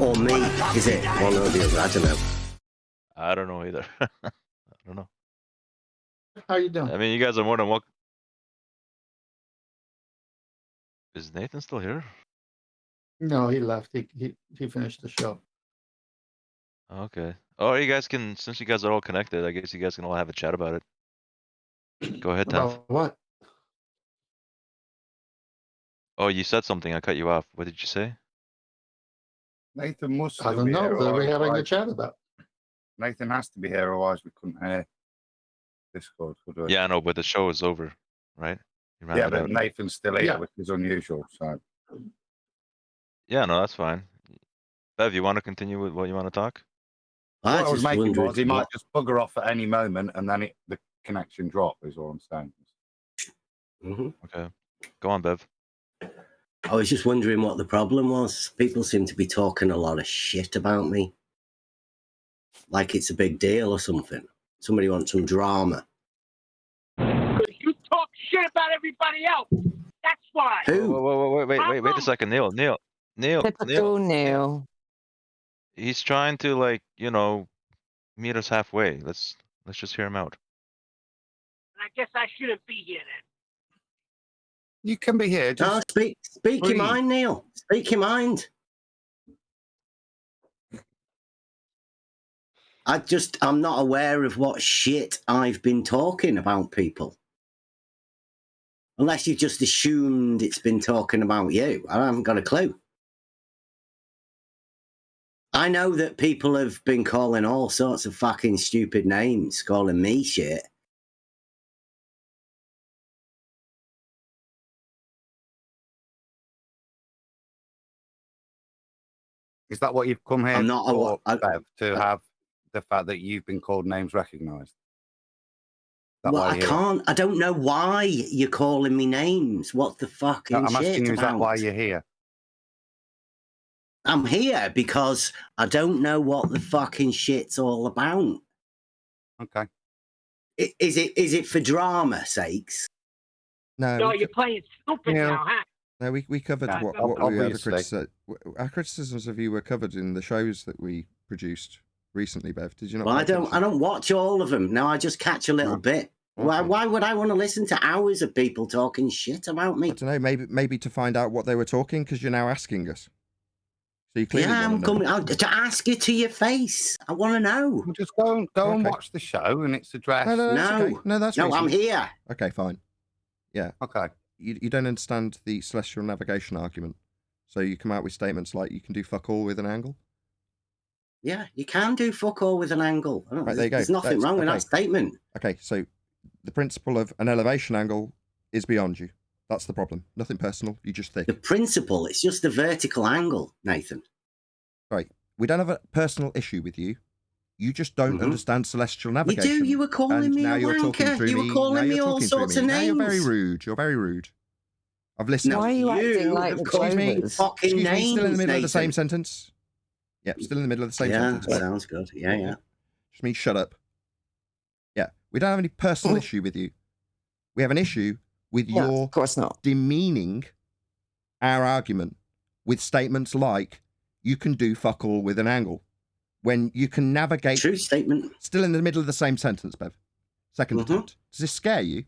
or me? Is it one or the other? I don't know. I don't know either. I don't know. How you doing? I mean, you guys are more than welcome. Is Nathan still here? No, he left. He finished the show. Okay. Oh, you guys can, since you guys are all connected, I guess you guys can all have a chat about it. Go ahead, Tenth. About what? Oh, you said something. I cut you off. What did you say? Nathan must I still don't be know. here. What are we having a otherwise- chat about? Nathan has to be here, otherwise we couldn't hear Discord, would we? Yeah, I know, but the show is over, right? You ran Yeah, it but out. Nathan's still here, Yeah. which is unusual. So Yeah, no, that's fine. Bev, you want to continue with what you want to talk? what I was just making wondering was he might what- just bugger off at any moment, and then the connection drop. Is all I'm saying. Mhm. Okay. Go on, Bev. I was just wondering what the problem was. People seem to be talking a lot of shit about me. Like it's a big deal or something. Somebody wants some drama. You talk shit about everybody else. That's why. Who? Wait a second, Neil. Typical Neil. He's trying to, like, you know, meet us halfway. Let's just hear him out. And I guess I shouldn't be here then. You can be here. Just No, speak your breathe. mind, Neil. Speak your mind. I'm not aware of what shit I've been talking about people. Unless you've just assumed it's been talking about you. I haven't got a clue. I know that people have been calling all sorts of fucking stupid names, calling me shit. is that what you've come here I'm not for, I- Bev, to have the fact that you've been called names recognised? Well, I can't. I don't know why you're calling me names. What the fucking I'm shit asking you, is that about? why you're here? I'm here because I don't know what the fucking shit's all about. Okay. Is it for drama sakes? No, No, we, you're playing stupid Yeah. now, huh? no, we covered No, what we had obviously. our criticisms of you were covered in the shows that we produced recently, Bev. Did you not? Well, pay I don't attention? watch all of them. No, I just catch a little No. bit. Why Okay. why would I want to listen to hours of people talking shit about me? I don't know. Maybe to find out what they were talking, because you're now asking us. So you clearly Yeah, I'm want to know. coming to ask you to your face. I want to know. Well, just go and Okay. watch the show, and it's addressed. No, that's No. okay. No, that's No, I'm reasonable. here. Okay, fine. Okay. You don't understand the celestial navigation argument. So you come out with statements like you can do fuck all with an angle. Yeah, you can do fuck all with an angle. Right, there you go. There's nothing That's- wrong with okay. that statement. Okay, so the principle of an elevation angle is beyond you. That's the problem. Nothing personal. You just think. The principle, it's just a vertical angle, Nathan. Right. We don't have a personal issue with you. You just don't Mhm. understand celestial You navigation. do. You were calling And me now a you're talking wanker. through You me. were Now calling me you're all talking through sorts me. of Now names. you're very rude. You're very rude. I've listened. No, Why are you acting like have the called me Jonas? fucking Excuse me, names, still in the middle of the same Nathan. sentence? Yep, still in the middle of the same Yeah, sentence. sounds good. Yeah. Just means shut up. Yeah, we don't have any personal issue with you. We have an issue with No, your of course not. demeaning our argument with statements like, you can do fuck all with an angle. When you can navigate... True statement. Still in the middle of the same sentence, Bev. Second attempt. Does this scare you?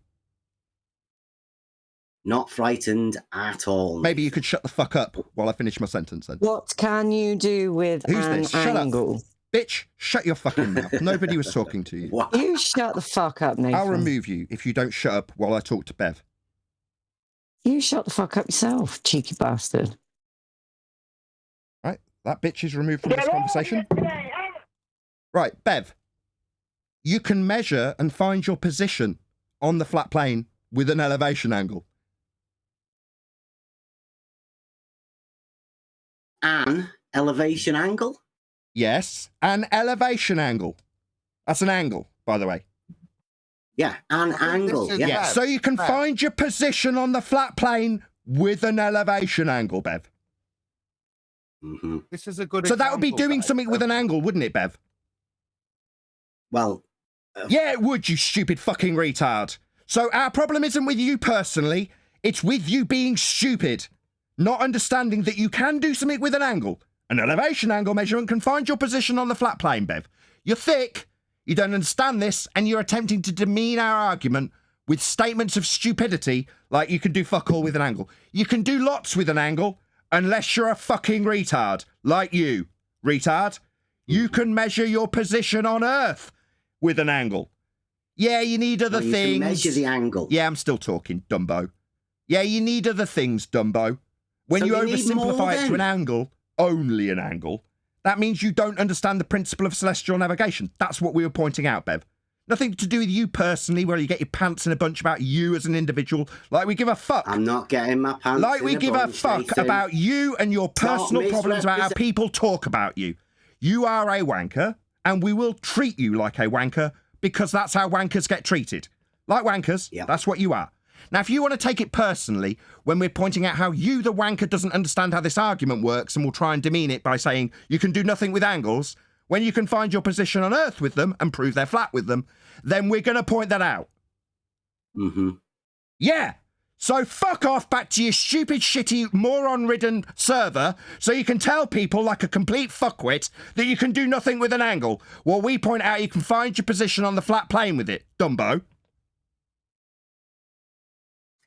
Not frightened at all. Maybe you could shut the fuck up while I finish my sentence then. What can you do with Who's an this? Shut up. angle? Bitch, shut your fucking mouth. Nobody was talking to you. What? You shut the fuck up, Nathan. I'll remove you if you don't shut up while I talk to Bev. You shut the fuck up yourself, cheeky bastard. Right? That bitch is removed from this conversation. Right, Bev. You can measure and find your position on the flat plane with an elevation angle. An elevation angle? Yes, an elevation angle. That's an angle, by the way. Yeah, an angle. this is- Yeah. Yeah, Bev, so you can Bev. find your position on the flat plane with an elevation angle, Bev. hmm This is a good. So that would be example, doing Bev. something with an angle, wouldn't it, Bev? Well, Yeah, it would, you stupid fucking retard. So our problem isn't with you personally, it's with you being stupid. Not understanding that you can do something with an angle. An elevation angle measurement can find your position on the flat plane, Bev. You're thick, you don't understand this, and you're attempting to demean our argument with statements of stupidity like you can do fuck all with an angle. You can do lots with an angle unless you're a fucking retard, like you, retard. You can measure your position on Earth with an angle. Yeah, you need other You things. can measure the angle. Yeah, I'm still talking, Dumbo. Yeah, you need other things, Dumbo. When So you you need more oversimplify it to then? an angle, only an angle, that means you don't understand the principle of celestial navigation. That's what we were pointing out, Bev. Nothing to do with you personally, where you get your pants in a bunch about you as an individual. Like we give a fuck. I'm not getting my pants Like in we give a bunch, fuck Nathan. about you and your personal problems about how misrepresent- people talk about you. You are a wanker, and we will treat you like a wanker because that's how wankers get treated. Like wankers, Yep. That's what you are. Now, if you want to take it personally, when we're pointing out how you, the wanker, doesn't understand how this argument works and will try and demean it by saying you can do nothing with angles, when you can find your position on Earth with them and prove they're flat with them, then we're going to point that out. Mm-hmm. Yeah. So fuck off back to your stupid, shitty, moron-ridden server so you can tell people like a complete fuckwit that you can do nothing with an angle while we point out you can find your position on the flat plane with it, Dumbo.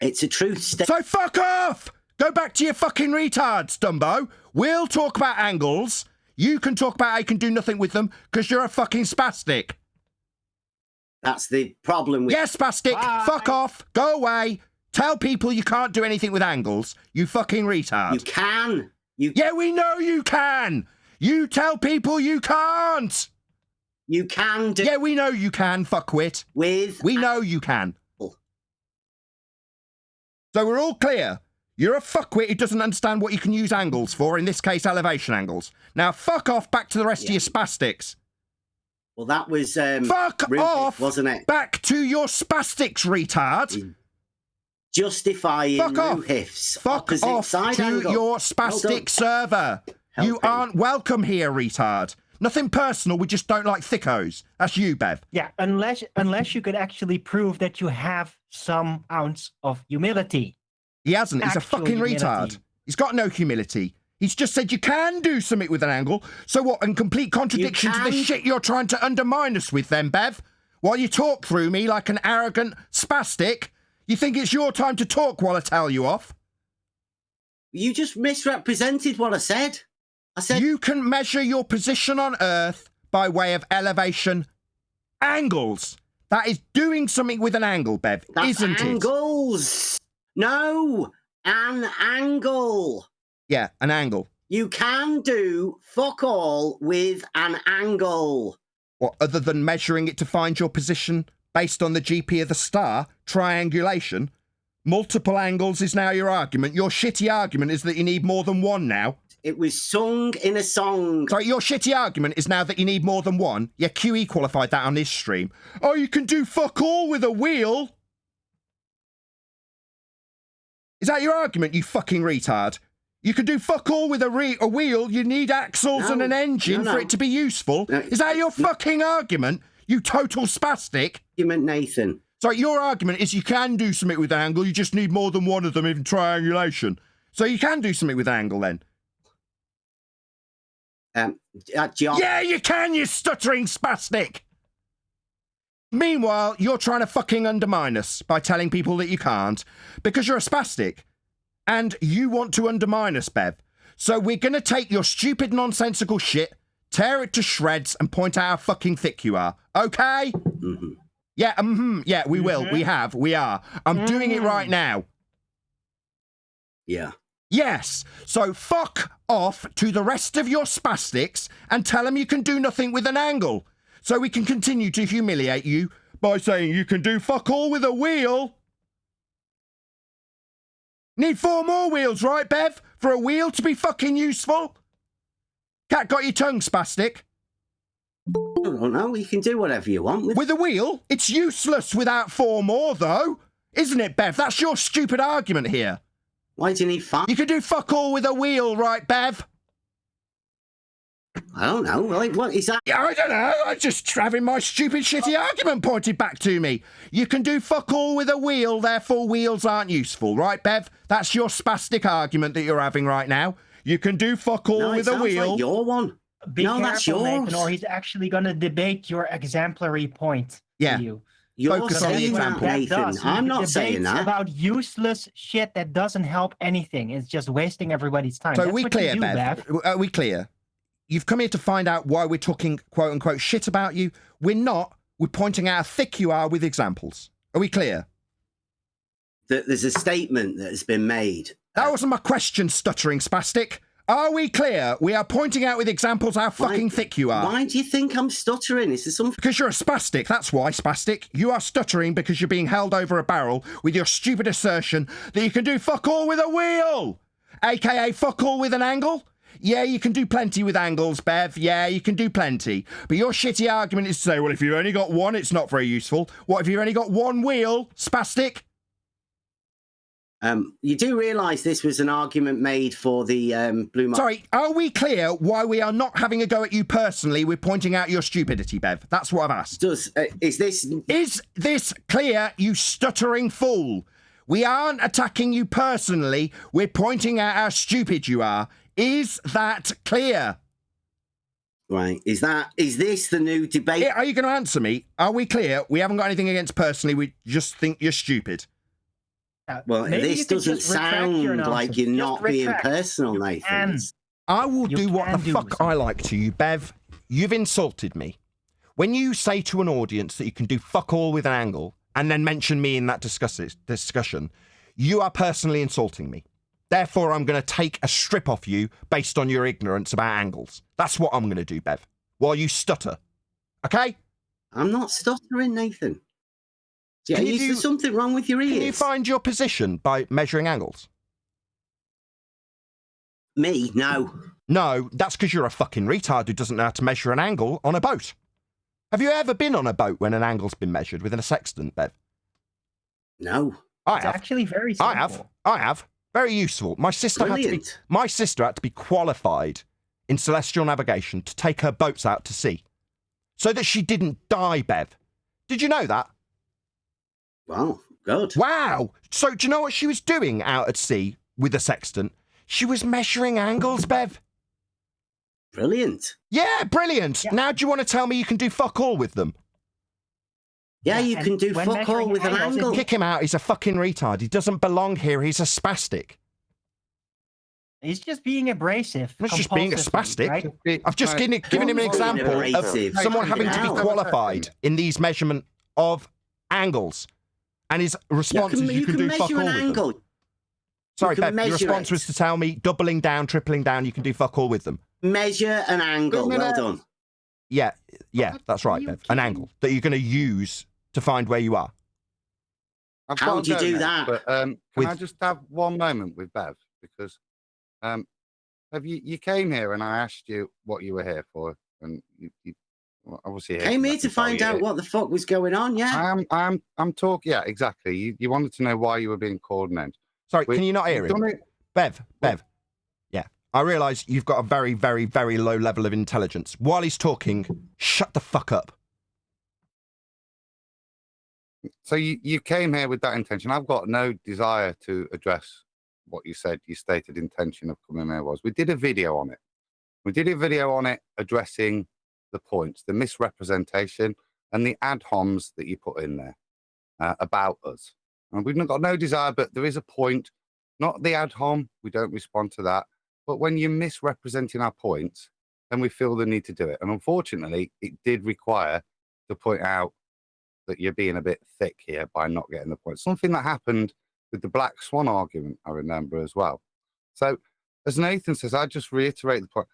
It's a truth statement. So fuck off! Go back to your fucking retards, Dumbo. We'll talk about angles. You can talk about how you can do nothing with them because you're a fucking spastic. That's the problem with... Yes, spastic. Bye. Fuck off. Go away. Tell people you can't do anything with angles. You fucking retard. You can. Yeah, we know you can. You tell people you can't. You can do Yeah, we know you can, fuckwit. with... We know you can. Apple. So we're all clear. You're a fuckwit who doesn't understand what you can use angles for, in this case, elevation angles. Now, fuck off back to the rest of Yeah. your spastics. Well, that was... Fuck Rupert, off wasn't it? back to your spastics, retard. Justifying Fuck off. Ruhif's Fuck opposite off side to angle. your Well spastic done. server. Help You him. aren't welcome here, retard. Nothing personal, we just don't like thickos. That's you, Bev. Yeah, unless you could actually prove that you have some ounce of humility. He hasn't. He's a Actual fucking humility. retard. He's got no humility. He's just said you can do something with an angle. So what, in complete contradiction to the can. shit you're trying to undermine us with then, Bev? While you talk through me like an arrogant spastic, you think it's your time to talk while I tell you off? You just misrepresented what I said. I said... You can measure your position on Earth by way of elevation angles. That is doing something with an angle, Bev, That's isn't it? angles. No, an angle. Yeah, an angle. You can do fuck all with an angle. What, other than measuring it to find your position based on the GP of the star, triangulation? Multiple angles is now your argument. Your shitty argument is that you need more than one now. It was sung in a song. Sorry, your shitty argument is now that you need more than one. Yeah, QE qualified that on this stream. Oh, you can do fuck all with a wheel? Is that your argument, you fucking retard? You can do fuck all with a wheel, you need axles No, and an engine no, for no. it to be useful? No, Is that your fucking argument, you total spastic? Argument, Nathan. Sorry, your argument is you can do something with an angle, you just need more than one of them in triangulation. So you can do something with an angle then? Yeah, you can, you stuttering spastic! Meanwhile, you're trying to fucking undermine us by telling people that you can't, because you're a spastic. And you want to undermine us, Bev. So we're going to take your stupid, nonsensical shit, tear it to shreds, and point out how fucking thick you are. Okay? Mm-hmm. Yeah, we will. We are. I'm doing it right now. Yeah. Yes. So fuck off to the rest of your spastics and tell them you can do nothing with an angle. So we can continue to humiliate you by saying you can do fuck all with a wheel. Need 4 more wheels, right, Bev? For a wheel to be fucking useful? Cat got your tongue, spastic. I don't know. You can do whatever you want with... With a wheel? It's useless without 4 more, though. Isn't it, Bev? That's your stupid argument here. Why do you need 5? You can do fuck all with a wheel, right, Bev? I don't know. Like, what is that? Yeah, I don't know. I'm just having my stupid, shitty argument pointed back to me. You can do fuck all with a wheel, therefore wheels aren't useful, right, Bev? That's your spastic argument that you're having right now. You can do fuck all No, it with a sounds wheel. like your one. Be No, that's careful, Nathan, yours. or he's actually going to debate your exemplary point Yeah. to you. You're Focus on the saying that, example. Nathan. I'm not saying debates that. about useless shit that doesn't help anything. It's just wasting everybody's time. So That's we what clear, you do, Bev? Are we clear? You've come here to find out why we're talking quote unquote shit about you. We're not. We're pointing out how thick you are with examples. Are we clear? There's a statement that has been made. That wasn't my question, stuttering spastic. Are we clear? We are pointing out with examples how fucking thick you are. Why do you think I'm stuttering? Is there something? Because you're a spastic, that's why, spastic. You are stuttering because you're being held over a barrel with your stupid assertion that you can do fuck all with a wheel! AKA fuck all with an angle? Yeah, you can do plenty with angles, Bev. Yeah, you can do plenty. But your shitty argument is to say, well, if you've only got one, it's not very useful. What if you've only got one wheel, spastic? You do realise this was an argument made for the blue mark. Sorry, are we clear why we are not having a go at you personally? We're pointing out your stupidity, Bev. That's what I've asked. Is this clear, you stuttering fool? We aren't attacking you personally. We're pointing out how stupid you are. Is that clear? Right. Is this the new debate? Are you going to answer me? Are we clear? We haven't got anything against personally. We just think you're stupid. Well, Maybe this you could doesn't just retract your sound like nonsense. you're Just not being retract. personal, You Nathan. can. I will You do what can the do fuck something. I like to you, Bev. You've insulted me. When you say to an audience that you can do fuck all with an angle and then mention me in that discussion, you are personally insulting me. Therefore, I'm going to take a strip off you based on your ignorance about angles. That's what I'm going to do, Bev, while you stutter. Okay? I'm not stuttering, Nathan. Yeah, Can you is there do- something wrong with your ears? Can you find your position by measuring angles? Me? No. No, that's because you're a fucking retard who doesn't know how to measure an angle on a boat. Have you ever been on a boat when an angle's been measured with a sextant, Bev? No. I It's have. actually very simple. I have. Very useful. My sister had to be qualified in celestial navigation to take her boats out to sea so that she didn't die, Bev. Did you know that? Well, good. Wow. So do you know what she was doing out at sea with a sextant? She was measuring angles, Bev. Brilliant. Yeah, brilliant. Yeah. Now do you want to tell me you can do fuck all with them? Yeah, you and can do when fuck all measuring with an angles, angle. Kick him out. He's a fucking retard. He doesn't belong here. He's a spastic. He's just being abrasive. He's just being a compulsively, spastic. right? I've just given him an Being example of abrasive. someone having to be Now. qualified in these measurement of angles. And his response is you can do fuck measure all an with them. angle. Sorry, can Bev, your measure response it. was to tell me doubling down, tripling down, you can do fuck all with them. Measure an angle. Well done. Yeah, that's right, you Bev. An kidding? angle that you're going to use to find where you are. I've How got to do you go do now, that? But can With- I just have one moment with Bev? Because Bev, you came here and I asked you what you were here for, and you well, obviously Came here to find out what the fuck was going on, yeah. I'm talking. Yeah, exactly. You wanted to know why you were being called names. Sorry, can you not hear You've him? done it- Bev. Yeah, I realise you've got a very, very, very low level of intelligence. While he's talking, shut the fuck up. So you came here with that intention. I've got no desire to address what you said. Your stated intention of coming here was. We did a video on it. We did a video on it addressing the points, the misrepresentation, and the ad homs that you put in there about us. And we've got no desire, but there is a point. Not the ad hom. We don't respond to that. But when you're misrepresenting our points, then we feel the need to do it. And unfortunately, it did require to point out that you're being a bit thick here by not getting the point. Something that happened with the Black Swan argument, I remember as well. So, as Nathan says, I just reiterate the point.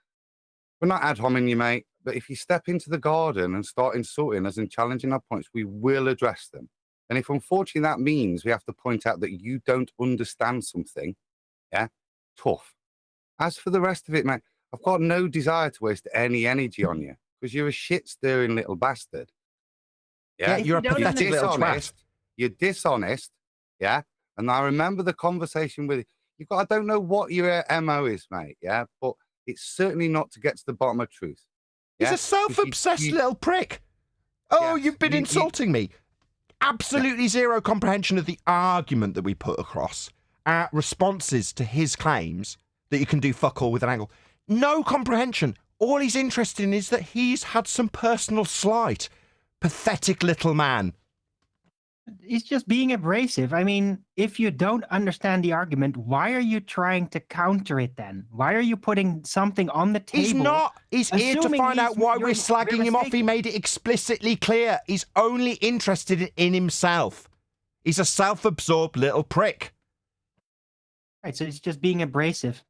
We're not ad homing you, mate, but if you step into the garden and start insulting us and challenging our points, we will address them. And if unfortunately that means we have to point out that you don't understand something, yeah, tough. As for the rest of it, mate, I've got no desire to waste any energy on you because you're a shit-stirring little bastard. Yeah, you're a you don't pathetic little twat. dishonest. You're dishonest, yeah. And I remember the conversation with you. I don't know what your MO is, mate, yeah, but it's certainly not to get to the bottom of truth. He's Yeah? a self-obsessed You- little prick. Oh, Yes, you've been you- insulting me. Absolutely zero comprehension of the argument that we put across. Our responses to his claims that you can do fuck all with an angle. No comprehension. All he's interested in is that he's had some personal slight. Pathetic little man. He's just being abrasive. I mean, if you don't understand the argument, why are you trying to counter it then? Why are you putting something on the table? He's not. He's here to assuming find out why we're you're slagging him off. He mistaken? made it explicitly clear. He's only interested in himself. He's a self-absorbed little prick. Right, so it's just being abrasive.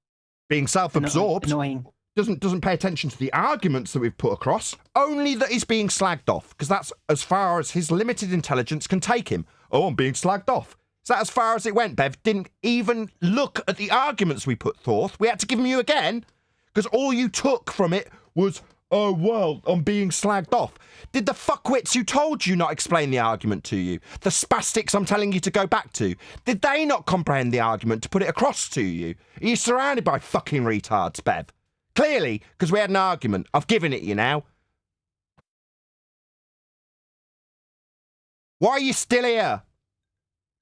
Being self-absorbed Annoying. doesn't pay attention to the arguments that we've put across, only that he's being slagged off, because that's as far as his limited intelligence can take him. Oh, I'm being slagged off. Is that as far as it went, Bev? Didn't even look at the arguments we put forth. We had to give them you again, because all you took from it was, oh, well, I'm being slagged off. Did the fuckwits who told you not explain the argument to you? The spastics I'm telling you to go back to? Did they not comprehend the argument to put it across to you? Are you surrounded by fucking retards, Bev? Clearly, because we had an argument. I've given it you now. Why are you still here?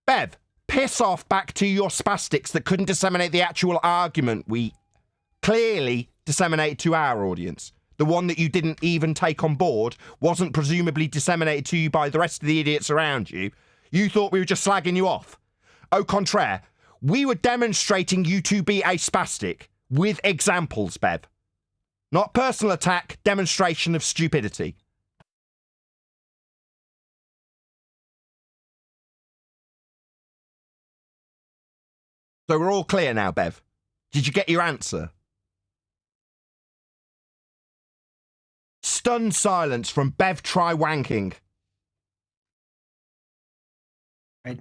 Bev, piss off back to your spastics that couldn't disseminate the actual argument we clearly disseminated to our audience. The one that you didn't even take on board wasn't presumably disseminated to you by the rest of the idiots around you. You thought we were just slagging you off. Au contraire, we were demonstrating you to be a spastic with examples, Bev. Not personal attack, demonstration of stupidity. So we're all clear now, Bev. Did you get your answer? Stunned silence from Bev try wanking. Right.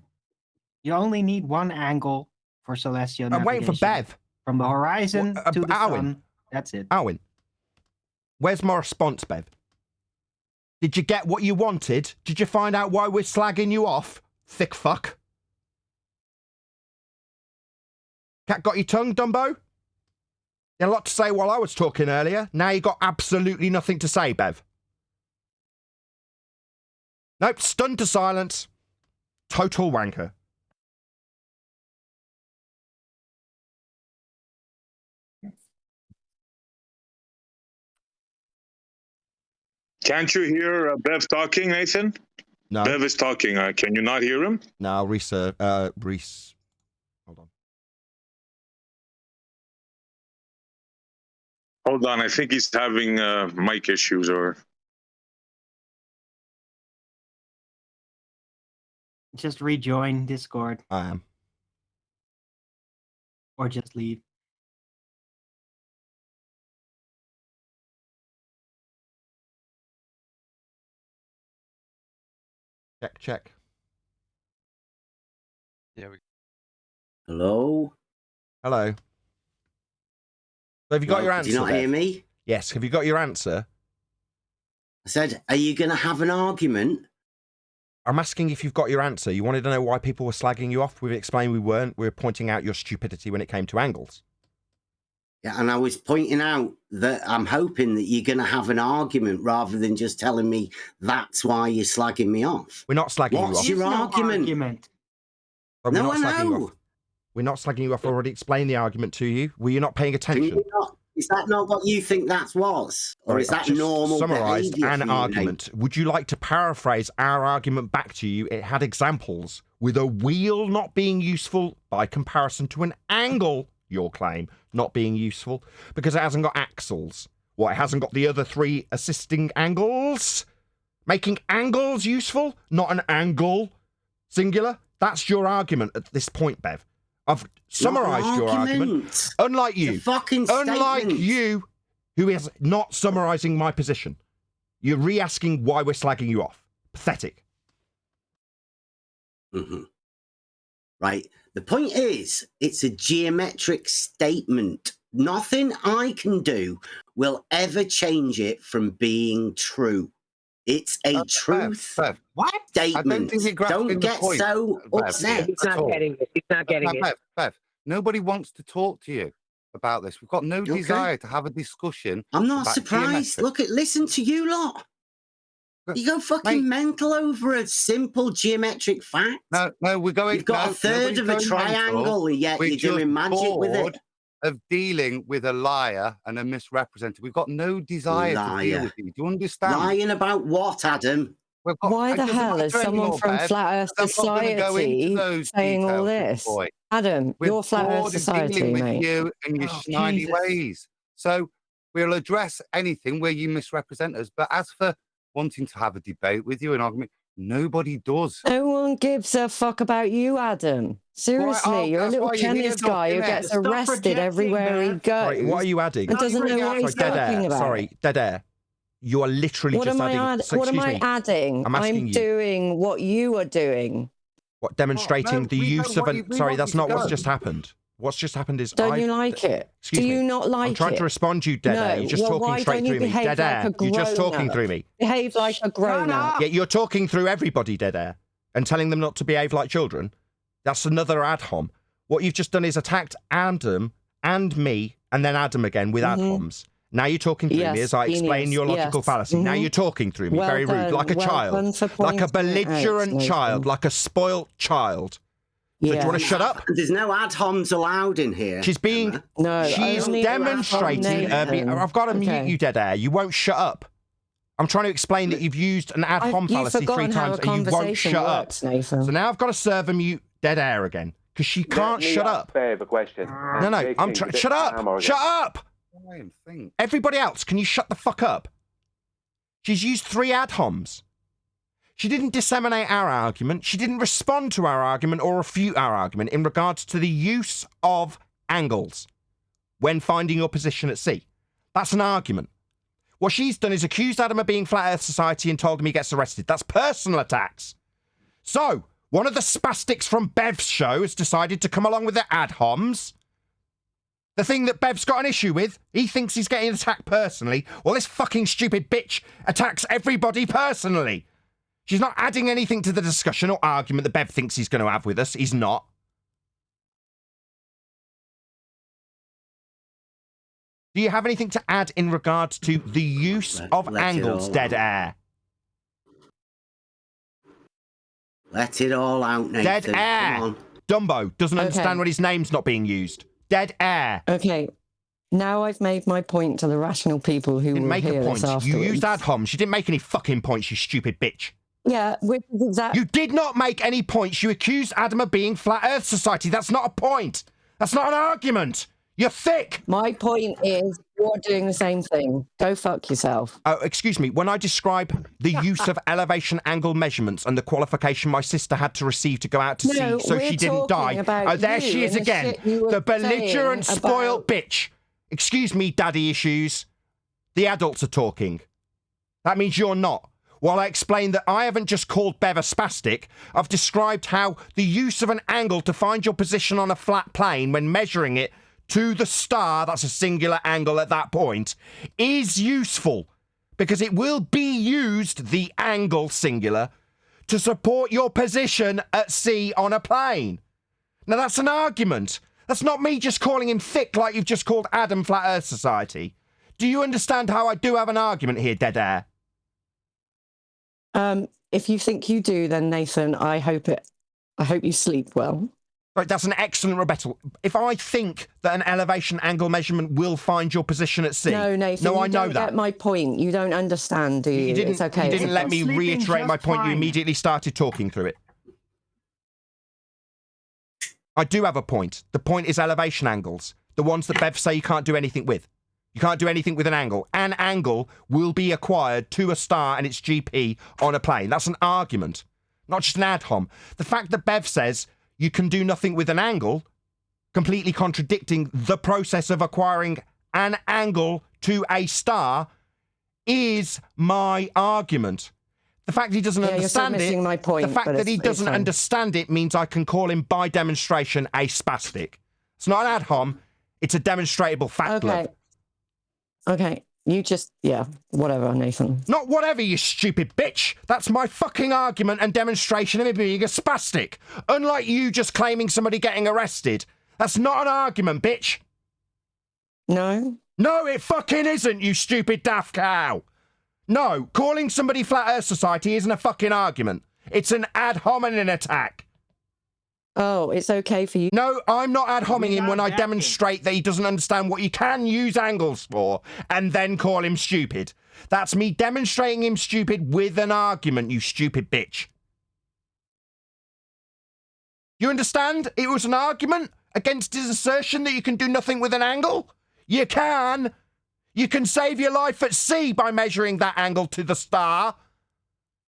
You only need one angle for celestial I'm waiting for navigation. Bev. From the horizon to the Alwyn. sun. That's it. Alwyn, where's my response, Bev? Did you get what you wanted? Did you find out why we're slagging you off? Thick fuck. Cat got your tongue, Dumbo? You had a lot to say while I was talking earlier. Now you got absolutely nothing to say, Bev. Nope, stunned to silence. Total wanker. Can't you hear Bev talking, Nathan? No. Bev is talking. Can you not hear him? No, Reese. Hold on. Hold on. I think he's having mic issues or... Just rejoin Discord I am. or just leave. Check. Yeah, Hello? Hello. So have you got your answer? Do you not Bev? hear me? Yes. Have you got your answer? I said, are you going to have an argument? I'm asking if you've got your answer. You wanted to know why people were slagging you off. We've explained we weren't. We were pointing out your stupidity when it came to angles. Yeah, and I was pointing out that I'm hoping that you're going to have an argument rather than just telling me that's why you're slagging me off. We're not slagging you What's off. your There's no argument? But we're No, not I slagging you know. off. We're not slagging you off. I already explained the argument to you. Were you not paying Can attention? you not- Is that not what you think that was? Or Right, is I've that just normal summarised behaviour an for you, argument. Would you like to paraphrase our argument back to you? It had examples with a wheel not being useful by comparison to an angle, your claim, not being useful because it hasn't got axles. What, it hasn't got the other three assisting angles? Making angles useful, not an angle. Singular? That's your argument at this point, Bev. I've summarised your argument. Unlike you. It's a fucking Unlike statement. you, who is not summarising my position. You're re-asking why we're slagging you off. Pathetic. Mm-hmm. Right. The point is, it's a geometric statement. Nothing I can do will ever change it from being true. It's a truth Bev, What? statement. I don't think you're grasping Don't the get point, so Bev. upset. He's At not all. getting it. He's not getting it. Bev, nobody wants to talk to you about this. We've got no Okay. desire to have a discussion. I'm not about surprised. geometric. Listen to you lot. But, You go fucking mate- mental over a simple geometric fact. No, we're going. You've got no, a third nobody's of a going mental. triangle, and yet We're you're doing just magic with bored. it. of dealing with a liar and a misrepresentative. We've got no desire to deal Liar. with you. Do you understand? Lying about what, Adam? We've got, Why it the doesn't hell is matter someone anymore, from Bev, Flat Earth because I'm not gonna go into Society those saying all details, this? boy. Adam, We're you're Flat Earth bored of Society, dealing with mate. you and your Oh, snidey Jesus. ways. So we'll address anything where you misrepresent us. But as for wanting to have a debate with you, an argument, nobody does. No one gives a fuck about you, Adam. Seriously, you're a that's little why you're here, chemist Doc, guy who innit? gets Stop arrested projecting, everywhere he Bev. goes. Sorry, what are you adding? And doesn't know what he's Sorry, dead talking air. about. Sorry, dead air. You are literally What just am I adding. So, what am excuse I me. adding? I'm asking you. doing what you are doing. What demonstrating no, the we use don't of want an? we Sorry, want that's you to not what's go. just happened. What's just happened is Don't you like it? Excuse Do me. you not like I'm trying it? to respond to you, dead air. No, You're just well, talking why straight don't you through me. behave Dead like air. a You're just talking grown-up? through me. Behave like a grown up. Yeah, you're talking through everybody, dead air, and telling them not to behave like children. That's another ad hom. What you've just done is attacked Adam and me, and then Adam again with ad homs. Now you're talking through me Yes, as I explain genius, your logical yes. fallacy. Now you're talking through me, Well very rude, done, like a well child, done for like a pointing it out, belligerent child, Nathan. like a spoilt child. So do you want to shut up? There's no ad homs allowed in here. She's being, No, she's only demonstrating. Nathan. I've got to mute Okay. you, dead air. You won't shut up. I'm trying to explain that you've used an ad hom You've fallacy 3 forgotten how times a and you won't conversation shut works, up. Nathan. So now I've got to serve a mute dead air again because she can't shut up. Bev a question. No, I'm trying. Shut up! Shut up! Everybody else, can you shut the fuck up? She's used 3 ad homs. She didn't disseminate our argument. She didn't respond to our argument or refute our argument in regards to the use of angles when finding your position at sea. That's an argument. What she's done is accused Adam of being Flat Earth Society and told him he gets arrested. That's personal attacks. So, one of the spastics from Bev's show has decided to come along with the ad homs. The thing that Bev's got an issue with, he thinks he's getting attacked personally. Well, this fucking stupid bitch attacks everybody personally. She's not adding anything to the discussion or argument that Bev thinks he's going to have with us. He's not. Do you have anything to add in regards to the use of let it angles, all dead out. air? Let it all out, Nathan. Dead air. Come on. Dumbo doesn't Okay. understand when his name's not being used. Dead air. Okay, now I've made my point to the rational people who Didn't will make hear a this point. You afterwards. used ad homs. You didn't make any fucking points, you stupid bitch. Yeah, which is exactly. You did not make any points. You accused Adam of being Flat Earth Society. That's not a point. That's not an argument. You're thick. My point is, you're doing the same thing. Go fuck yourself. Oh, excuse me. When I describe the use of elevation angle measurements and the qualification my sister had to receive to go out to No, sea so we're she didn't talking die. about Oh, there you she is and the again. shit you were The belligerent, saying spoiled bitch. Excuse me, daddy issues. The adults are talking. That means you're not. While I explain that I haven't just called Bev a spastic, I've described how the use of an angle to find your position on a flat plane when measuring it to the star, that's a singular angle at that point, is useful because it will be used, the angle singular, to support your position at sea on a plane. Now that's an argument. That's not me just calling him thick like you've just called Adam Flat Earth Society. Do you understand how I do have an argument here, dead air? If you think you do, then Nathan, I hope you sleep well. Right, that's an excellent rebuttal. If I think that an elevation angle measurement will find your position at sea, No, Nathan, I you know don't that. get my point. You don't understand, do you? You didn't, It's okay. you didn't let me Sleeping reiterate my just point. You fine. immediately started talking through it. I do have a point. The point is elevation angles. The ones that Bev say you can't do anything with. You can't do anything with an angle. An angle will be acquired to a star and its GP on a plane. That's an argument, not just an ad hom. The fact that Bev says you can do nothing with an angle, completely contradicting the process of acquiring an angle to a star, is my argument. The fact he doesn't Yeah, you're still understand missing it, my point, the fact but that he it's doesn't fine. understand it means I can call him by demonstration a spastic. It's not an ad hom, it's a demonstrable fact. Okay. Love. Okay. You just, yeah, whatever, Nathan. Not whatever, you stupid bitch. That's my fucking argument and demonstration of him being a spastic. Unlike you just claiming somebody getting arrested. That's not an argument, bitch. No? No, it fucking isn't, you stupid daft cow. No, calling somebody Flat Earth Society isn't a fucking argument. It's an ad hominem attack. Oh, it's okay for you. No, I'm not ad homing him when I not demonstrate that he doesn't understand what you can use angles for and then call him stupid. That's me demonstrating him stupid with an argument, you stupid bitch. You understand? It was an argument against his assertion that you can do nothing with an angle. You can. You can save your life at sea by measuring that angle to the star.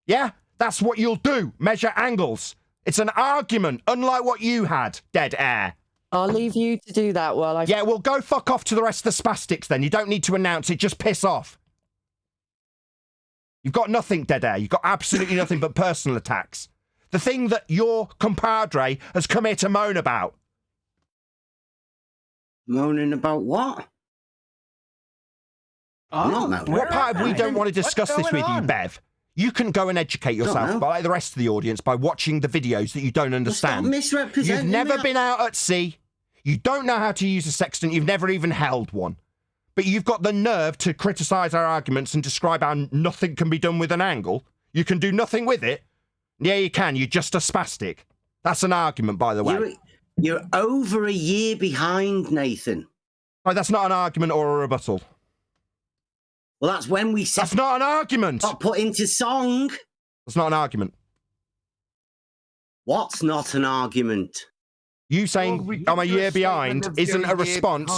Yeah, that's what you'll do. Measure angles. It's an argument, unlike what you had, dead air. I'll leave you to do that while I... Yeah, well, go fuck off to the rest of the spastics then. You don't need to announce it. Just piss off. You've got nothing, dead air. You've got absolutely nothing but personal attacks. The thing that your compadre has come here to moan about. Moaning about what? I'm not moaning. What part of we don't want to discuss this with you, Bev? You can go and educate yourself, like the rest of the audience, by watching the videos that you don't understand. Stop misrepresenting You've never me. been out at sea. You don't know how to use a sextant. You've never even held one. But you've got the nerve to criticise our arguments and describe how nothing can be done with an angle. You can do nothing with it. Yeah, you can. You're just a spastic. That's an argument, by the way. You're over a year behind, Nathan. Oh, that's not an argument or a rebuttal. Well, that's when we said... That's not an argument! Got put into song. That's not an argument. What's not an argument? You saying I'm a year behind isn't a response.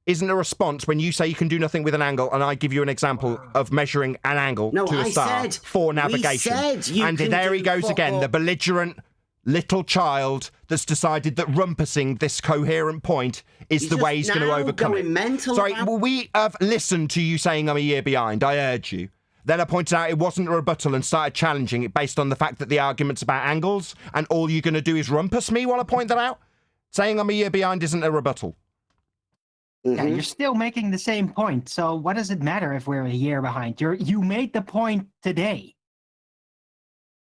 Isn't a response when you say you can do nothing with an angle, and I give you an example of measuring an angle to a star for navigation. And there he goes again, the belligerent little child that's decided that rumpusing this coherent point is the way he's going to overcome it. Sorry, we have listened to you saying I'm a year behind. I heard you. Then I pointed out it wasn't a rebuttal and started challenging it based on the fact that the argument's about angles, and all you're going to do is rumpus me while I point that out? Saying I'm a year behind isn't a rebuttal. Yeah, you're still making the same point. So what does it matter if we're a year behind? You made the point today.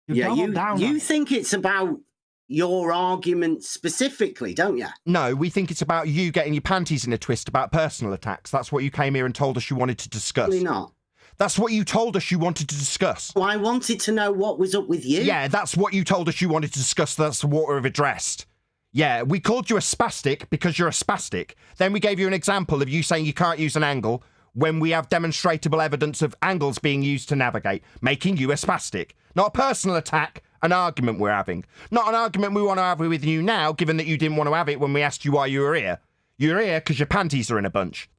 You think it's about your argument specifically, don't you? No, we think it's about you getting your panties in a twist about personal attacks. That's what you came here and told us you wanted to discuss. Probably not. That's what you told us you wanted to discuss. Well, I wanted to know what was up with you. Yeah, that's what you told us you wanted to discuss. That's what we've addressed. Yeah, we called you a spastic because you're a spastic. Then we gave you an example of you saying you can't use an angle when we have demonstrable evidence of angles being used to navigate, making you a spastic. Not a personal attack, an argument we're having. Not an argument we want to have with you now, given that you didn't want to have it when we asked you why you were here. You're here because your panties are in a bunch.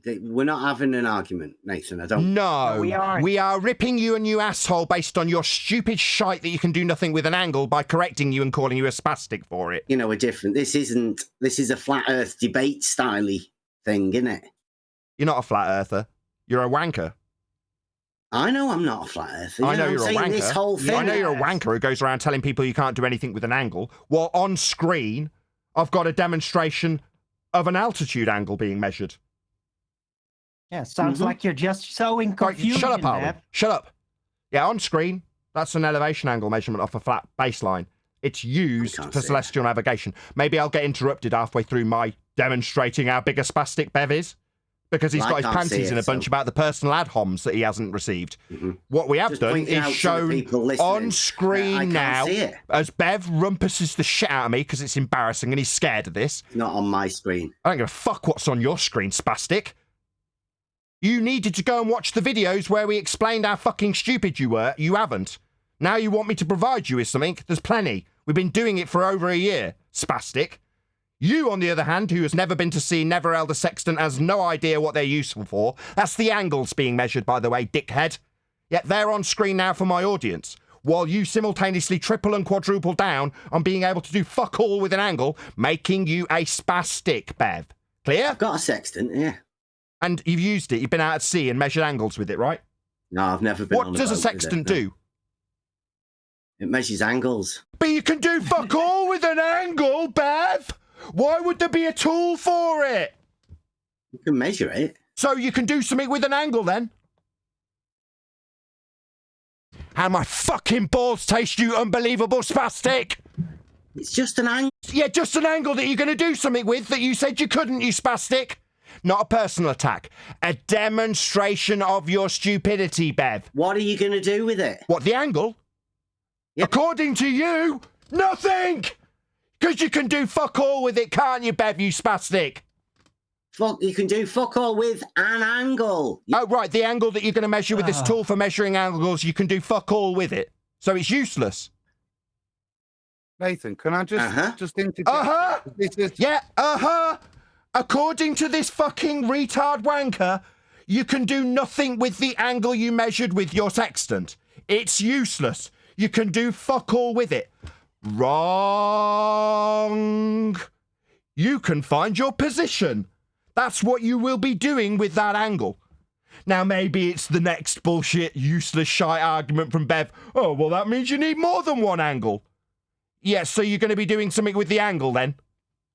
We're not having an argument, Nathan. I don't... No, we are ripping you a new asshole based on your stupid shite that you can do nothing with an angle by correcting you and calling you a spastic for it. You know, we're different. This is a flat earth debate style-y thing, isn't it? You're not a flat earther. You're a wanker. I know I'm not a flat earther. I know you're a wanker. This whole thing. I know you're a wanker who goes around telling people you can't do anything with an angle, while on screen, I've got a demonstration of an altitude angle being measured. Yeah, sounds like you're just sowing confusion. Shut up, Harlan. Shut up. Yeah, on screen, that's an elevation angle measurement off a flat baseline. It's used for celestial navigation. Maybe I'll get interrupted halfway through my demonstrating how big a spastic Bev is, because he's got his panties in a bunch about the personal ad homs that he hasn't received. What we have done is shown on screen now as Bev rumpuses the shit out of me because it's embarrassing and he's scared of this. Not on my screen. I don't give a fuck what's on your screen, spastic. You needed to go and watch the videos where we explained how fucking stupid you were. You haven't. Now you want me to provide you with something? There's plenty. We've been doing it for over a year, spastic. You, on the other hand, who has never been to sea, never held a sextant, has no idea what they're useful for. That's the angles being measured, by the way, dickhead. Yet they're on screen now for my audience, while you simultaneously triple and quadruple down on being able to do fuck all with an angle, making you a spastic, Bev. Clear? I've got a sextant, yeah. And you've used it. You've been out at sea and measured angles with it, right? No, I've never been on a boat. What does a sextant do? It measures angles. But you can do fuck all with an angle, Bev! Why would there be a tool for it? You can measure it. So you can do something with an angle, then? How my fucking balls taste, you unbelievable spastic! It's just an angle. Yeah, just an angle that you're going to do something with that you said you couldn't, you spastic. Not a personal attack. A demonstration of your stupidity, Bev. What are you going to do with it? What, the angle? Yep. According to you, nothing! Because you can do fuck all with it, can't you, Bev, you spastic? Fuck, you can do fuck all with an angle. Oh, right, the angle that you're going to measure with this tool for measuring angles, you can do fuck all with it. So it's useless. Nathan, can I just interject? Yeah, According to this fucking retard wanker, you can do nothing with the angle you measured with your sextant. It's useless. You can do fuck all with it. Wrong. You can find your position. That's what you will be doing with that angle. Now, maybe it's the next bullshit, useless, shite argument from Bev. Oh, well, that means you need more than one angle. Yes, so you're going to be doing something with the angle then?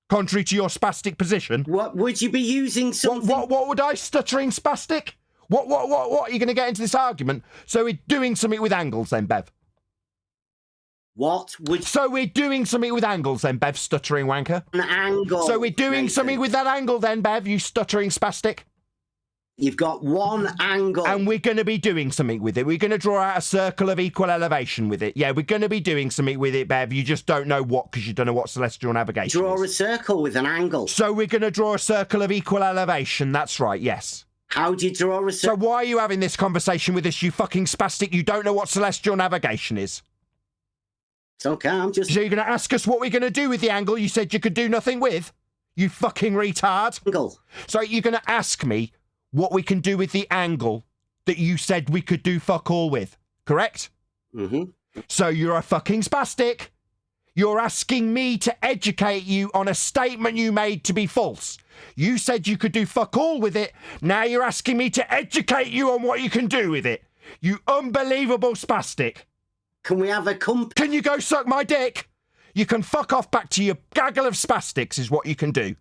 Contrary to your spastic position. What would you be using something? What would I, stuttering spastic? What are you going to get into this argument? So we're doing something with angles then, Bev? So we're doing something with angles then, Bev, stuttering wanker? An angle. So we're doing something with that angle then, Bev, you stuttering spastic? You've got one angle. And we're going to be doing something with it. We're going to draw out a circle of equal elevation with it. Yeah, we're going to be doing something with it, Bev. You just don't know what because you don't know what celestial navigation Draw is. a circle with an angle. So we're going to draw a circle of equal elevation. That's right, yes. How do you draw a circle? So why are you having this conversation with us, you fucking spastic? You don't know what celestial navigation is. It's okay, I'm just... So you're going to ask us what we're going to do with the angle you said you could do nothing with? You fucking retard. Angle. So you're going to ask me what we can do with the angle that you said we could do fuck all with, correct? Mm-hmm. So you're a fucking spastic. You're asking me to educate you on a statement you made to be false. You said you could do fuck all with it. Now you're asking me to educate you on what you can do with it. You unbelievable spastic. Can we have a Can you go suck my dick? You can fuck off back to your gaggle of spastics is what you can do.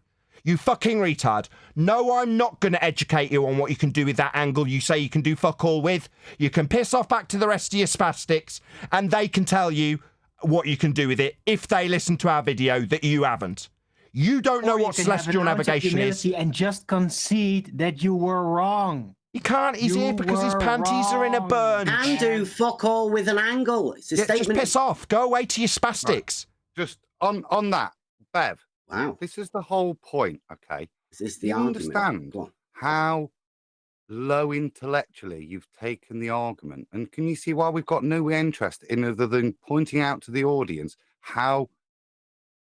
You fucking retard. No, I'm not going to educate you on what you can do with that angle you say you can do fuck all with. You can piss off back to the rest of your spastics and they can tell you what you can do with it if they listen to our video that you haven't. You don't know what celestial navigation is. And just concede that you were wrong. He can't. He's here because his panties are in a burn. And do fuck all with an angle. It's a statement. Just piss off. Go away to your spastics. Right. Just on that, Bev. Wow. This is the whole point, okay? Is this the argument? Understand how low intellectually you've taken the argument? And can you see why we've got no interest in other than pointing out to the audience how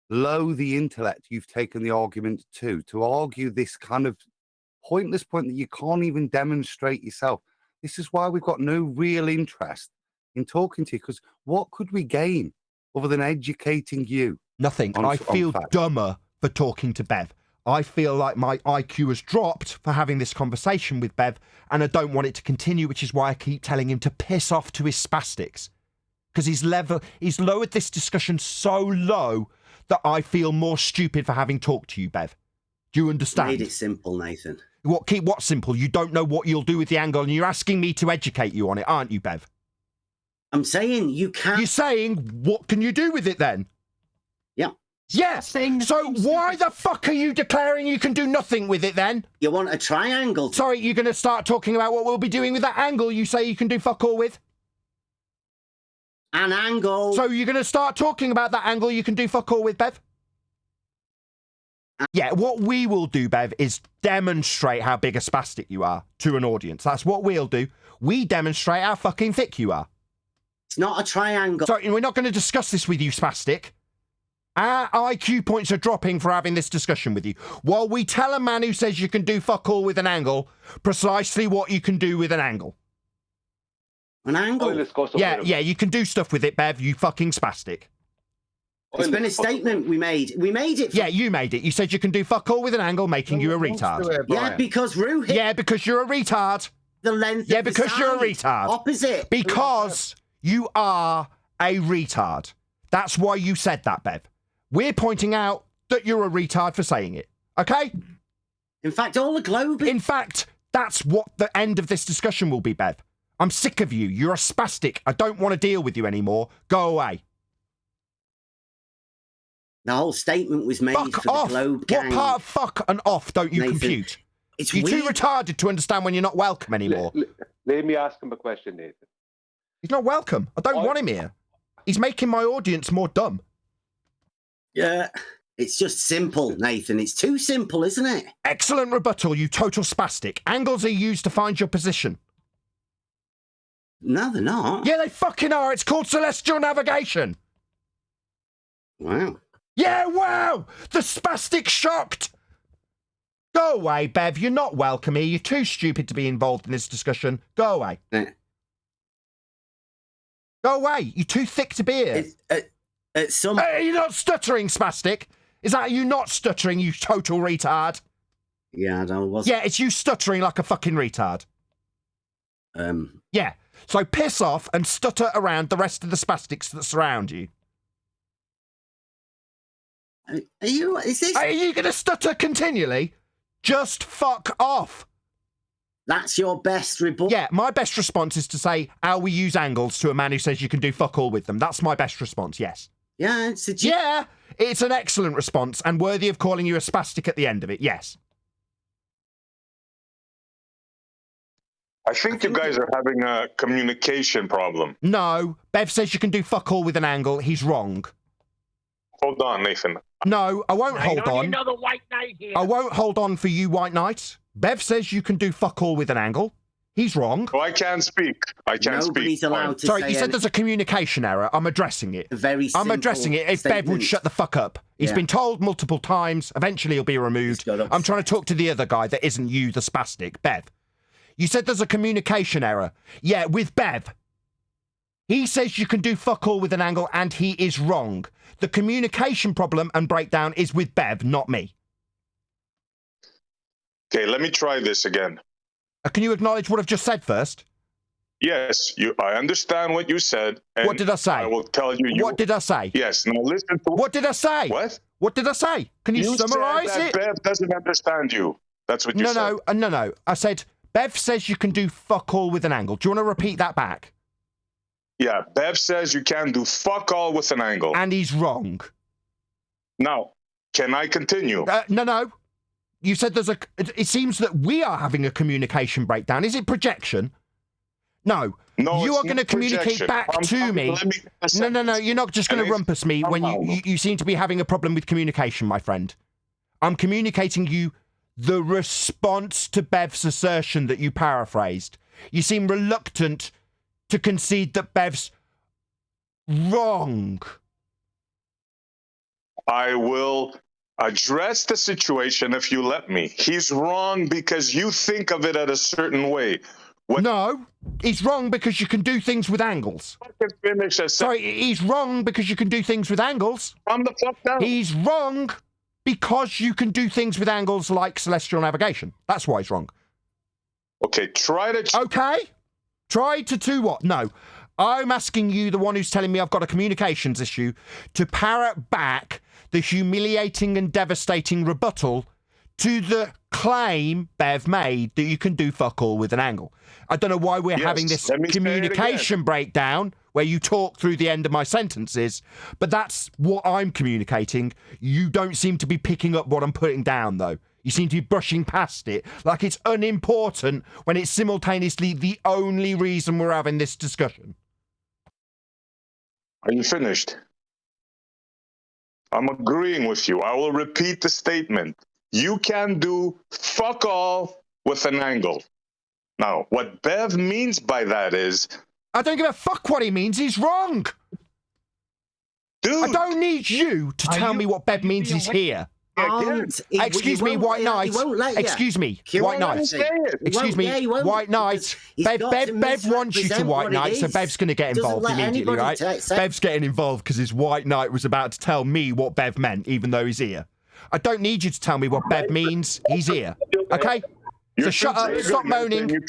low the intellect you've taken the argument to argue this kind of pointless point that you can't even demonstrate yourself? This is why we've got no real interest in talking to you, because what could we gain other than educating you? Nothing. I feel dumber for talking to Bev. I feel like my IQ has dropped for having this conversation with Bev, and I don't want it to continue, which is why I keep telling him to piss off to his spastics. Because he's lowered this discussion so low that I feel more stupid for having talked to you, Bev. Do you understand? Made it simple, Nathan. What simple? You don't know what you'll do with the angle, and you're asking me to educate you on it, aren't you, Bev? I'm saying you can't. You're saying, what can you do with it then? Yeah. Yes. So why the fuck are you declaring you can do nothing with it then? You want a triangle? Sorry, you're going to start talking about what we'll be doing with that angle you say you can do fuck all with? An angle. So you're going to start talking about that angle you can do fuck all with, Bev? Yeah, what we will do, Bev, is demonstrate how big a spastic you are to an audience. That's what we'll do. We demonstrate how fucking thick you are. It's not a triangle. Sorry, we're not going to discuss this with you, spastic. Our IQ points are dropping for having this discussion with you. While we tell a man who says you can do fuck all with an angle precisely what you can do with an angle. An angle? Yeah, you can do stuff with it, Bev, you fucking spastic. It's been a statement we made. We made it. Yeah, you made it. You said you can do fuck all with an angle, making you a retard. Yeah, because Rue hit. Yeah, because you're a retard. The length. Yeah, of the because you're a side. retard. Opposite. Because you are a retard. That's why you said that, Bev. We're pointing out that you're a retard for saying it. Okay? In fact, all the globe. In fact, that's what the end of this discussion will be, Bev. I'm sick of you. You're a spastic. I don't want to deal with you anymore. Go away. The whole statement was made fuck for off. the globe gang. What part of fuck and off don't you Nathan, compute? You're too retarded to understand when you're not welcome anymore. Let me ask him a question, Nathan. He's not welcome. I don't want him here. He's making my audience more dumb. Yeah, it's just simple, Nathan. It's too simple, isn't it? Excellent rebuttal, you total spastic. Angles are used to find your position. No, they're not. Yeah, they fucking are. It's called celestial navigation. Wow. Yeah, wow! The spastic shocked! Go away, Bev. You're not welcome here. You're too stupid to be involved in this discussion. Go away. Yeah. Go away. You're too thick to be here. At some... Hey, you're not stuttering, spastic. Is that you not stuttering, you total retard? Yeah, I don't know. Yeah, it's you stuttering like a fucking retard. Yeah. So piss off and stutter around the rest of the spastics that surround you. Are you... Is this... Are you going to stutter continually? Just fuck off. That's your best rebuttal? Yeah, my best response is to say, how we use angles to a man who says you can do fuck all with them. That's my best response, yes. Yeah, it's a... Yeah, it's an excellent response and worthy of calling you a spastic at the end of it, yes. I think you guys are having a communication problem. No, Bev says you can do fuck all with an angle. He's wrong. Hold on, Nathan. No, I won't hold on. Another white knight here. I won't hold on for you, White Knight. Bev says you can do fuck all with an angle. He's wrong. Oh, I can't speak. I can't Nobody's speak. allowed to Sorry, say you said there's a communication error. I'm addressing it. a very I'm simple addressing it. If Bev would statement. shut the fuck up. He's Yeah. been told multiple times. Eventually he'll be removed. He's got I'm trying to talk to the other guy that isn't you, the spastic. Bev. You said there's a communication error. Yeah, with Bev. He says you can do fuck all with an angle and he is wrong. The communication problem and breakdown is with Bev, not me. Okay, let me try this again. Can you acknowledge what I've just said first? Yes, I understand what you said. And What did I say? I will tell you. What did I say? Yes, now listen to... What did I say? What? What did I say? Can you summarise said it? that Bev doesn't understand you. That's what you said. No. I said, Bev says you can do fuck all with an angle. Do you want to repeat that back? Yeah, Bev says you can do fuck all with an angle. And he's wrong. Now, can I continue? No. You said there's it seems that we are having a communication breakdown. Is it projection? No. No, you it's are going to not communicate projection. back to me. No. You're not just going to rumpus me when you seem to be having a problem with communication, my friend. I'm communicating you the response to Bev's assertion that you paraphrased. You seem reluctant to concede that Bev's wrong. I will address the situation if you let me. He's wrong because you think of it at a certain way. No, he's wrong because you can do things with angles. I can finish a Sorry, he's wrong because you can do things with angles. Calm the fuck down. He's wrong because you can do things with angles like celestial navigation. That's why he's wrong. Okay, try to... Okay? Try to do what? No. I'm asking you, the one who's telling me I've got a communications issue, to parrot back the humiliating and devastating rebuttal to the claim Bev made that you can do fuck all with an angle. I don't know why we're having this let me say it communication breakdown where you talk through the end of my sentences, but that's what I'm communicating. You don't seem to be picking up what I'm putting down, though. You seem to be brushing past it like it's unimportant when it's simultaneously the only reason we're having this discussion. Are you finished? I'm agreeing with you. I will repeat the statement. You can do fuck all with an angle. Now, what Bev means by that is... I don't give a fuck what he means. He's wrong. Dude! I don't need you to tell me what Bev means he's here. Excuse me, White Knight. Excuse me, White Knight. Excuse me, White Knight. Bev wants you to White Knight, so Bev's going to get involved immediately, right? Bev's getting involved because his White Knight was about to tell me what Bev meant, even though he's here. I don't need you to tell me what Bev means. He's here. Okay? So shut up, stop moaning.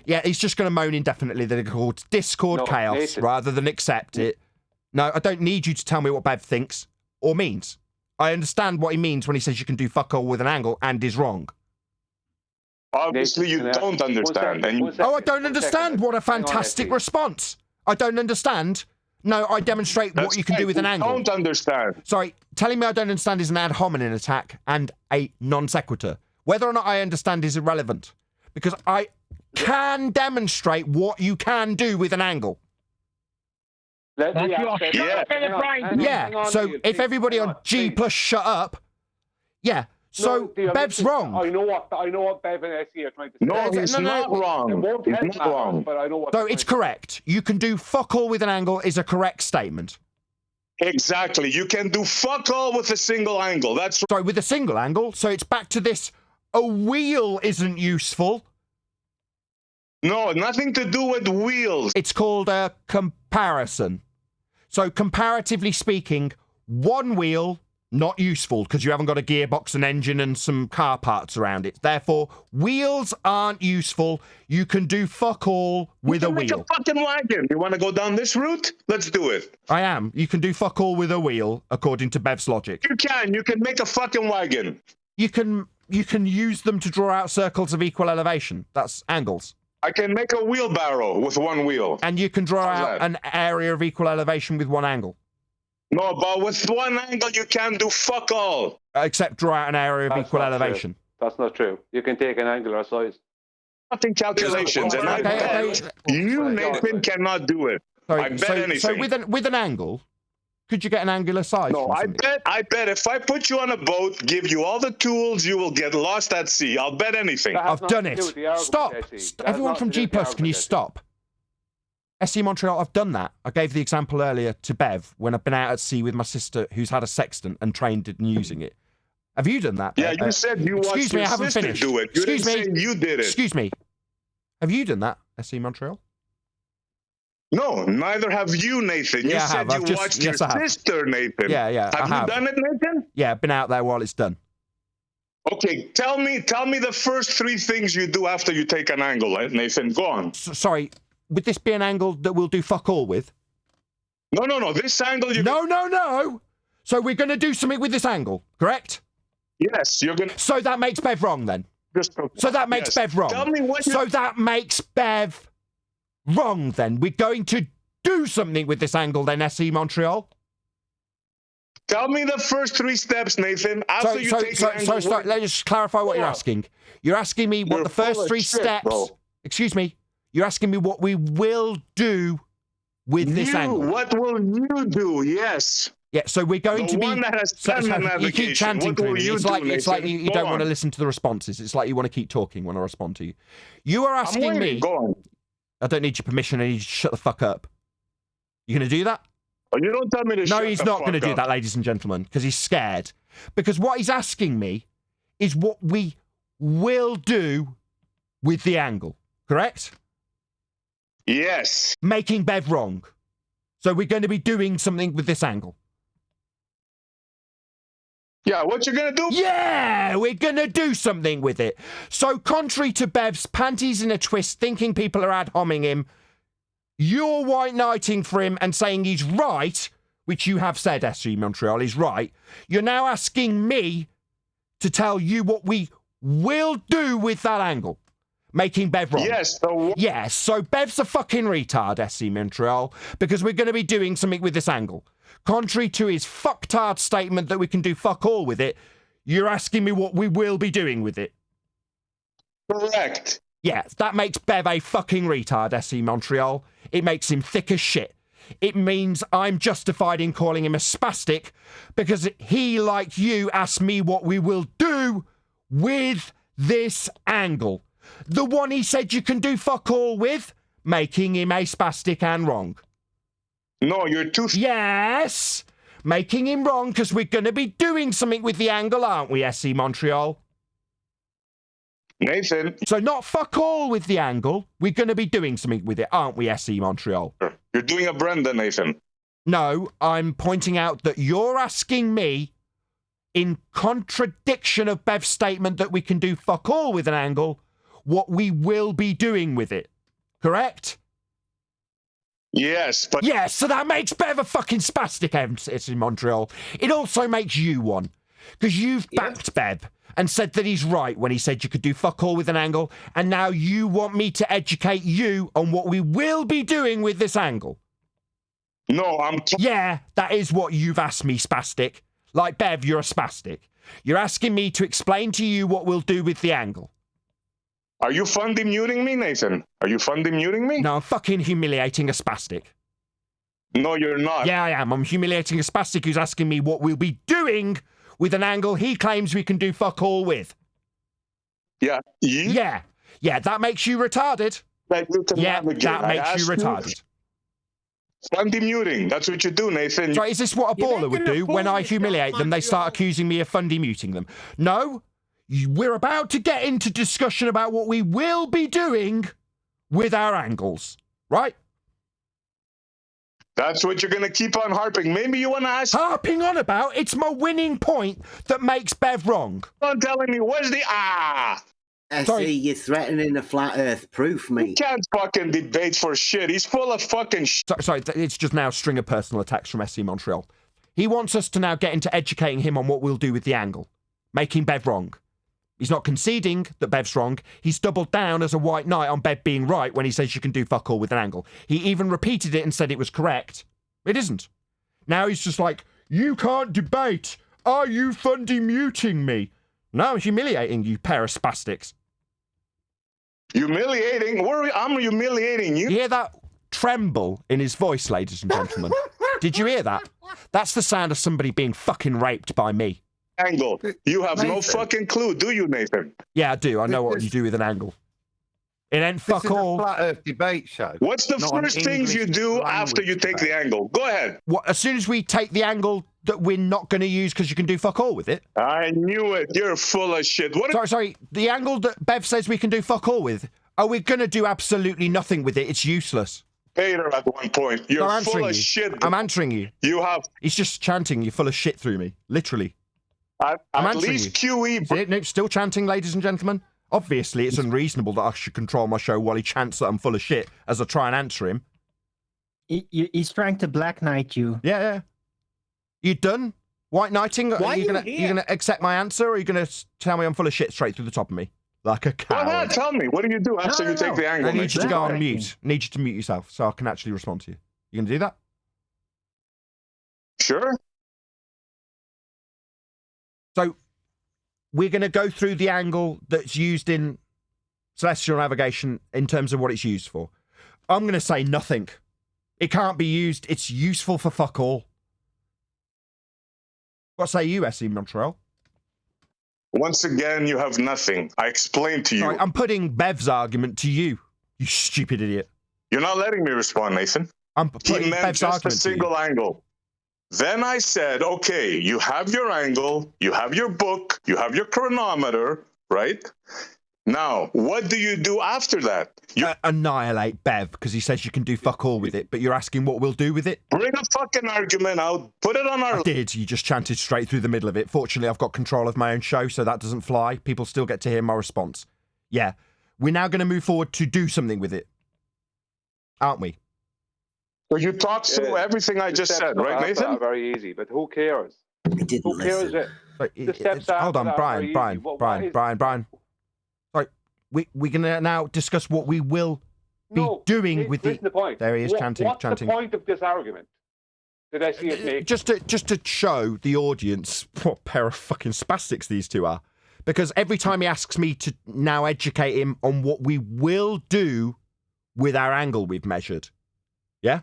Yeah, he's just going to moan indefinitely. They're called Discord chaos rather than accept it. No, I don't need you to tell me what Bev thinks or means. I understand what he means when he says you can do fuck all with an angle and is wrong. Obviously, you don't understand. I don't understand. What a fantastic response. I don't understand. No, I demonstrate what you can do with an angle. Don't understand. Sorry, telling me I don't understand is an ad hominem attack and a non sequitur. Whether or not I understand is irrelevant because I can demonstrate what you can do with an angle. Let me That's your ask shut up, hang on, Brian. hang on, Yeah, hang on, so Neil, if please, everybody hang on G please. plus shut up, yeah, so No, Bev's listen, wrong. I know what Bev and SE are trying to say. No, he's No, no, not wrong. It won't He's help not matters, wrong. but I know what So they're it's trying to say. correct. You can do fuck all with an angle is a correct statement. Exactly. You can do fuck all with a single angle. That's Sorry, with a single angle. So it's back to this. A wheel isn't useful. no, nothing to do with wheels. It's called a comparison. So comparatively speaking, one wheel, not useful because you haven't got a gearbox, an engine and some car parts around it. Therefore, wheels aren't useful. You can do fuck all with a Make wheel. a fucking wagon. You want to go down this route? Let's do it. I am. You can do fuck all with a wheel, according to Bev's logic. You can. You can make a fucking wagon. You can use them to draw out circles of equal elevation. That's angles. I can make a wheelbarrow with one wheel. And you can draw How's out that? an area of equal elevation with one angle. No, but with one angle you can do fuck all. Except draw out an area of That's equal not true. elevation. That's not true. You can take an angular size. Fucking calculations, and I bet you, Nathan, cannot do it. Sorry, I bet anything. So with an angle, could you get an angular size? No, from I something? bet if I put you on a boat, give you all the tools, you will get lost at sea. I'll bet anything. That has I've nothing done to do it. with the argument, Stop. SE. That has Everyone nothing from to do G with the Plus, can you argument, SE. stop? SE Montreal, I've done that. I gave the example earlier to Bev when I've been out at sea with my sister who's had a sextant and trained in using it. Have you done that? Yeah, you said you watched excuse me, your I haven't sister finished. do it. You Excuse didn't me. say you did it. Excuse me. Have you done that, SE Montreal? No, neither have you, Nathan. You Yeah, I said have. I've you just- watched yes, I your have. sister, Nathan. Yeah, I Have have. you done it, Nathan? Yeah, been out there while it's done. Okay, tell me the first three things you do after you take an angle, Nathan. Go on. Sorry, would this be an angle that we'll do fuck all with? No. This angle you No. So we're going to do something with this angle, correct? Yes, you're gonna So that makes Bev wrong then. So that makes Yes. Bev wrong. Tell me what So that makes Bev wrong then. We're going to do something with this angle then, SE Montreal. Tell me the first three steps, Nathan. After you take an angle. So let's just clarify what you're asking. You're asking me what You're the full first of three shit, steps. bro. Excuse me. You're asking me what we will do with this angle. What will you do? Yes. Yeah, so we're going The to be. one that has done the you keep navigation. chanting What will through me. you It's do, like Nathan? you Go don't want to on. listen to the responses. It's like you want to keep talking when I respond to you. You are I'm asking waiting. me. Go on. I don't need your permission. I need you to shut the fuck up. You going to do that? Oh, you don't tell me to No, shut he's the not going to fuck do up. that, ladies and gentlemen, because he's scared. Because what he's asking me is what we will do with the angle, correct? Yes. Making Bev wrong. So we're going to be doing something with this angle. Yeah, what you gonna do? Yeah, we're going to do something with it. So contrary to Bev's panties in a twist, thinking people are ad homing him, you're white knighting for him and saying he's right, which you have said, SE Montreal, is right. You're now asking me to tell you what we will do with that angle, making Bev wrong. Yes. Yes, so Bev's a fucking retard, SE Montreal, because we're going to be doing something with this angle. Contrary to his fucktard statement that we can do fuck all with it, you're asking me what we will be doing with it. Correct. Yeah, that makes Bev a fucking retard, SE Montreal. It makes him thick as shit. It means I'm justified in calling him a spastic because he, like you, asked me what we will do with this angle. The one he said you can do fuck all with, making him a spastic and wrong. No, you're too. Yes, making him wrong because we're going to be doing something with the angle, aren't we, SE Montreal? Nathan. So not fuck all with the angle. We're going to be doing something with it, aren't we, SE Montreal? You're doing a Brenda, Nathan. No, I'm pointing out that you're asking me, in contradiction of Bev's statement that we can do fuck all with an angle, what we will be doing with it. Correct? Yes, but... Yes, so that makes Bev a fucking spastic, SE Montreal. It also makes you one. Because you've backed Bev and said that he's right when he said you could do fuck all with an angle, and now you want me to educate you on what we will be doing with this angle. No, I'm... Yeah, that is what you've asked me, spastic. Like Bev, you're a spastic. You're asking me to explain to you what we'll do with the angle. Are you funding muting me, Nathan? Are you funding muting me? No, I'm fucking humiliating a spastic. No, you're not. Yeah, I am. I'm humiliating a spastic who's asking me what we'll be doing with an angle he claims we can do fuck all with. Yeah. Yeah. Yeah, that makes you retarded. That you can Yeah, navigate. that I makes you asked retarded. Fundy muting. That's what you do, Nathan. So is this what a You're baller would making a do when fool I of humiliate them? They start accusing me of fundy muting them. No, we're about to get into discussion about what we will be doing with our angles, right? That's what you're going to keep on harping. Maybe you want to ask. Harping on about, it's my winning point that makes Bev wrong. On telling me, where's the Sorry. See, you're threatening a flat Earth proof, He mate. can't fucking debate for shit. He's full of fucking shit. Sorry, it's just now a string of personal attacks from SC Montreal. He wants us to now get into educating him on what we'll do with the angle, making Bev wrong. He's not conceding that Bev's wrong. He's doubled down as a white knight on Bev being right when he says you can do fuck all with an angle. He even repeated it and said it was correct. It isn't. Now he's just like, you can't debate. Are you fundy muting me? No, I'm humiliating you, pair of spastics. Humiliating? I'm humiliating you. You hear that tremble in his voice, ladies and gentlemen? Did you hear that? That's the sound of somebody being fucking raped by me. Angle. You have no Nathan. fucking clue, do you, Nathan? Yeah, I do. I know what you do with an angle. It ain't This fuck is a all. flat Earth debate show. What's the Not an first things you English do after you language take the debate. angle? Go ahead. What, as soon as we take the angle that we're not going to use because you can do fuck all with it? I knew it. You're full of shit. What? Sorry. The angle that Bev says we can do fuck all with, are we going to do absolutely nothing with it? It's useless. Hater at one point. You're I'm full answering of you. shit. I'm answering you. You have He's just chanting, you're full of shit through me. Literally. at answering least you. QE. See it? No, still chanting, ladies and gentlemen. Obviously, it's unreasonable that I should control my show while he chants that I'm full of shit as I try and answer him. He's trying to black knight you. Yeah. You done? White knighting? Why Are you are gonna you here? accept my answer, or are you gonna tell me I'm full of shit straight through the top of me like a Go ahead, coward? tell me. What do you do after No, you take the I angle? need you to Nathan? go on Blacklighting. mute. I need you to mute yourself so I can actually respond to you. You gonna do that? Sure. So we're gonna go through the angle that's used in celestial navigation in terms of what it's used for. I'm gonna say nothing. It can't be used. It's useful for fuck all. What say you, SE Montreal? Once again, you have nothing. I explained to you. Sorry, I'm putting Bev's argument to you, you stupid idiot. You're not letting me respond, Nathan. I'm He putting meant Bev's just a argument to you. single angle. Then I said, okay, you have your angle, you have your book, you have your chronometer, right? Now, what do you do after that? You Annihilate Bev because he says you can do fuck all with it, but you're asking what we'll do with it? bring a fucking argument out, put it on I our... did. You just chanted straight through the middle of it. Fortunately, I've got control of my own show, so that doesn't fly. People still get to hear my response. Yeah. We're now going to move forward to do something with it. Aren't we? So you talked through everything I The just steps said, right, after Nathan? are very easy, but who cares? I didn't Who cares? listen. So The steps hold after on, that are Brian, very Brian, easy. What is- Brian. Sorry, we're going to now discuss what we will be doing with listen to the point. There he is, chanting. What's the point of this argument? Did I see it make? Just to show the audience what pair of fucking spastics these two are. Because every time he asks me to now educate him on what we will do with our angle we've measured, yeah?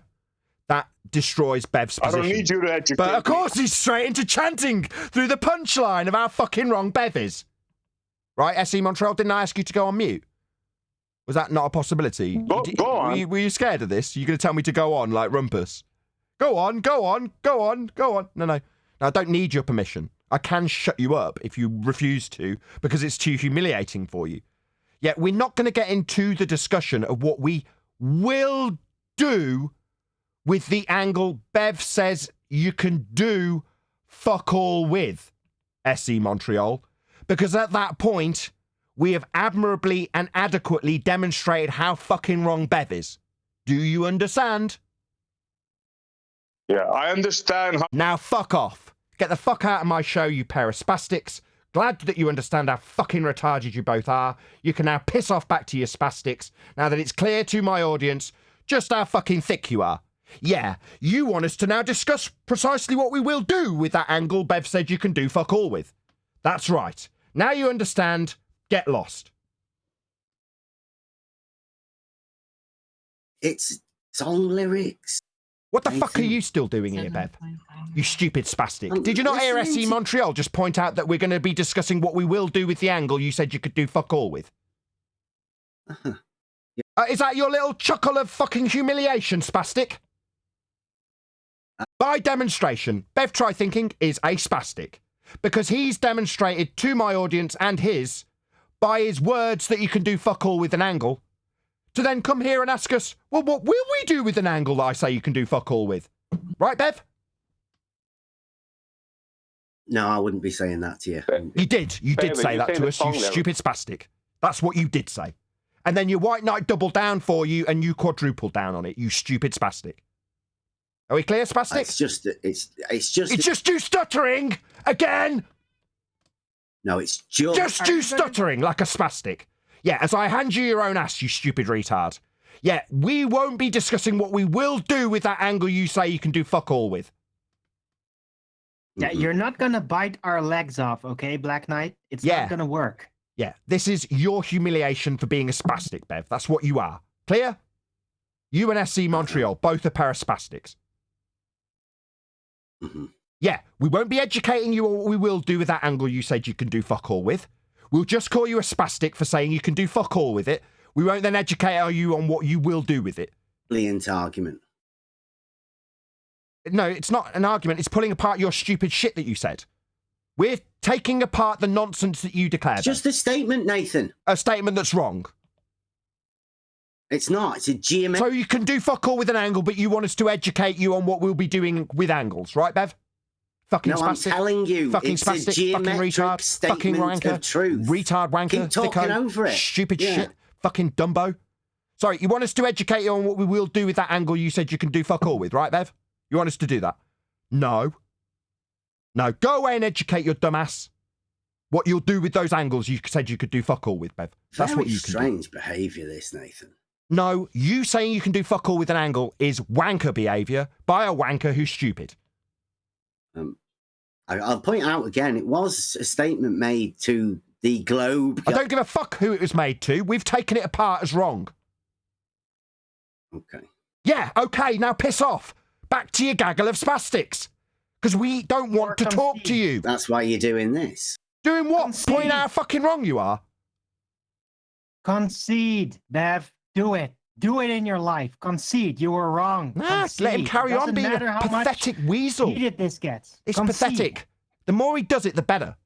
That destroys Bev's I position. don't need you to educate But of me. course he's straight into chanting through the punchline of how fucking wrong Bev is. Right, SE Montreal, didn't I ask you to go on mute? Was that not a possibility? Go on. Were you scared of this? You're going to tell me to go on like Rumpus? Go on. No. No, I don't need your permission. I can shut you up if you refuse to, because it's too humiliating for you. Yet we're not going to get into the discussion of what we will do with the angle Bev says you can do fuck all with, SE Montreal, because at that point, we have admirably and adequately demonstrated how fucking wrong Bev is. Do you understand? Yeah, I understand how... Now fuck off. Get the fuck out of my show, you pair of spastics. Glad that you understand how fucking retarded you both are. You can now piss off back to your spastics now that it's clear to my audience just how fucking thick you are. Yeah, you want us to now discuss precisely what we will do with that angle Bev said you can do fuck all with. That's right. Now you understand. Get lost. It's song lyrics. What the fuck are you still doing here, Bev? You stupid spastic. Did you not hear listening SE to- Montreal just point out that we're going to be discussing what we will do with the angle you said you could do fuck all with? Is that your little chuckle of fucking humiliation, spastic? By demonstration, Bev Try Thinking is a spastic because he's demonstrated to my audience and his, by his words that you can do fuck all with an angle, to then come here and ask us, well, what will we do with an angle that I say you can do fuck all with? Right, Bev? No, I wouldn't be saying that to you. You did. You did Bev, say you're that saying to it us, you wrong there. stupid spastic. That's what you did say. And then your white knight doubled down for you and you quadrupled down on it, you stupid spastic. Are we clear, spastic? It's just It's just you stuttering again. no, it's just Just you stuttering like a spastic. Yeah, as I hand you your own ass, you stupid retard. Yeah, we won't be discussing what we will do with that angle you say you can do fuck all with. Yeah, you're not gonna bite our legs off, okay, Black Knight? It's Yeah. not gonna work. Yeah, this is your humiliation for being a spastic, Bev. That's what you are. Clear? You and SC Montreal, both are paraspastics. Mhm. Yeah, we won't be educating you on what we will do with that angle you said you can do fuck all with. We'll just call you a spastic for saying you can do fuck all with it. We won't then educate you on what you will do with it. brilliant argument. No, it's not an argument. It's pulling apart your stupid shit that you said. We're taking apart the nonsense that you declared. It's just a statement, Nathan. A statement that's wrong. It's not. It's a geometric. So you can do fuck all with an angle, but you want us to educate you on what we'll be doing with angles, right, Bev? Fucking No, I'm spastic. telling you, Fucking it's a spastic. Fucking geometric retard. Fucking statement wanker. of truth. Retard wanker. Keep talking thicko, over it. Stupid Yeah. shit. Fucking Dumbo. Sorry, you want us to educate you on what we will do with that angle you said you can do fuck all with, right, Bev? You want us to do that? No. No, go away and educate your dumbass. What you'll do with those angles you said you could do fuck all with, Bev. That's Very what you can do. strange behaviour, this, Nathan. No, you saying you can do fuck all with an angle is wanker behaviour by a wanker who's stupid. I'll point out again, it was a statement made to the Globe. I don't give a fuck who it was made to. We've taken it apart as wrong. Okay. Yeah, okay, now piss off. Back to your gaggle of spastics. Because we don't want to talk to you. That's why you're doing this. Doing what? Concede. Pointing out how fucking wrong you are? Concede, Bev. Do it. Do it in your life. Concede. You were wrong. Nah, let him Concede. carry on Doesn't being matter a how much pathetic weasel. heated this gets. It's Concede. pathetic. The more he does it, the better.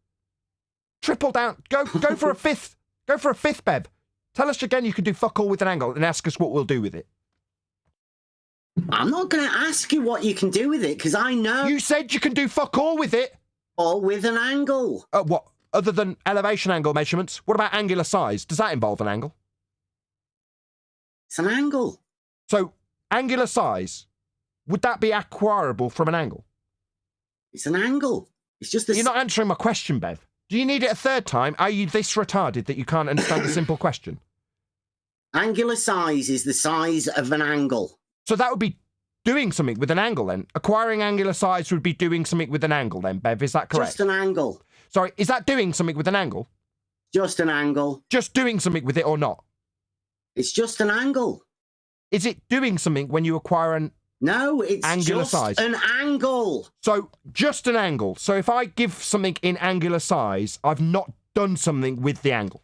Triple down. Go for a fifth. Go for a fifth, Bev. Tell us again you can do fuck all with an angle and ask us what we'll do with it. I'm not going to ask you what you can do with it, because I know. You said you can do fuck all with it. Or with an angle. What? Other than elevation angle measurements, what about angular size? Does that involve an angle? It's an angle. So, angular size, would that be acquirable from an angle? It's an angle. It's just a... You're not answering my question, Bev. Do you need it a third time? Are you this retarded that you can't understand the simple question? Angular size is the size of an angle. So that would be doing something with an angle then. Acquiring angular size would be doing something with an angle then, Bev. Is that correct? Just an angle. Sorry, is that doing something with an angle? Just an angle. Just doing something with it or not? It's just an angle. Is it doing something when you acquire an No, it's angular just size? an angle. So, just an angle. So if I give something in angular size, I've not done something with the angle.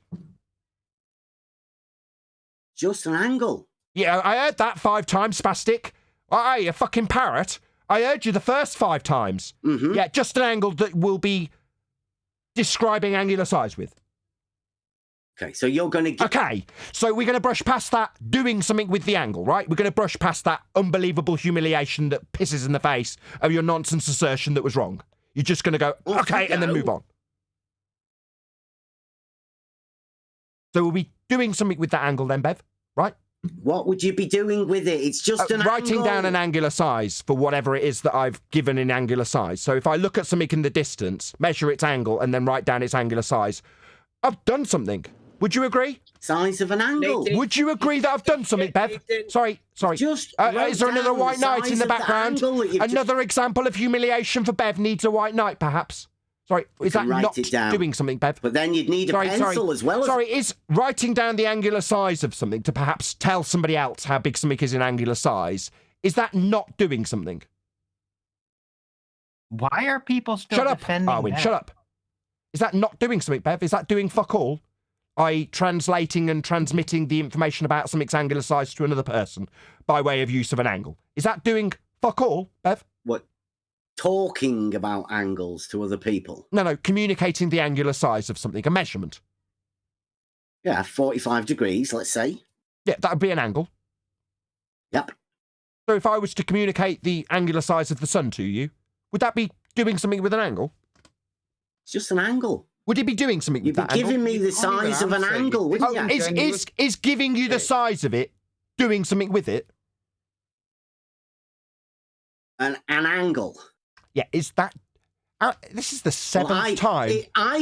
Just an angle. Yeah, I heard that 5 times, spastic. Aye, you fucking parrot. I heard you the first 5 times. Mm-hmm. Yeah, just an angle that we'll be describing angular size with. Okay, so you're going to get... Okay, so we're going to brush past that doing something with the angle, right? We're going to brush past that unbelievable humiliation that pisses in the face of your nonsense assertion that was wrong. You're just going to go, Off okay, you and then go. move on. So we'll be doing something with that angle then, Bev, right? What would you be doing with it? It's just an writing angle. down an angular size for whatever it is that I've given in angular size. So if I look at something in the distance, measure its angle, and then write down its angular size, I've done something. Would you agree? Size of an angle. Nathan, Would you agree that I've done something, Bev? Nathan. Sorry. Just Is there wrote another down white the knight in size the of background? angle that you've Another example of humiliation for Bev needs a white knight, perhaps? Sorry, is that can write not it down. doing something, Bev? But then you'd need a pencil as well as... Sorry, is writing down the angular size of something to perhaps tell somebody else how big something is in angular size, Is that not doing something? Why are people still Shut up, defending Arwin, that? shut up. Is that not doing something, Bev? Is that doing fuck all? I.e. translating and transmitting the information about something's angular size to another person by way of use of an angle. Is that doing fuck all, Bev? What? Talking about angles to other people? No, communicating the angular size of something, a measurement. Yeah, 45 degrees, let's say. Yeah, that would be an angle. Yep. So if I was to communicate the angular size of the sun to you, would that be doing something with an angle? It's just an angle. Would it be doing something You'd with be that giving angle? me the size of an angle, wouldn't you? Is giving you the size of it doing something with it? An angle. Yeah, is that... this is the seventh time.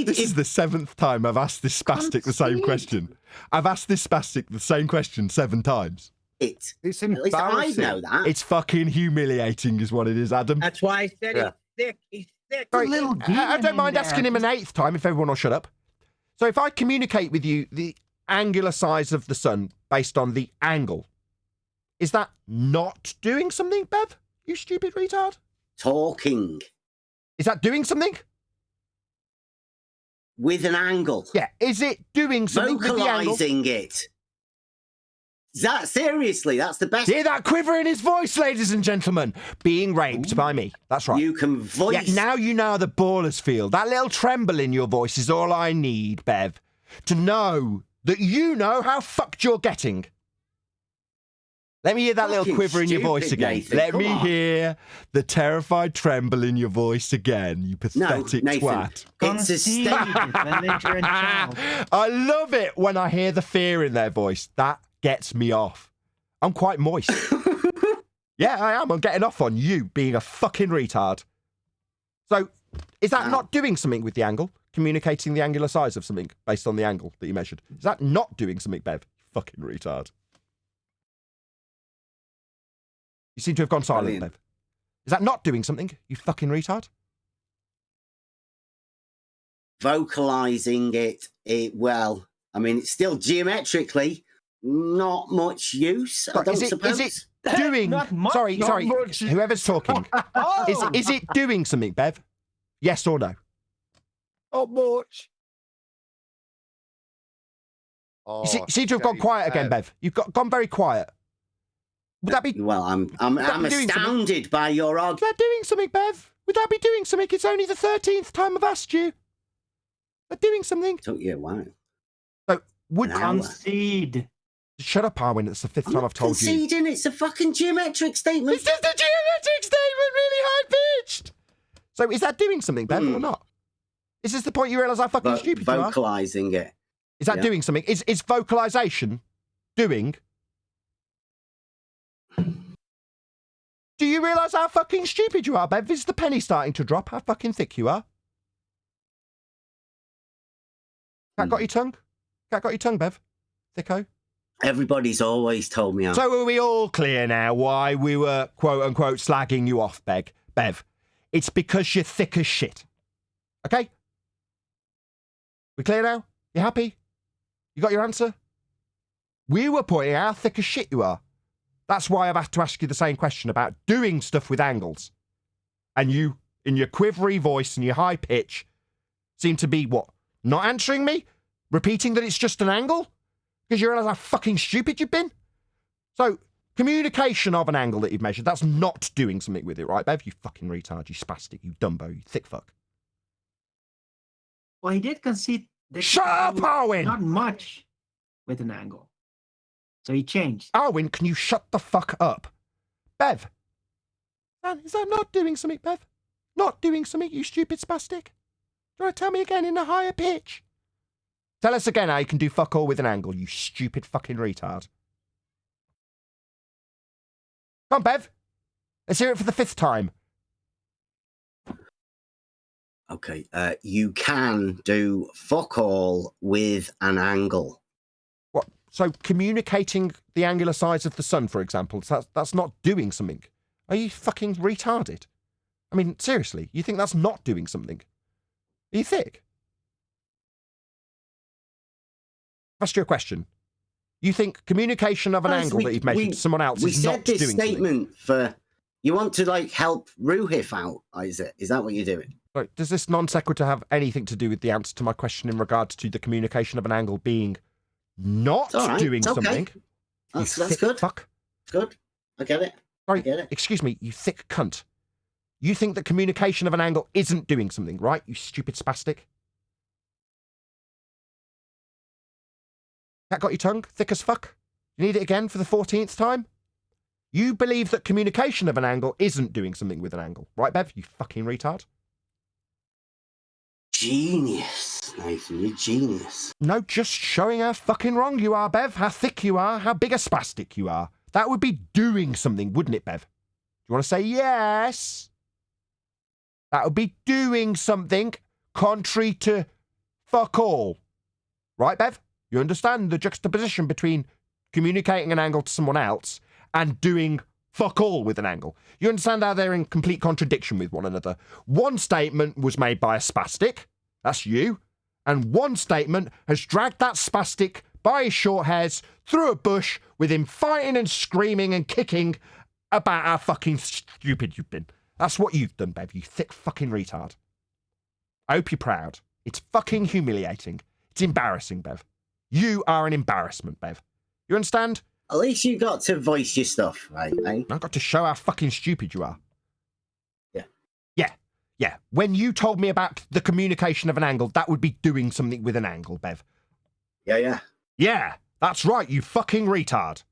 This is the seventh time I've asked this spastic the same question. I've asked this spastic the same question 7 times. It's embarrassing. At least I know that. It's fucking humiliating is what it is, Adam. That's why I said he's thick. He's thick. Right, I don't mind asking him an 8th time if everyone will shut up. So if I communicate with you the angular size of the sun based on the angle, is that not doing something, Bev? You stupid retard. Talking. Is that doing something? With an angle. Yeah. Is it doing something with the angle? Vocalising it. Seriously, that's the best. Hear that quiver in his voice, ladies and gentlemen. Being raped by me. That's right. You can voice. Yeah, now you know how the ballers feel. That little tremble in your voice is all I need, Bev. To know that you know how fucked you're getting. Let me hear that little quiver in your voice again. Nathan, Let me come on. hear the terrified tremble in your voice again, you pathetic Nathan, twat. it's a statement. belligerent child. I love it when I hear the fear in their voice. That gets me off. I'm quite moist. Yeah, I am. I'm getting off on you being a fucking retard. So, is that not doing something with the angle? Communicating the angular size of something based on the angle that you measured? Is that not doing something, Bev? Fucking retard. You seem to have gone silent, Brilliant. Bev. Is that not doing something, you fucking retard? Vocalising it, well, I mean, it's still geometrically not much use, I Right, don't is suppose. it doing... sorry, whoever's talking. Is it doing something, Bev? Yes or no? Not much. Oh, You seem to have gone quiet again, Bev. You've gone very quiet. Would that be... Well, I'm that be doing astounded by your Is argument. that doing something, Bev? Would that be doing something? It's only the 13th time I've asked you. But doing something. Took you a while. So, would... An hour. Concede. Shut up, Arwin. It's the 5th I'm time not I've told you. conceding, it's a fucking geometric statement. It's just a geometric statement, really high-pitched. So, is that doing something, Bev, or not? Is this the point you realise how fucking stupid you are? Vocalising it. Is that doing something? Is vocalisation doing... Do you realise how fucking stupid you are, Bev? Is the penny starting to drop? How fucking thick you are? Cat got your tongue? Cat got your tongue, Bev? Thicko? Everybody's always told me. So are we all clear now why we were, quote-unquote, slagging you off, Bev? It's because you're thick as shit. Okay? We clear now? You happy? You got your answer? We were pointing out how thick as shit you are. That's why I've had to ask you the same question about doing stuff with angles. And you, in your quivery voice and your high pitch, seem to be, what, not answering me? Repeating that it's just an angle? Because you realise how fucking stupid you've been? So, communication of an angle that you've measured, that's not doing something with it, right, Bev? You fucking retard, you spastic, you dumbo, you thick fuck. Well, he did concede that Shut up, Arwin! not much with an angle. So he changed. Arwin, can you shut the fuck up? Bev. Man, is that not doing something, Bev? Not doing something, you stupid spastic? Do you want to tell me again in a higher pitch? Tell us again how you can do fuck all with an angle, you stupid fucking retard. Come on, Bev. Let's hear it for the 5th time. Okay, you can do fuck all with an angle. What? So communicating the angular size of the sun, for example, that's not doing something. Are you fucking retarded? I mean, seriously, you think that's not doing something? Are you thick? I've asked you a question. You think communication of an angle that you've measured to someone else We is not said this doing something. statement for... You want to, like, help Ruhif out, is it? Is that what you're doing? Right, does this non sequitur have anything to do with the answer to my question in regards to the communication of an angle being not It's all right. doing It's okay. something? That's thick good. Fuck. Good. I get it. Sorry, I get it. excuse me, you thick cunt. You think that communication of an angle isn't doing something, right? You stupid spastic. That got your tongue? Thick as fuck? You need it again for the 14th time? You believe that communication of an angle isn't doing something with an angle. Right, Bev? You fucking retard. Genius, Nathan. You're genius. No, just showing how fucking wrong you are, Bev. How thick you are. How big a spastic you are. That would be doing something, wouldn't it, Bev? Do you want to say yes? That would be doing something contrary to fuck all. Right, Bev? You understand the juxtaposition between communicating an angle to someone else and doing fuck all with an angle. You understand how they're in complete contradiction with one another. One statement was made by a spastic, that's you, and one statement has dragged that spastic by his short hairs through a bush with him fighting and screaming and kicking about how fucking stupid you've been. That's what you've done, Bev, you thick fucking retard. I hope you're proud. It's fucking humiliating. It's embarrassing, Bev. You are an embarrassment, Bev. You understand? At least you got to voice your stuff, right? Eh? I've got to show how fucking stupid you are. Yeah. Yeah. Yeah. When you told me about the communication of an angle, that would be doing something with an angle, Bev. Yeah. Yeah. That's right, you fucking retard.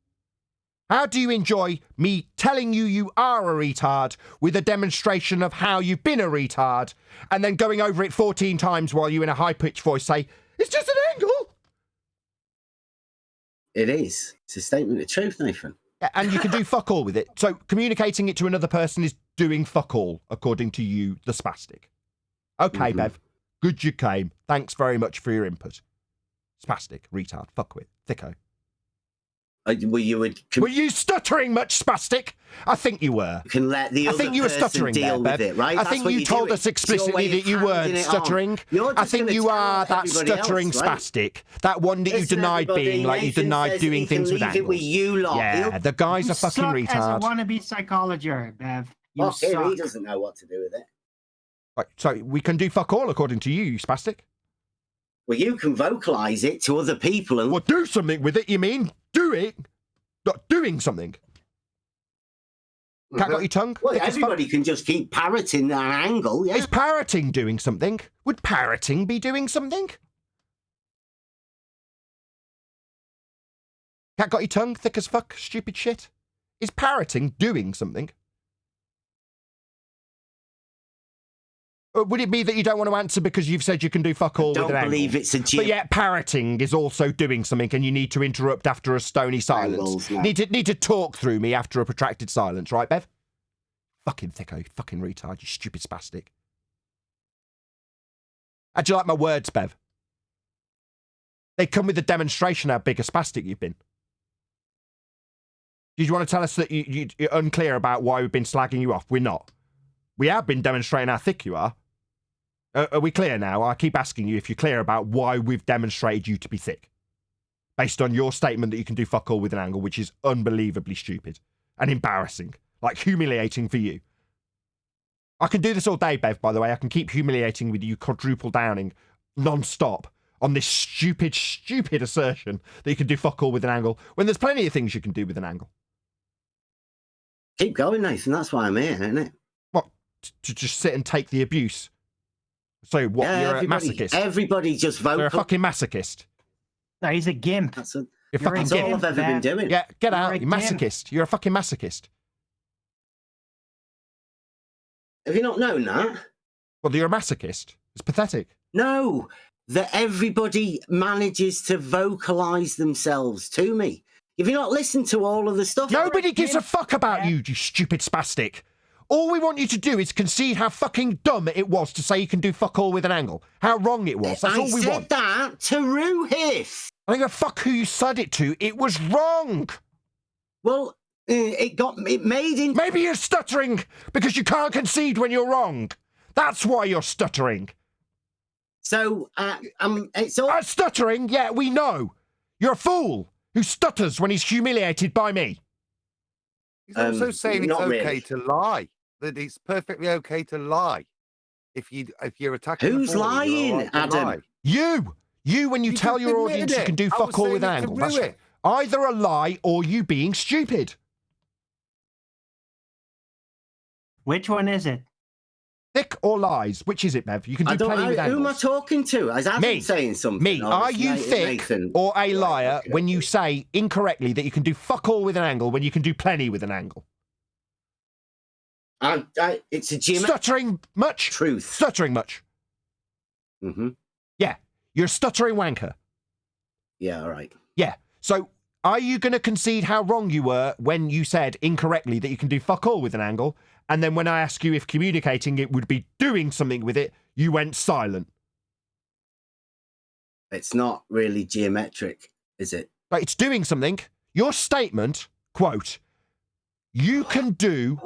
How do you enjoy me telling you you are a retard with a demonstration of how you've been a retard and then going over it 14 times while you in a high-pitched voice say, it's just an angle? It is. It's a statement of truth, Nathan. And you can do fuck all with it. So communicating it to another person is doing fuck all, according to you, the spastic. Okay, Bev. Good you came. Thanks very much for your input. Spastic, retard, fuckwit, thicko. Were you stuttering much, spastic? I think you were. You can let the I other think you were person stuttering deal there, with Bev. it, right? I That's think what you you're told doing. us It's your explicitly way of that you weren't handing it on. stuttering. You're I just think gonna you tell are that everybody else, stuttering right? spastic. That one that you Listen, denied everybody, being, like you Nathan denied says doing he can things with leave it with angles. you lot. Yeah, the guy's You a fucking suck as a retard. wannabe psychologist, Bev. You Fuck him, he suck. doesn't know what to do with it. Right, so we can do fuck all according to you, you spastic. Well, you can vocalise it to other people and... Well, do something with it, you mean? Do it. Not doing something. Cat got your tongue? Well, Thick as fuck? everybody can just keep parroting an angle, yeah? Is parroting doing something? Would parroting be doing something? Cat got your tongue? Thick as fuck? Stupid shit? Is parroting doing something? Or would it be that you don't want to answer because you've said you can do fuck all with an Don't believe angle? it's a But yet parroting is also doing something and you need to interrupt after a stony silence. Angles, no. Need to talk through me after a protracted silence, right, Bev? Fucking thicko, fucking retard, you stupid spastic. How'd you like my words, Bev? They come with a demonstration how big a spastic you've been. Did you want to tell us that you're unclear about why we've been slagging you off? We're not. We have been demonstrating how thick you are. Are we clear now? I keep asking you if you're clear about why we've demonstrated you to be thick. Based on your statement that you can do fuck all with an angle, which is unbelievably stupid and embarrassing. Like humiliating for you. I can do this all day, Bev, by the way. I can keep humiliating with you quadruple downing non-stop on this stupid, stupid assertion that you can do fuck all with an angle when there's plenty of things you can do with an angle. Keep going, Nathan. That's why I'm here, isn't it? What? To just sit and take the abuse? So what, Yeah, you're a masochist? Everybody just vote. You're a fucking masochist. No, he's a gimp. That's, a, You're You're fucking that's all gimp, I've ever been Bev. doing. Yeah, get out. You're a You're masochist. You're a fucking masochist. Have you not known that? Well, you're a masochist. It's pathetic. No, that everybody manages to vocalise themselves to me. Have you not listened to all of the stuff? Nobody gives a fuck about you, you stupid spastic. All we want you to do is concede how fucking dumb it was to say you can do fuck all with an angle. How wrong it was. That's all we I said want. that to Ruhif. I don't give a fuck who you said it to. It was wrong. Well, it made in... Maybe you're stuttering because you can't concede when you're wrong. That's why you're stuttering. So, it's all... Stuttering? Yeah, we know. You're a fool. who stutters when he's humiliated by me. He's also saying it's not okay really. to lie. That it's perfectly okay to lie. If you're attacking a Who's border, you're lying, all right to Adam? lie. You, when you You tell just your admitted audience you it. can do I fuck was all saying with an it to angle. That's do it. either a lie or you being stupid. Which one is it? Thick or lies? Which is it, Bev? You can do plenty with Who am I angles. talking to? Is Adam Me. saying something? Me. or Are is you thick Nathan? or a Right, liar okay, when you okay. say incorrectly that you can do fuck all with an angle when you can do plenty with an angle? It's a geometric Stuttering much? truth. Stuttering much? Mm-hmm. Yeah. You're a stuttering wanker. Yeah, all right. Yeah. So are you going to concede how wrong you were when you said incorrectly that you can do fuck all with an angle? And then when I ask you if communicating it would be doing something with it, you went silent. It's not really geometric, is it? But it's doing something. Your statement, quote, you can do...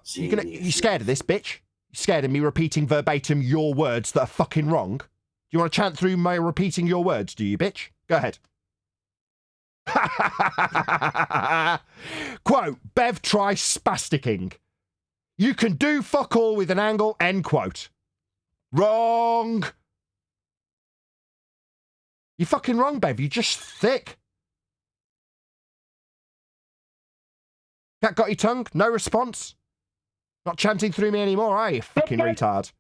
You scared of this, bitch? You scared of me repeating verbatim your words that are fucking wrong? Do you want to chant through my repeating your words, do you, bitch? Go ahead. Quote, Bev, try spasticking. You can do fuck all with an angle, end quote. Wrong. You're fucking wrong, Bev. You're just thick. Cat got your tongue? No response? Not chanting through me anymore, are you, fucking retard?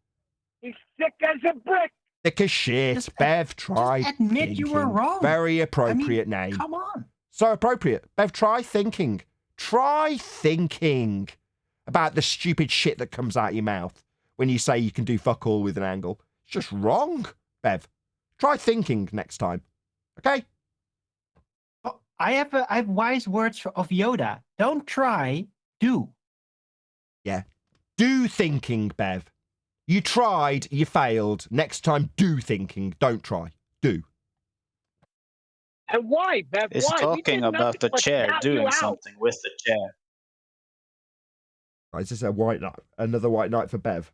He's sick as a brick. Thick as shit. Just Bev, try admit you were thinking. wrong. Very appropriate name. Come on. So appropriate. Bev, try thinking. Try thinking about the stupid shit that comes out your mouth when you say you can do fuck all with an angle. It's just wrong, Bev. Try thinking next time. Okay? Oh, I have wise words of Yoda. Don't try, do. Yeah. Do thinking, Bev. You tried, you failed. Next time, do thinking. Don't try. Do. And why, Bev? It's why? We talking did about nothing the but chair shout you doing out. something with the chair. Is this a white knight? Another white knight for Bev?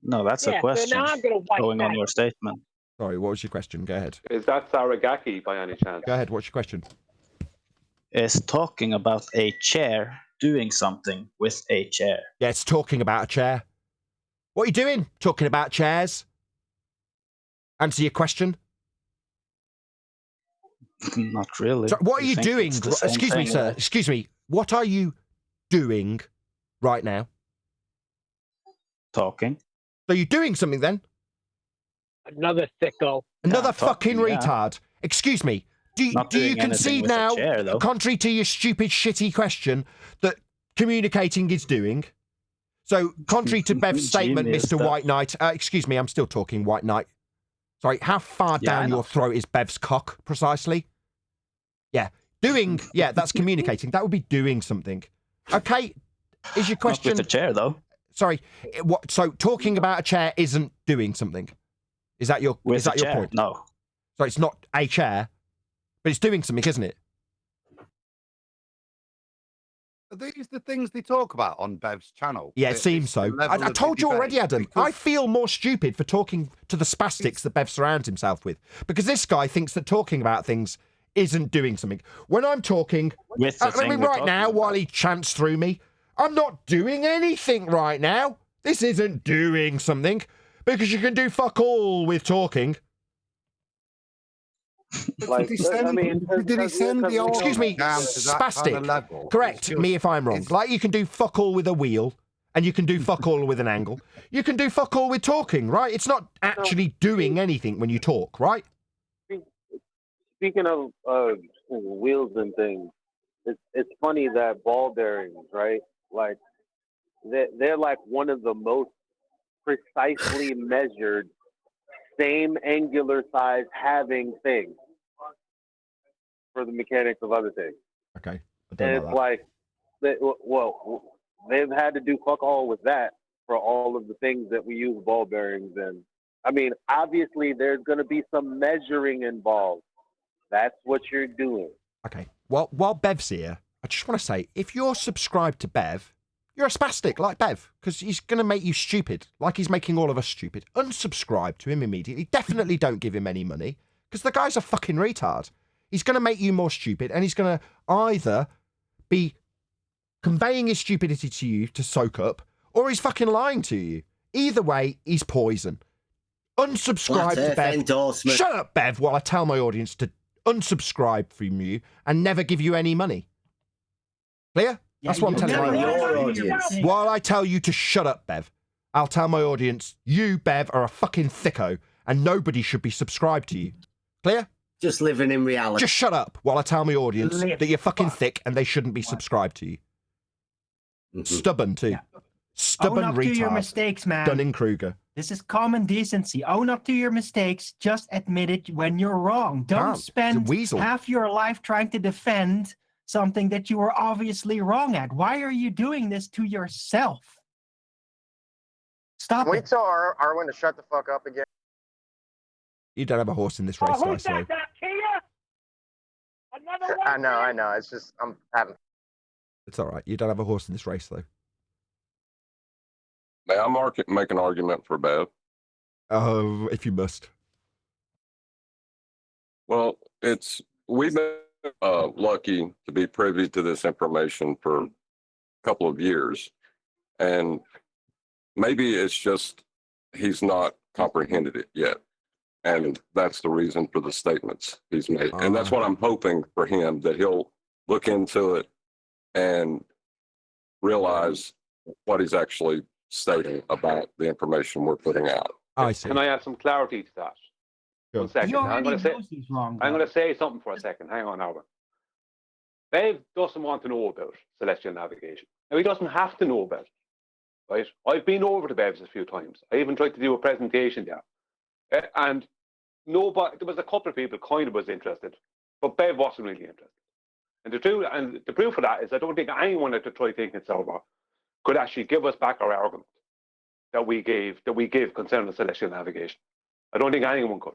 No, that's Yeah, a question so now I'm gonna wipe going on that. your statement. Sorry, what was your question? Go ahead. Is that Saragaki by any chance? Go ahead, what's your question? Is talking about a chair doing something with a chair. Yeah, it's talking about a chair. What are you doing? Talking about chairs? Answer your question. Not really. So what are I you think doing? it's the same Excuse me, thing sir. with Excuse me. What are you doing right now? Talking. So you're doing something then? Another sicko. Another Yeah, fucking talking, yeah. retard. Excuse me. Do Not you doing anything concede with a now, chair, though. contrary to your stupid, shitty question, that communicating is doing? So, contrary to Bev's statement, Genius Mr. stuff. White Knight, excuse me, I'm still talking White Knight. Sorry, how far Yeah, I down know. your throat is Bev's cock, precisely? Yeah. Doing, yeah, that's communicating. That would be doing something. Okay, is your Not question... with the chair, though. Sorry, what? So, talking about a chair isn't doing something? Is that your, With is that the your chair, point? no. So, it's not a chair, but it's doing something, isn't it? Are these the things they talk about on Bev's channel? Yeah, it seems so. I told you already, Adam. I feel more stupid for talking to the spastics that Bev surrounds himself with. Because this guy thinks that talking about things isn't doing something. When I'm talking, With the I thing mean, we're right now, talking while about. he chants through me, I'm not doing anything right now. This isn't doing something. Because you can do fuck all with talking. Did he send the old Excuse me, down to that spastic. kind of level? Correct It's me just- if I'm wrong. it's- Like you can do fuck all with a wheel, and you can do fuck all with an angle. You can do fuck all with talking, right? It's not actually doing anything when you talk, right? Speaking of wheels and things, it's funny that ball bearings, right? Like they're like one of the most precisely measured, same angular size having things for the mechanics of other things. Okay. And it's like, they've had to do fuck all with that for all of the things that we use ball bearings in. I mean, obviously there's going to be some measuring involved. That's what you're doing. Okay. Well, while Bev's here, I just want to say, if you're subscribed to Bev, you're a spastic like Bev, because he's going to make you stupid, like he's making all of us stupid. Unsubscribe to him immediately. Definitely don't give him any money, because the guy's a fucking retard. He's going to make you more stupid, and he's going to either be conveying his stupidity to you to soak up, or he's fucking lying to you. Either way, he's poison. Unsubscribe to Bev. Endorsement. Shut up, Bev, while I tell my audience to unsubscribe from you and never give you any money. Clear? That's what I'm telling your audience. While I tell you to shut up, Bev, I'll tell my audience, you, Bev, are a fucking thicko, and nobody should be subscribed to you. Clear? Just living in reality. Just shut up while I tell my audience that you're fucking thick and they shouldn't be subscribed to you. Stubborn, too. Stubborn Own up retard. to your mistakes, man. Dunning-Kruger. This is common decency. Own up to your mistakes. Just admit it when you're wrong. Don't spend half your life trying to defend something that you were obviously wrong at. Why are you doing this to yourself? Stop Wait till Arwen to shut the fuck up again. You don't have a horse in this race, who's Slow. that Kia? Another one? I know. It's just, I'm having. It's all right. You don't have a horse in this race, though. May I make an argument for Bev? Oh, if you must. Well, we've been lucky to be privy to this information for a couple of years, and maybe it's just he's not comprehended it yet, and that's the reason for the statements he's made. And that's what I'm hoping for him, that he'll look into it and realize what he's actually stating about the information we're putting out. I see. Can I add some clarity to that? Sure. 1 second. I'm going to say something for a second. Hang on, Albert. Dave doesn't want to know about celestial navigation. Now, he doesn't have to know about it, right? I've been over to Bev's a few times. I even tried to do a presentation there. And nobody, there was a couple of people kind of was interested, but Bev wasn't really interested. And the proof of that is I don't think anyone at the Try Thinking Server could actually give us back our argument that we gave concerning celestial navigation. I don't think anyone could.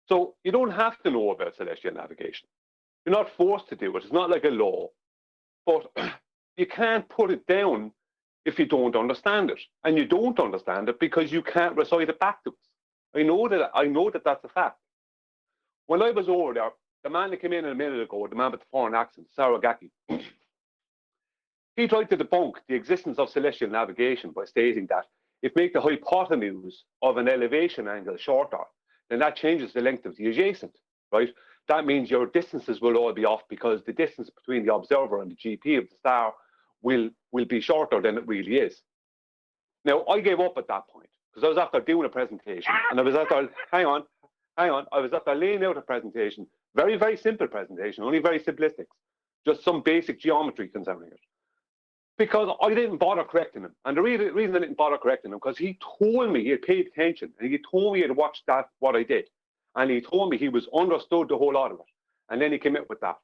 So you don't have to know about celestial navigation. You're not forced to do it. It's not like a law. But you can't put it down if you don't understand it. And you don't understand it because you can't recite it back to us. I know that that's a fact. When I was over there, the man that came in a minute ago, the man with the foreign accent, Saragaki, he tried to debunk the existence of celestial navigation by stating that if make the hypotenuse of an elevation angle shorter, then that changes the length of the adjacent, right? That means your distances will all be off because the distance between the observer and the GP of the star will be shorter than it really is. Now, I gave up at that point because I was after doing a presentation and I was after, hang on, I was after laying out a presentation, very, very simple presentation, only very simplistic, just some basic geometry concerning it. Because I didn't bother correcting him. And the reason I didn't bother correcting him, because he told me he had paid attention and he told me he had watched what I did. And he told me he was understood the whole lot of it. And then he came up with that.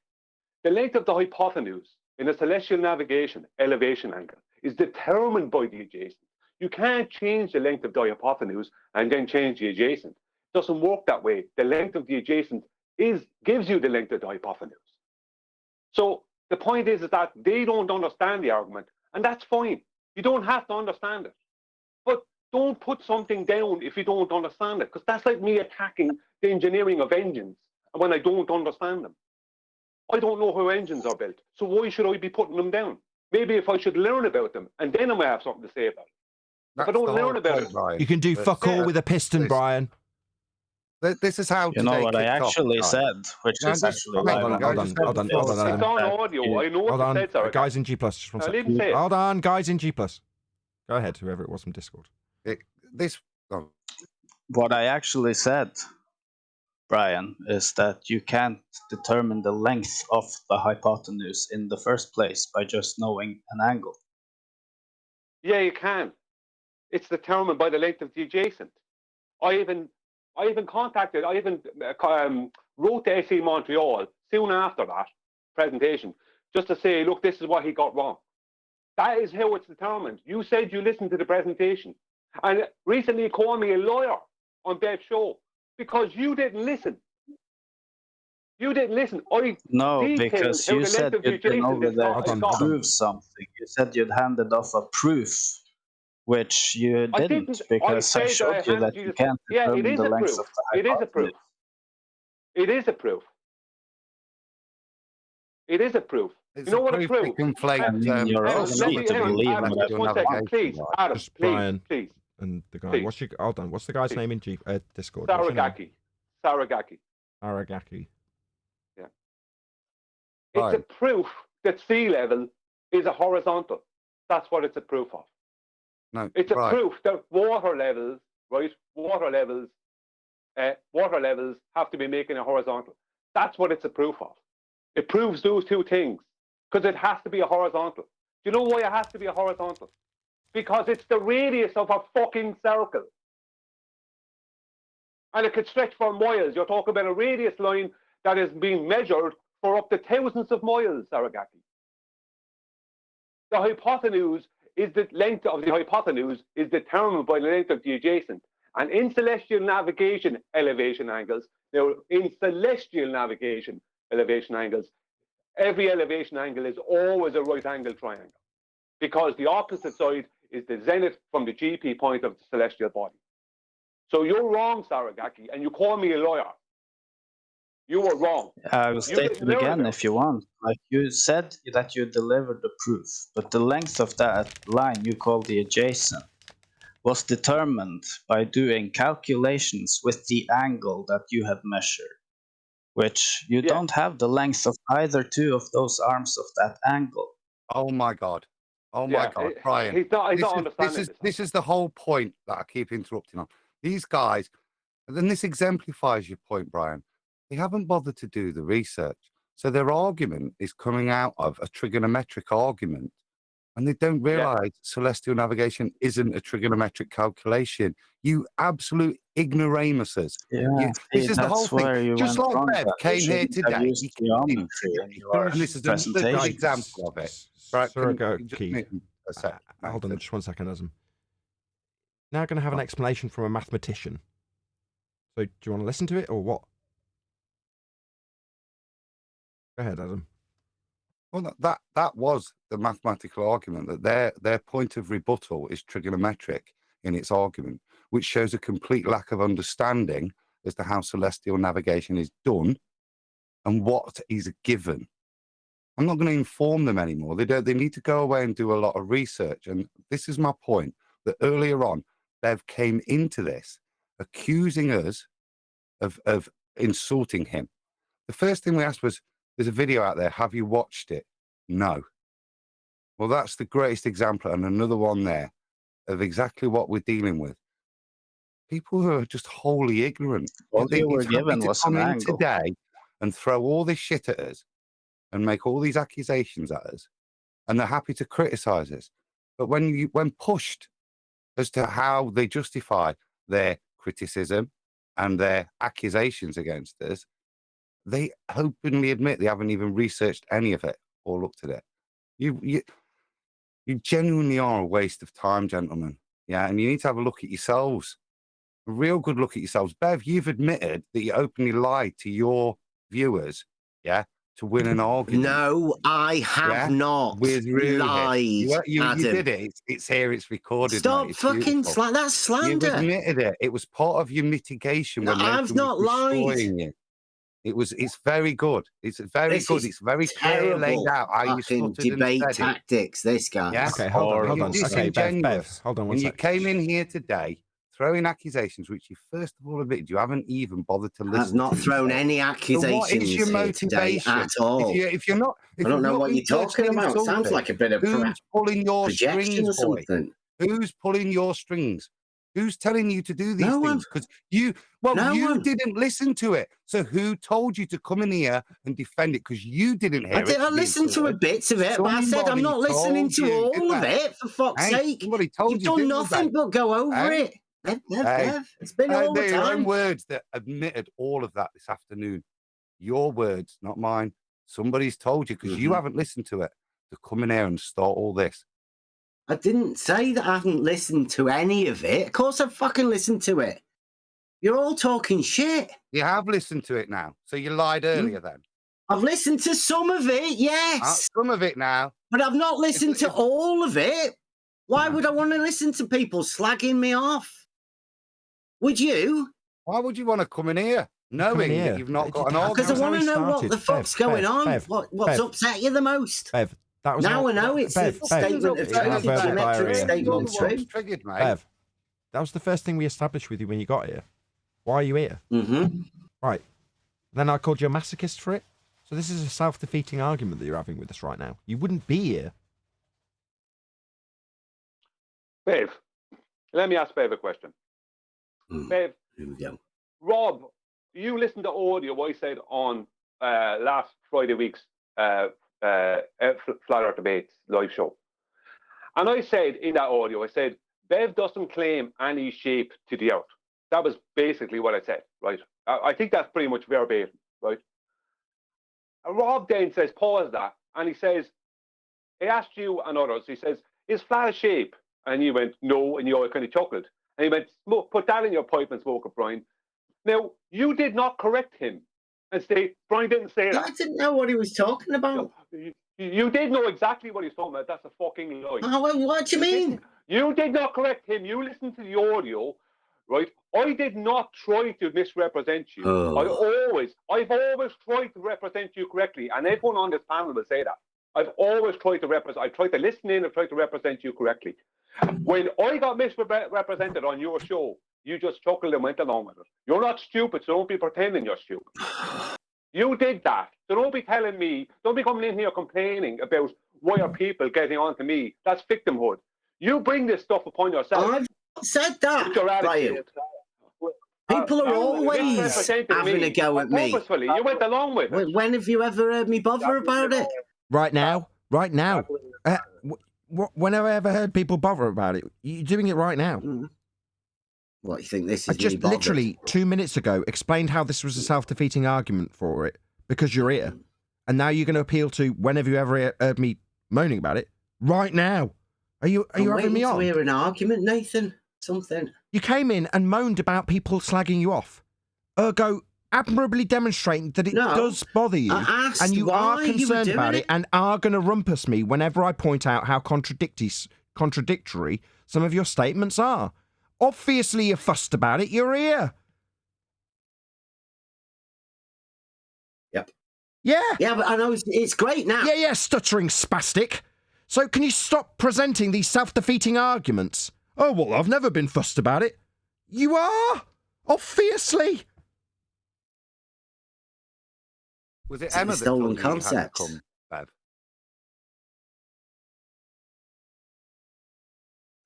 The length of the hypotenuse in a celestial navigation elevation angle is determined by the adjacent. You can't change the length of the hypotenuse and then change the adjacent. It doesn't work that way. The length of the adjacent gives you the length of the hypotenuse. So the point is that they don't understand the argument, and that's fine. You don't have to understand it. But don't put something down if you don't understand it, because that's like me attacking the engineering of engines when I don't understand them. I don't know how engines are built, so why should I be putting them down? Maybe if I should learn about them, and then I might have something to say about it. If I don't learn about it, you can do fuck all with a piston, Brian. This is how. You know what I actually said, which is actually hold on. it's on audio. I know what you said, sorry. Guys in G+, just one second. Hold on, guys in G+. Go ahead, whoever it was from Discord. What I actually said, Brian, is that you can't determine the length of the hypotenuse in the first place by just knowing an angle. Yeah, you can. It's determined by the length of the adjacent. I even wrote to SE Montreal soon after that presentation just to say, look, this is what he got wrong. That is how it's determined. You said you listened to the presentation. And recently you called me a lawyer on Bev's show because you didn't listen. You didn't listen. No, because you said you'd been over there to prove something. You said you'd handed off a proof, which you didn't, because I showed you that you can't determine the length of the hypotenuse. It is a proof. It is a proof. It's you know what a proof? You're all free to believe in just one second, please, Adam, Just please, Brian please. and the guy. Please. What's your hold on? What's the guy's name in Discord? Saragaki. Saragaki. Aragaki. Yeah. It's a proof that sea level is a horizontal. That's what it's a proof of. No, it's a proof that water levels, right? Water levels have to be making a horizontal. That's what it's a proof of. It proves those two things because it has to be a horizontal. Do you know why it has to be a horizontal? Because it's the radius of a fucking circle. And it could stretch for miles. You're talking about a radius line that is being measured for up to thousands of miles, Saragaki. The hypotenuse is the length of the hypotenuse is determined by the length of the adjacent. And in celestial navigation elevation angles, now in celestial navigation elevation angles, every elevation angle is always a right angle triangle because the opposite side is the zenith from the GP point of the celestial body. So you're wrong, Saragaki, and you call me a lawyer. You were wrong. I will state it again if you want. Like you said that you delivered the proof, but the length of that line you call the adjacent was determined by doing calculations with the angle that you had measured, which you don't have the length of either two of those arms of that angle. Oh my God. Oh my God, Brian. He's not understanding this is the whole point that I keep interrupting on. These guys, and then this exemplifies your point, Brian. They haven't bothered to do the research. So their argument is coming out of a trigonometric argument. And they don't realize celestial navigation isn't a trigonometric calculation. You absolute ignoramuses. This is the whole thing. Just like Bev came here today. And this is another example of it. Right, hold on just 1 second, Adam. Now going to have an explanation from a mathematician. So do you want to listen to it or what? Go ahead, Adam. Well, that was the mathematical argument, that their point of rebuttal is trigonometric in its argument, which shows a complete lack of understanding as to how celestial navigation is done and what is given. I'm not going to inform them anymore. They need to go away and do a lot of research. And this is my point, that earlier on, Bev came into this accusing us of insulting him. The first thing we asked was, there's a video out there. Have you watched it? No. Well, that's the greatest example, and another one there of exactly what we're dealing with. People who are just wholly ignorant. All they were given was an angle today and throw all this shit at us and make all these accusations at us, and they're happy to criticize us. But when pushed as to how they justify their criticism and their accusations against us, they openly admit they haven't even researched any of it or looked at it. You genuinely are a waste of time, gentlemen. Yeah, and you need to have a look at yourselves. A real good look at yourselves. Bev, you've admitted that you openly lied to your viewers, yeah, to win an argument. No, I have not lied. You did it. It's here, it's recorded. Stop fucking that's slander. You've admitted it. It was part of your mitigation. No, I've not lied. You. It's very good. It's very good. It's very clearly laid out how you stuttered debate and said tactics. This guy. Yeah? Okay, hold on. Okay, Bev, hold on one second. You came in here today throwing accusations, which you first of all admitted you haven't even bothered to listen. I've not thrown any accusations what is your motivation at all. If you're not, I don't know what you're talking about. Sounds like a bit of who's pulling your strings, or something. Who's pulling your strings? Who's telling you to do these things? Because you didn't listen to it. So who told you to come in here and defend it? Because you didn't hear it. I listened to a bit of it, but I said I'm not listening to all of it, for fuck's sake. Somebody told You've done nothing but go over it. It's been all the time. Your own words that admitted all of that this afternoon. Your words, not mine. Somebody's told you because you haven't listened to it to come in here and start all this. I didn't say that I haven't listened to any of it. Of course I've fucking listened to it. You're all talking shit. You have listened to it now. So you lied earlier then. I've listened to some of it, yes. Some of it now. But I've not listened to all of it. Why would I want to listen to people slagging me off? Would you? Why would you want to come in here knowing that you've not got an argument. Because I want to know what the fuck's going on. What's upset you the most? Bev, that was now I know it's a statement of truth. It's a geometric statement of truth. Triggered, mate. Bev, that was the first thing we established with you when you got here. Why are you here? Right. Then I called you a masochist for it. So this is a self-defeating argument that you're having with us right now. You wouldn't be here. Bev, let me ask Bev a question. Bev, here we go. Rob, you listened to audio I said on last Friday week's Flat Earth Debates live show. And I said in that audio, I said, Bev doesn't claim any shape to the earth. That was basically what I said, right? I think that's pretty much verbatim, right? And Rob then says, pause that, and he says, he asked you and others, he says, is flat a shape? And you went, no, and you all kind of chuckled. And he went, smoke, put that in your pipe and smoke it, Brian. Now, you did not correct him and say, Brian didn't say that. I didn't know what he was talking about. You did know exactly what he's talking about. That's a fucking lie. Oh, what do you mean? You did not correct him. You listened to the audio, right? I did not try to misrepresent you. I've always tried to represent you correctly, and everyone on this panel will say that. I've always tried to represent. I've tried to listen in. I've tried to represent you correctly. When I got misrepresented on your show, you just chuckled and went along with it. You're not stupid, so don't be pretending you're stupid. You did that. So don't be telling me, don't be coming in here complaining about why are people getting on to me. That's victimhood. You bring this stuff upon yourself. I've said that, Brian. People are always having a go at me. Purposefully, you went along with it. When have you ever heard me bother about it? Right now. When have I ever heard people bother about it? You're doing it right now. What, you think this is I just literally 2 minutes ago explained how this was a self-defeating argument for it because you're here. And now you're going to appeal to whenever you ever heard me moaning about it. Right now. Are you having me on? I'm waiting to hear an argument, Nathan. Something. You came in and moaned about people slagging you off. Ergo, admirably demonstrating that it does bother you. And you are concerned about it and are going to rumpus me whenever I point out how contradictory some of your statements are. Obviously you're fussed about it. You're here. Yep. Yeah. Yeah, but I know it's great now. Yeah, stuttering spastic. So can you stop presenting these self-defeating arguments? Oh, well, I've never been fussed about it. You are? Obviously. Was it Emma that stolen told you concept? You had to come, Bev?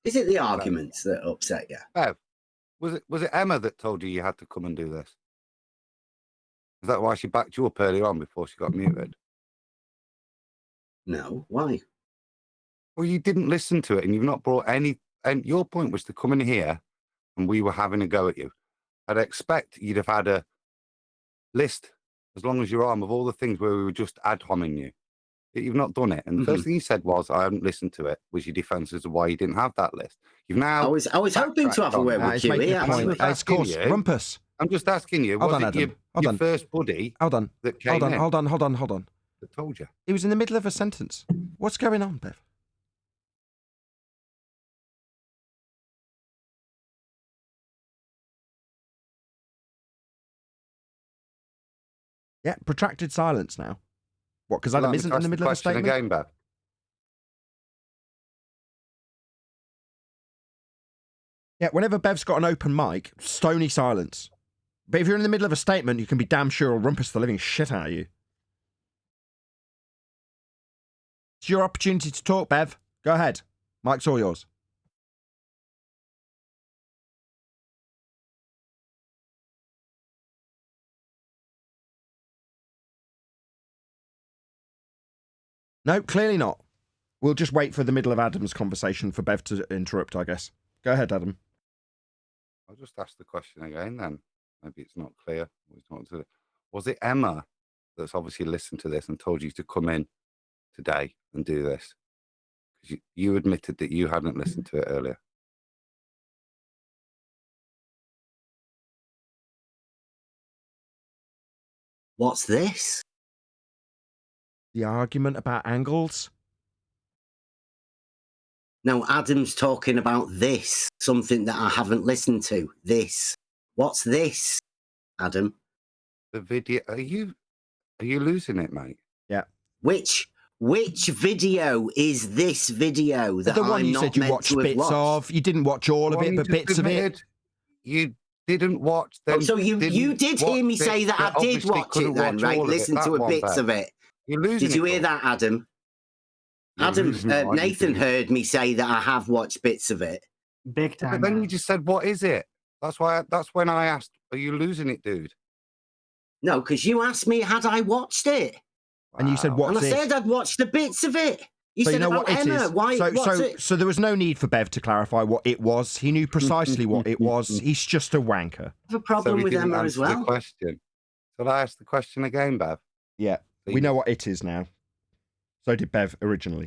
Is it the arguments that upset you? Bev, was it Emma that told you had to come and do this? Is that why she backed you up earlier on before she got muted? No, why? Well, you didn't listen to it, and you've not brought any. And your point was to come in here, and we were having a go at you. I'd expect you'd have had a list, as long as your arm, of all the things where we were just ad homing you. But you've not done it. And the first thing you said was, I haven't listened to it, was your defence as to why you didn't have that list. You've now. I was hoping to have a word with you. Of course, rumpus. I'm just asking you, was it your first buddy that came in? Hold on. That told you? He was in the middle of a sentence. What's going on, Bev? Yeah, protracted silence now. What, because Adam isn't in the middle of a statement? Again, Bev. Yeah, whenever Bev's got an open mic, stony silence. But if you're in the middle of a statement, you can be damn sure I'll rumpus the living shit out of you. It's your opportunity to talk, Bev. Go ahead. Mic's all yours. No, clearly not. We'll just wait for the middle of Adam's conversation for Bev to interrupt, I guess. Go ahead, Adam. I'll just ask the question again then. Maybe it's not clear. Was it Emma that's obviously listened to this and told you to come in today and do this? Because you admitted that you hadn't listened to it earlier. What's this? The argument about angles? No, Adam's talking about this, something that I haven't listened to. This. What's this, Adam? the video. Are you losing it, mate? Yeah. Which video is this video that The one I'm you not said you meant watched to have bits watched? of. You didn't watch all of it, but bits of it. You didn't watch. Oh, so you did hear me say that I did watch it then, right? Listen to a bits of it. You're losing Did you hear that, Adam? Nathan heard me say that I have watched bits of it. Big time. But then you just said, "What is it?" That's when I asked, "Are you losing it, dude?" No, because you asked me had I watched it, and you said, "What's and I it?" said I'd watched the bits of it. You so said you know about what Emma. it is. Why? What's it? So there was no need for Bev to clarify what it was. He knew precisely what it was. He's just a wanker. I have a problem with Emma as well. The question. Shall I ask the question again, Bev? Yeah, we know what it is now. So did Bev originally.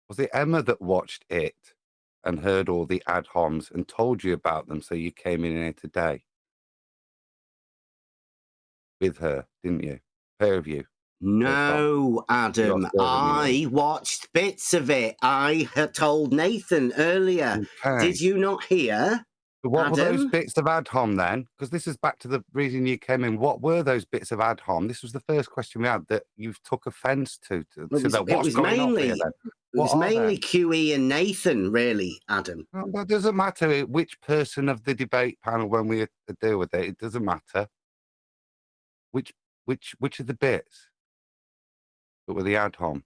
Was it Emma that watched it and heard all the ad homs and told you about them, so you came in here today with her, didn't you? Pair of you. No, Adam. I watched bits of it. I had told Nathan earlier. Okay. Did you not hear? But what were Adam? those bits of ad hom then? Because this is back to the reason you came in. What were those bits of ad hom? This was the first question we had that you took offence to. It was mainly QE and Nathan, really, Adam. Well, that doesn't matter which person of the debate panel when we deal with it. It doesn't matter. Which of the bits that were the ad hom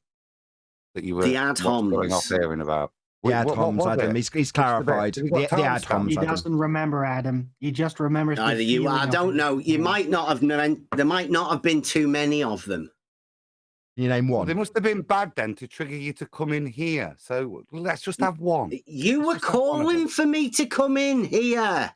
that you were going off hearing about? The ad homs, Adam. He's clarified. The ad homs. He doesn't remember, Adam. He just remembers. Either you, I don't know. You might not have known. There might not have been too many of them. You name one. Well, they must have been bad then to trigger you to come in here. So let's just have one. You were calling for me to come in here.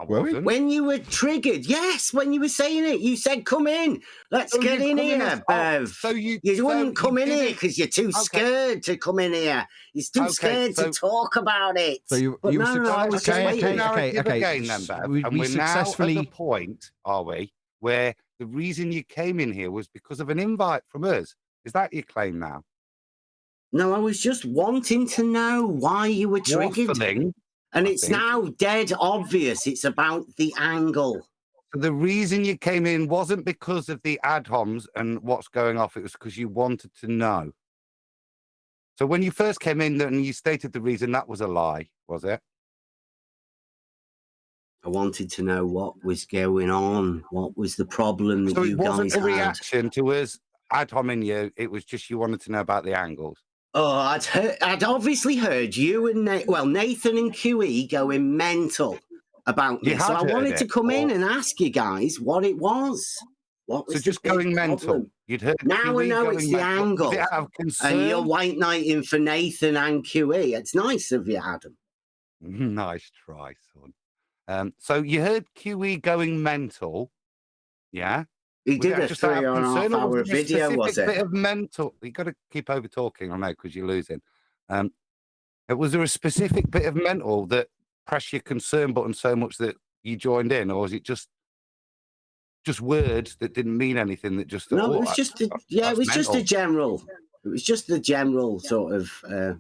When you were triggered, yes, when you were saying it, you said, "Come in, let's get in here, Bev." So you wouldn't come in here because you're too scared to come in here. You're too scared to talk about it. So you But were no, I was just waiting. okay. Again, then, Bev, We and we're successfully now at the point, are we, where the reason you came in here was because of an invite from us. Is that your claim now? No, I was just wanting to know why you were triggered. Waffling, And I it's think. now dead obvious. It's about the angle. So the reason you came in wasn't because of the ad homs and what's going off. It was because you wanted to know. So when you first came in and you stated the reason, that was a lie, was it? I wanted to know what was going on. What was the problem that So you it wasn't guys a had? reaction to us ad homing you. It was just you wanted to know about the angles. Oh, I'd obviously heard you and Nathan and QE going mental about You this. So had I heard wanted to it, come in or- and ask you guys what it was. What was So the just big going mental. problem? You'd heard Now I QE know going it's the mental. angle. Was it out of And you're concern? white knighting for Nathan and QE. It's nice of you, Adam. Nice try, son. So you heard QE going mental, yeah? He Was did it a just out of 3.5 concern, or hour was it a video, was specific it? bit of mental? You got to keep over talking, I know, because you're losing. Was there a specific bit of mental that pressed your concern button so much that you joined in, or was it just words that didn't mean anything? That just No, it was just it was just a general. It was just the general sort of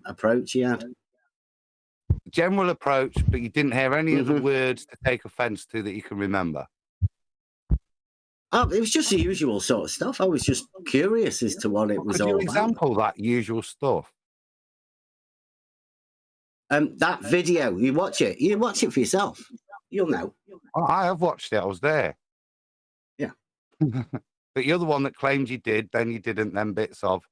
approach he had. general approach, but you didn't hear any of the words to take offence to that you can remember. Oh, it was just the usual sort of stuff. I was just curious as to what it was Could you all about. example that usual stuff? That video, you watch it for yourself. You'll know. I have watched it. I was there. Yeah. But you're the one that claimed you did, then you didn't, then bits of,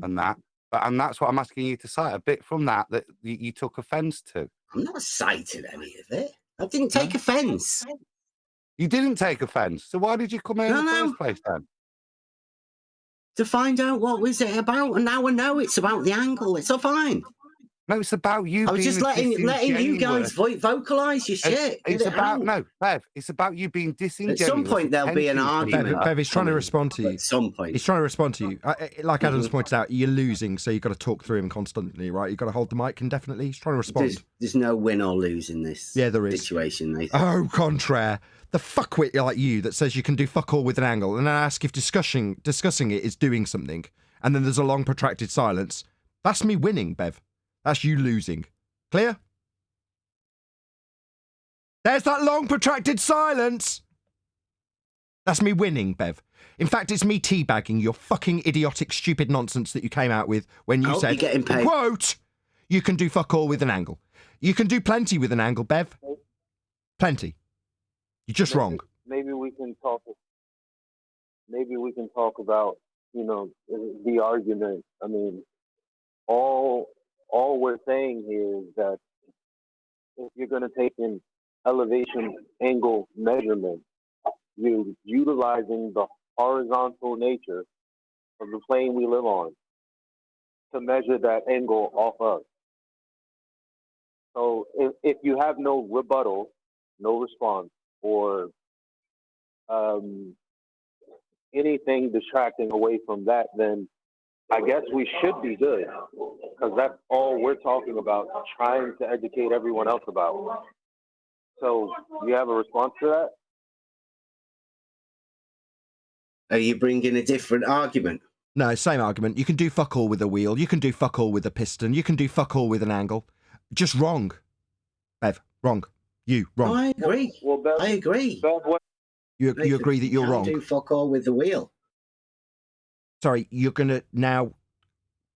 and that. And that's what I'm asking you to cite, a bit from that you took offence to. I'm not citing any of it. I didn't take offence. You didn't take offence. So why did you come here in the first place then? To find out what was it about, and now I know it's about the angle. It's all fine. No, it's about you. I was just letting you guys vocalise your shit. It's about Bev. It's about you being disingenuous. At some point there'll be an argument. Bev, he's trying to respond to you. At some point, he's trying to respond to you. Like Adam's pointed out, you're losing, so you've got to talk through him constantly, right? You've got to hold the mic indefinitely. He's trying to respond. There's no win or lose in this. Yeah, there is. Situation, Nathan. Oh, contraire. The fuckwit like you that says you can do fuck all with an angle, and then ask if discussing it is doing something, and then there's a long protracted silence. That's me winning, Bev. That's you losing. Clear? There's that long protracted silence. That's me winning, Bev. In fact, it's me teabagging your fucking idiotic, stupid nonsense that you came out with when you said, you're getting paid. quote, you can do fuck all with an angle. You can do plenty with an angle, Bev. Plenty. You're just wrong. Maybe we can talk. Maybe we can talk about, you know, the argument. I mean, all we're saying here is that if you're going to take an elevation angle measurement, you're utilizing the horizontal nature of the plane we live on to measure that angle off of. So if you have no rebuttal, no response, or anything distracting away from that, then I guess we should be good, because that's all we're talking about, trying to educate everyone else about. So you have a response to that? Are you bringing a different argument? No, same argument. You can do fuck all with a wheel. You can do fuck all with a piston. You can do fuck all with an angle. Just wrong. Bev, wrong. You, wrong. I agree. Well, Bev, I agree. Bev, what? You agree that you're You wrong. do fuck all with the wheel. Sorry, you're going to now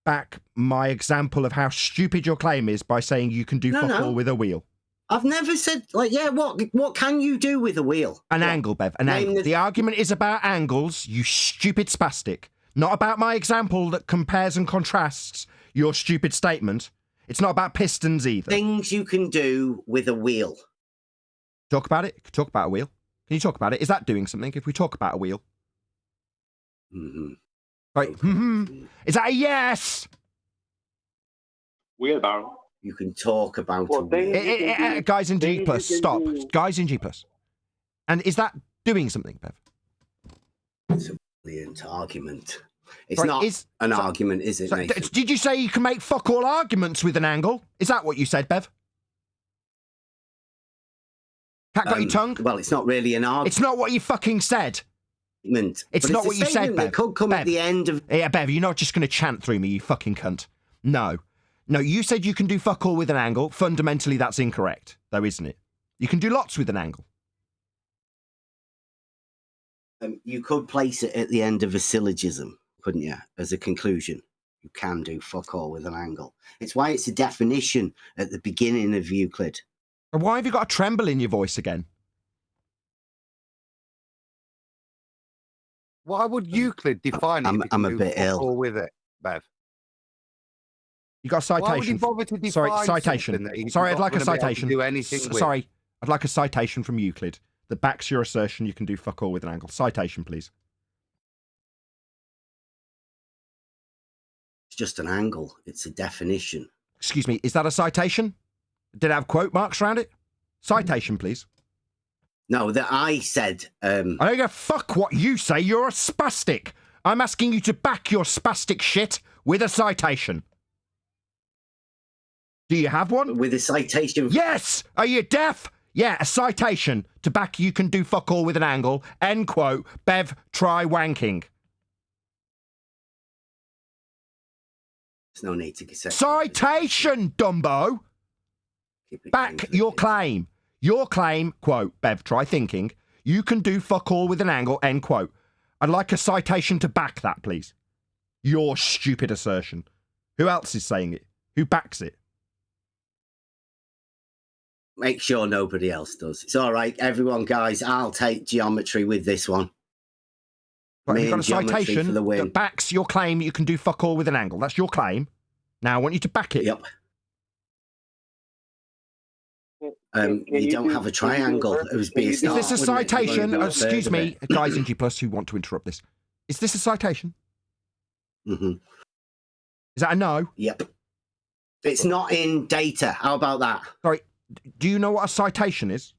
back my example of how stupid your claim is by saying you can do fuck all with a wheel. I've never said, like, yeah, what can you do with a wheel? An angle, Bev, an angle. The argument is about angles, you stupid spastic. Not about my example that compares and contrasts your stupid statement. It's not about pistons either. Things you can do with a wheel. Talk about it. Talk about a wheel. Can you talk about it? Is that doing something if we talk about a wheel? Mm-hmm. Right. Mm-hmm. Is that a yes? Wheelbarrow. You can talk about a wheel. Guys in G+, stop. Guys in G+. And is that doing something, Bev? It's a brilliant argument. It's not an argument, is it, Nathan? Did you say you can make fuck all arguments with an angle? Is that what you said, Bev? Cat got your tongue? Well, it's not really an argument. It's not what you fucking said. It's not what you said, Bev. It could come at the end of... Yeah, Bev, you're not just going to chant through me, you fucking cunt. No. No, you said you can do fuck all with an angle. Fundamentally, that's incorrect, though, isn't it? You can do lots with an angle. You could place it at the end of a syllogism, couldn't you, as a conclusion? You can do fuck all with an angle. It's why it's a definition at the beginning of Euclid. And why have you got a tremble in your voice again? Why would Euclid define it? I'm a bit ill. With it, Bev. You got a citation. Why would you bother to define citation. Sorry, I'd like a citation. Do anything with? Sorry, I'd like a citation from Euclid that backs your assertion you can do fuck all with an angle. Citation, please. It's just an angle. It's a definition. Excuse me, is that a citation? Did it have quote marks around it? Citation, please. No, that I said... I don't give a fuck what you say. You're a spastic. I'm asking you to back your spastic shit with a citation. Do you have one? With a citation? Yes! Are you deaf? Yeah, a citation to back you can do fuck all with an angle. End quote. Bev, try wanking. There's no need to... Citation, Dumbo! Back your claim. Your claim, quote, Bev, try thinking. You can do fuck all with an angle, end quote. I'd like a citation to back that, please. Your stupid assertion. Who else is saying it? Who backs it? Make sure nobody else does. It's all right, everyone, guys. I'll take geometry with this one. Right, you've got a citation that backs your claim you can do fuck all with an angle. That's your claim. Now I want you to back it. Yep. You don't have a triangle. It was being Is this a citation? Excuse me, guys in G+ who want to interrupt this. Is this a citation? Mm-hmm. Is that a no? Yep. It's not in data. How about that? Sorry, do you know what a citation is?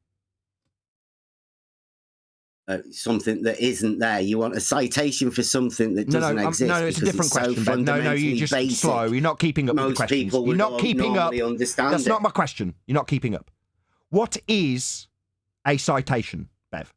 Something that isn't there. You want a citation for something that doesn't exist. No, it's a different question. So no, you're just basic. Slow. You're not keeping up with the questions. You're not keeping up. That's not my question. You're not keeping up. What is a citation, Bev?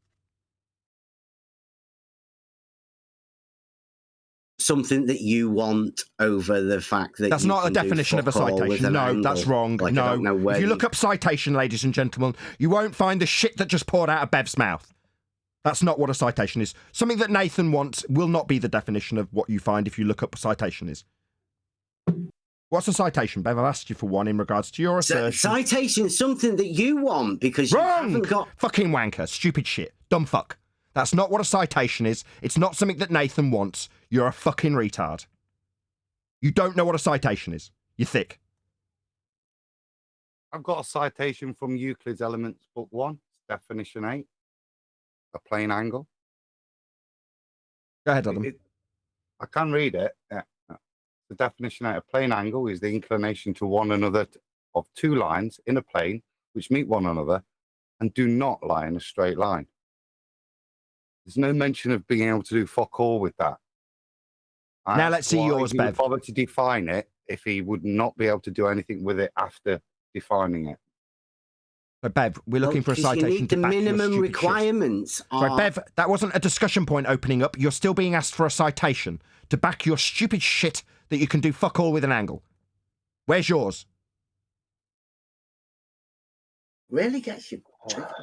Something that you want over the fact that that's not a definition of a citation. No, that's wrong. Like, no. If you look up citation, ladies and gentlemen, you won't find the shit that just poured out of Bev's mouth. That's not what a citation is. Something that Nathan wants will not be the definition of what you find if you look up what citation is. What's a citation, Bev? I've asked you for one in regards to your assertion. Citation is something that you want because you haven't got... Fucking wanker. Stupid shit. Dumb fuck. That's not what a citation is. It's not something that Nathan wants. You're a fucking retard. You don't know what a citation is. You're thick. I've got a citation from Euclid's Elements, Book 1, Definition 8. A plane angle. Go ahead, Adam. I can read it. Yeah. The definition of a plane angle is the inclination to one another of two lines in a plane which meet one another and do not lie in a straight line. There's no mention of being able to do fuck all with that. Now let's see yours, Bev. He would bother to define it if he would not be able to do anything with it after defining it. But Bev, we're looking for a citation you need to the back your minimum stupid requirements. shit. Sorry, Bev, that wasn't a discussion point opening up. You're still being asked for a citation to back your stupid shit that you can do fuck all with an angle. Where's yours? Really gets you.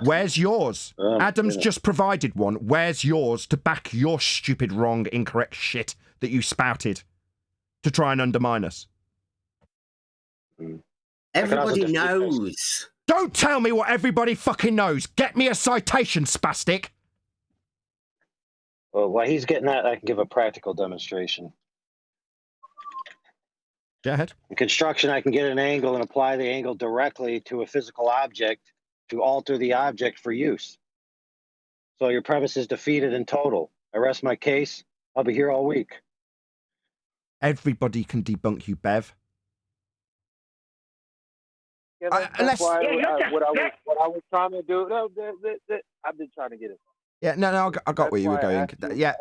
Where's yours? Adam's just provided one. Where's yours to back your stupid, wrong, incorrect shit that you spouted to try and undermine us? Everybody knows. Don't tell me what everybody fucking knows. Get me a citation, spastic. Well, while he's getting that, I can give a practical demonstration. Go ahead. In construction, I can get an angle and apply the angle directly to a physical object to alter the object for use. So your premise is defeated in total. I rest my case. I'll be here all week. Everybody can debunk you, Bev. Yeah, that's why what I was trying to do. I've been trying to get it. Yeah, no, I got where you were going. Yeah,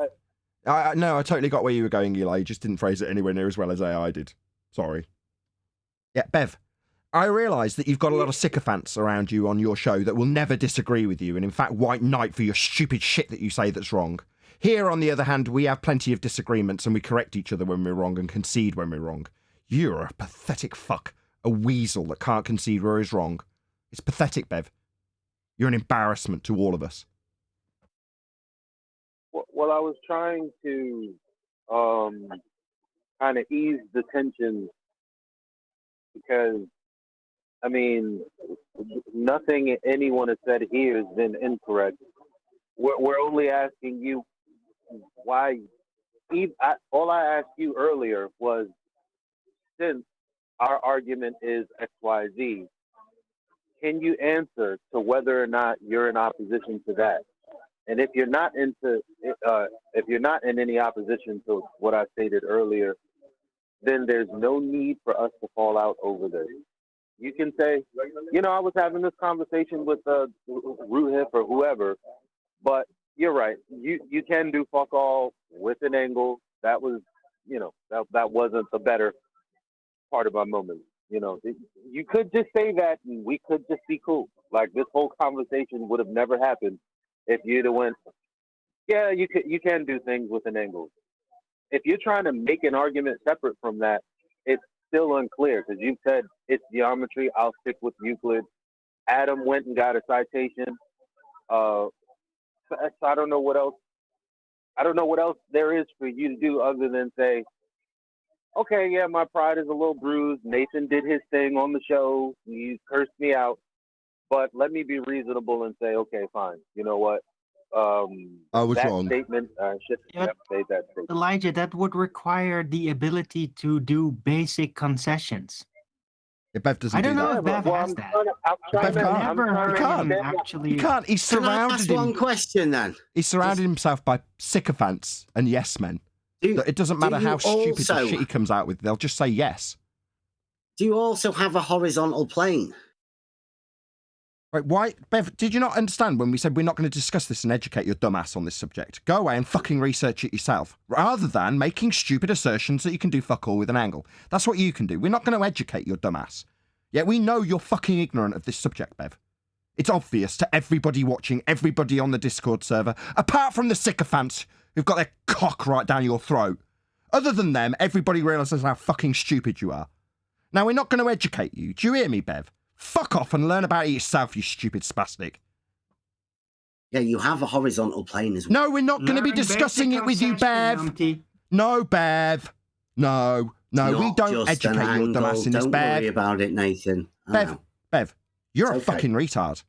I totally got where you were going, Eli. You just didn't phrase it anywhere near as well as AI did. Sorry. Yeah, Bev, I realise that you've got a lot of sycophants around you on your show that will never disagree with you, and in fact white knight for your stupid shit that you say that's wrong. Here, on the other hand, we have plenty of disagreements and we correct each other when we're wrong and concede when we're wrong. You're a pathetic fuck. A weasel that can't concede where he's wrong. It's pathetic, Bev. You're an embarrassment to all of us. Well, I was trying to kind of ease the tension because, I mean, nothing anyone has said here has been incorrect. We're only asking you why. All I asked you earlier was, since our argument is XYZ, can you answer to whether or not you're in opposition to that? And if you're not in any opposition to what I stated earlier, then there's no need for us to fall out over this. You can say, I was having this conversation with Ruhif or whoever, but you're right. You can do fuck all with an angle. That was, that wasn't the better part of my moment. You could just say that and we could just be cool. Like, this whole conversation would have never happened if you'd have went, yeah, you can do things with an angle. If you're trying to make an argument separate from that, it's still unclear because you said it's geometry. I'll stick with Euclid. Adam went and got a citation. So I don't know what else. I don't know what else there is for you to do other than say, okay, yeah, my pride is a little bruised. Nathan did his thing on the show. He cursed me out. But let me be reasonable and say, okay, fine. You know what? I was wrong. Statement, I shouldn't have made that statement. Elijah, that would require the ability to do basic concessions. Yeah, Bev doesn't I don't do know that. if Bev has that. Bev can't. He can't. He's surrounded him. One question then. He's surrounded himself by sycophants and yes men. It doesn't matter how stupid the shit he comes out with. They'll just say yes. Do you also have a horizontal plane? Right, why, Bev, did you not understand when we said we're not going to discuss this and educate your dumbass on this subject? Go away and fucking research it yourself, rather than making stupid assertions that you can do fuck all with an angle. That's what you can do. We're not going to educate your dumbass. Yet we know you're fucking ignorant of this subject, Bev. It's obvious to everybody watching, everybody on the Discord server, apart from the sycophants who've got their cock right down your throat. Other than them, everybody realises how fucking stupid you are. Now, we're not going to educate you. Do you hear me, Bev? Fuck off and learn about it yourself, you stupid spastic. Yeah, you have a horizontal plane as well. No, we're not going to be discussing it with you, Bev. No, Bev. No, we don't educate your dumbass in this, Don't Bev. worry about it, Nathan. Bev, you're a fucking retard.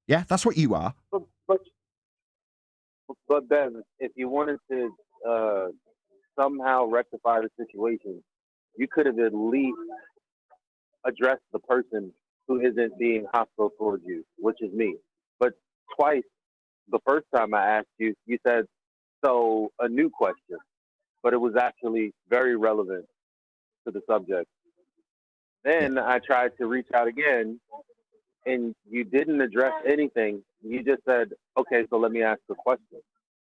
Yeah, that's what you are. But Bev, if you wanted to somehow rectify the situation, you could have at least addressed the person who isn't being hostile towards you, which is me. But twice, the first time I asked you, you said, so a new question. But it was actually very relevant to the subject. Then I tried to reach out again, and you didn't address anything. You just said, okay, so let me ask a question.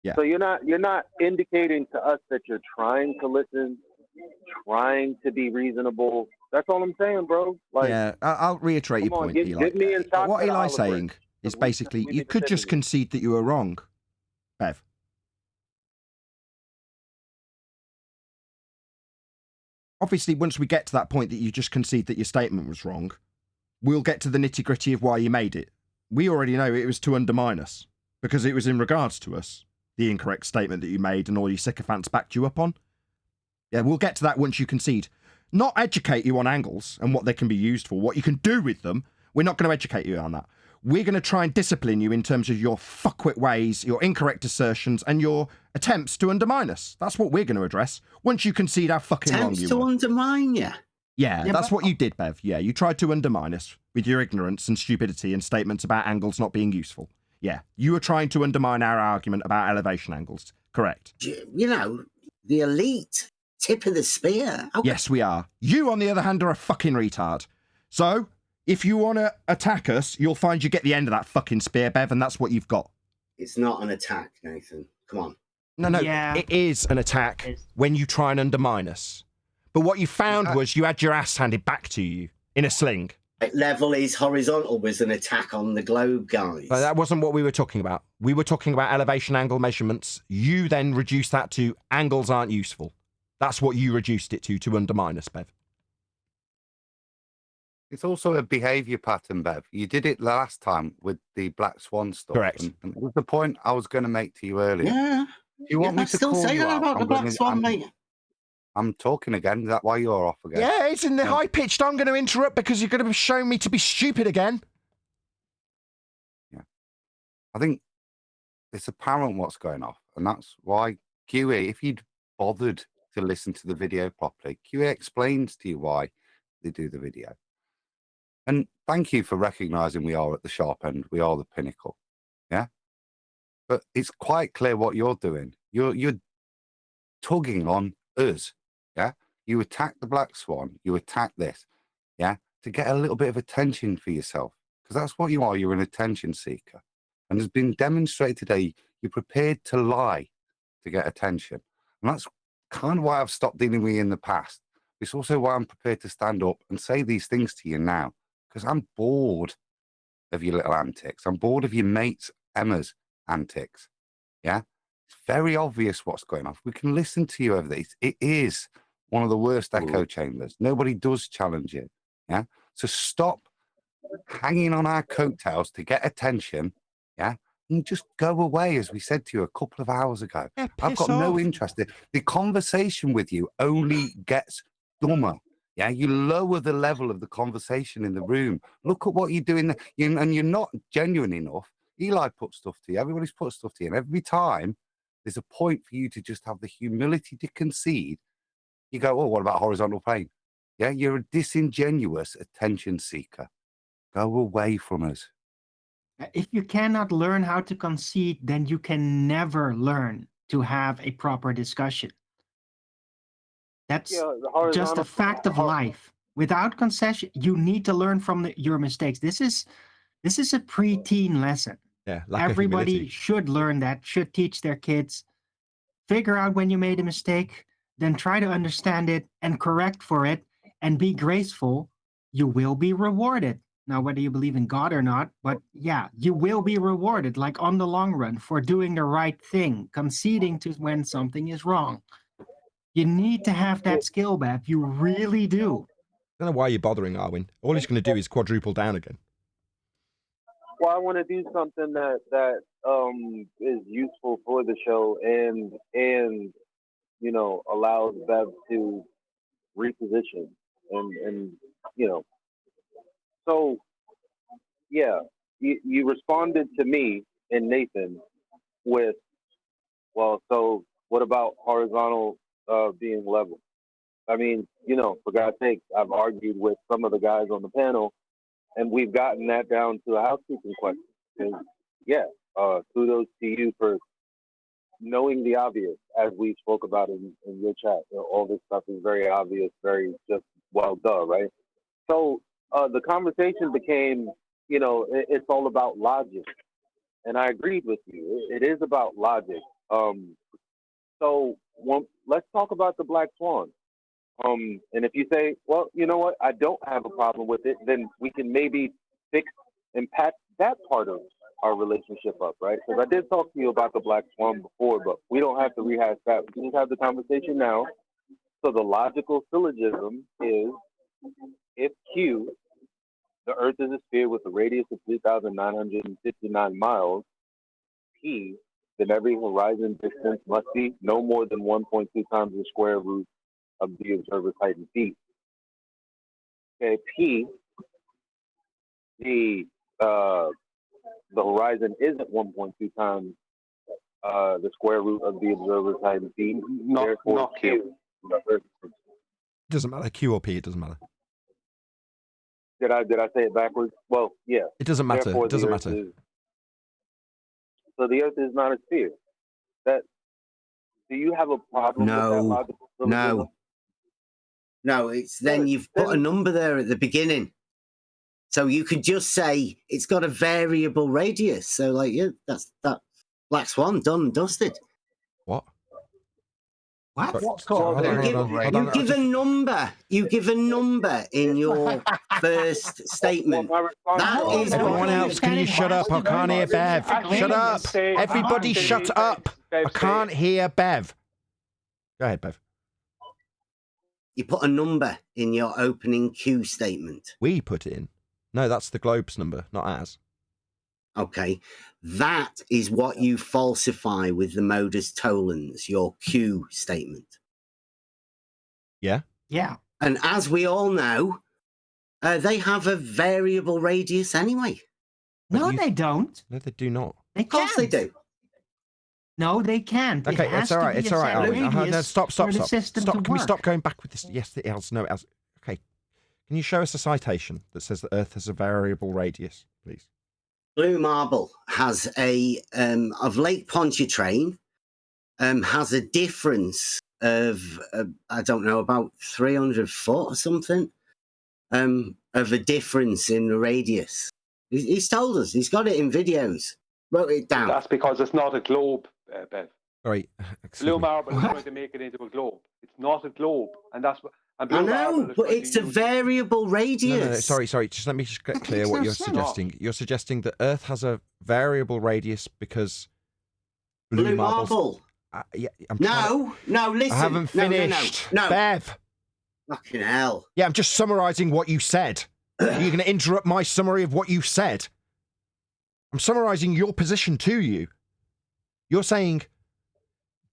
Yeah. So you're not indicating to us that you're trying to listen, trying to be reasonable. That's all I'm saying, bro. Like, yeah, I'll reiterate your point, Eli. Give me What Eli's saying is basically you could just concede that you were wrong, Bev. Obviously, once we get to that point that you just concede that your statement was wrong, we'll get to the nitty-gritty of why you made it. We already know it was to undermine us, because it was in regards to us, the incorrect statement that you made and all your sycophants backed you up on. Yeah, we'll get to that once you concede. Not educate you on angles and what they can be used for, what you can do with them. We're not going to educate you on that. We're going to try and discipline you in terms of your fuckwit ways, your incorrect assertions, and your attempts to undermine us. That's what we're going to address once you concede how fucking wrong you were. Attempts to undermine you? Yeah, that's what you did, Bev. Yeah, you tried to undermine us with your ignorance and stupidity and statements about angles not being useful. Yeah, you were trying to undermine our argument about elevation angles. Correct. You know, the elite tip of the spear. Yes, we are. You, on the other hand, are a fucking retard. So, if you want to attack us, you'll find you get the end of that fucking spear, Bev, and that's what you've got. It's not an attack, Nathan. Come on. No, it is an attack when you try and undermine us. But what you found was you had your ass handed back to you in a sling. Level is horizontal was an attack on the globe, guys. But that wasn't what we were talking about. We were talking about elevation angle measurements. You then reduced that to angles aren't useful. That's what you reduced it to undermine us, Bev. It's also a behaviour pattern, Bev. You did it last time with the Black Swan stuff. Correct. And it was the point I was going to make to you earlier. Yeah. You want me to still call say you that out? about the Black Swan, mate. I'm talking again. Is that why you're off again? Yeah, it's in the high-pitched. I'm going to interrupt because you're going to show me to be stupid again. Yeah. I think it's apparent what's going off. And that's why QE, if you'd bothered to listen to the video properly, QE explains to you why they do the video. And thank you for recognising we are at the sharp end. We are the pinnacle. Yeah? But it's quite clear what you're doing. You're tugging on us. Yeah? You attack the Black Swan. You attack this. Yeah? To get a little bit of attention for yourself. Because that's what you are. You're an attention seeker. And it's been demonstrated today, you're prepared to lie to get attention. And that's kind of why I've stopped dealing with you in the past. It's also why I'm prepared to stand up and say these things to you now. Because I'm bored of your little antics. I'm bored of your mates Emma's antics. Yeah? It's very obvious what's going on. We can listen to you over these. It is one of the worst echo chambers. Nobody does challenge it. Yeah? So stop hanging on our coattails to get attention. Yeah? And just go away, as we said to you a couple of hours ago. Yeah, I've got no interest in it. The conversation with you only gets dumber. Yeah, you lower the level of the conversation in the room. Look at what you're doing, and you're not genuine enough. Eli put stuff to you. Everybody's put stuff to you. And every time there's a point for you to just have the humility to concede, you go, oh, what about horizontal plane? Yeah, you're a disingenuous attention seeker. Go away from us. If you cannot learn how to concede, then you can never learn to have a proper discussion. That's just a fact of life. Without concession, you need to learn from your mistakes. This is a preteen lesson. Yeah, everybody should learn that, should teach their kids. Figure out when you made a mistake, then try to understand it and correct for it and be graceful. You will be rewarded. Now, whether you believe in God or not, but yeah, you will be rewarded, like on the long run, for doing the right thing, conceding to when something is wrong. You need to have that skill, Bev. You really do. I don't know why you're bothering Arwin. All he's going to do is quadruple down again. Well, I want to do something that is useful for the show and you know allows Bev to reposition and you know. So yeah, you responded to me and Nathan with, well, so what about horizontal being level? I mean, you know, for God's sake, I've argued with some of the guys on the panel, and we've gotten that down to a housekeeping question. And yeah, kudos to you for knowing the obvious, as we spoke about in your chat. You know, all this stuff is very obvious, very just well done, right? So the conversation became, you know, it's all about logic, and I agreed with you. It is about logic. So let's talk about the black swan. And if you say, well, you know what, I don't have a problem with it, then we can maybe fix and patch that part of our relationship up, right? Because I did talk to you about the black swan before, but we don't have to rehash that. We can just have the conversation now. So the logical syllogism is, if Q, the Earth is a sphere with a radius of 3,959 miles, P, then every horizon distance must be no more than 1.2 times the square root of the observer's height in feet. Okay, P, the horizon isn't 1.2 times the square root of the observer's height in feet. Therefore, Q. It doesn't matter, Q or P, it doesn't matter. Did I say it backwards? Well, yeah. It doesn't matter. Therefore, It doesn't the Earth matter. So the Earth is not a sphere. Do you have a problem with that logical syllogism? No, it's then you've put a number there at the beginning. So you could just say it's got a variable radius. So like, yeah, that's that black swan done and dusted. What? What? What's called you give a number. You give a number in your first statement. That is Everyone else, can you shut up? I can't hear Bev. Shut up. Everybody shut up. I can't hear Bev. Go ahead, Bev. You put a number in your opening Q statement. We put it in. No, that's the Globe's number, not ours. Okay. That is what you falsify with the modus tollens, your Q statement. Yeah? Yeah. And as we all know, they have a variable radius anyway. No, they don't. No, they do not. They Of course they do. No, they can't. Okay, it's all right. It's all right. No, stop. Can we stop going back with this? Yes, it has. No, it has. Okay. Can you show us a citation that says that Earth has a variable radius, please? Blue Marble has of Lake Pontchartrain, has a difference of, I don't know, about 300 foot or something, of a difference in the radius. He's told us. He's got it in videos. Wrote it down. That's because it's not a globe, Bev. Sorry. Blue Marble is trying to make it into a globe. It's not a globe. And that's what... I know, but it's a variable radius. No, sorry. Just let me just get clear what you're suggesting. You're suggesting that Earth has a variable radius because Blue Marble. Yeah, no, listen. I haven't finished. No. Bev. Fucking hell. Yeah, I'm just summarising what you said. You're going to interrupt my summary of what you said. I'm summarising your position to you. You're saying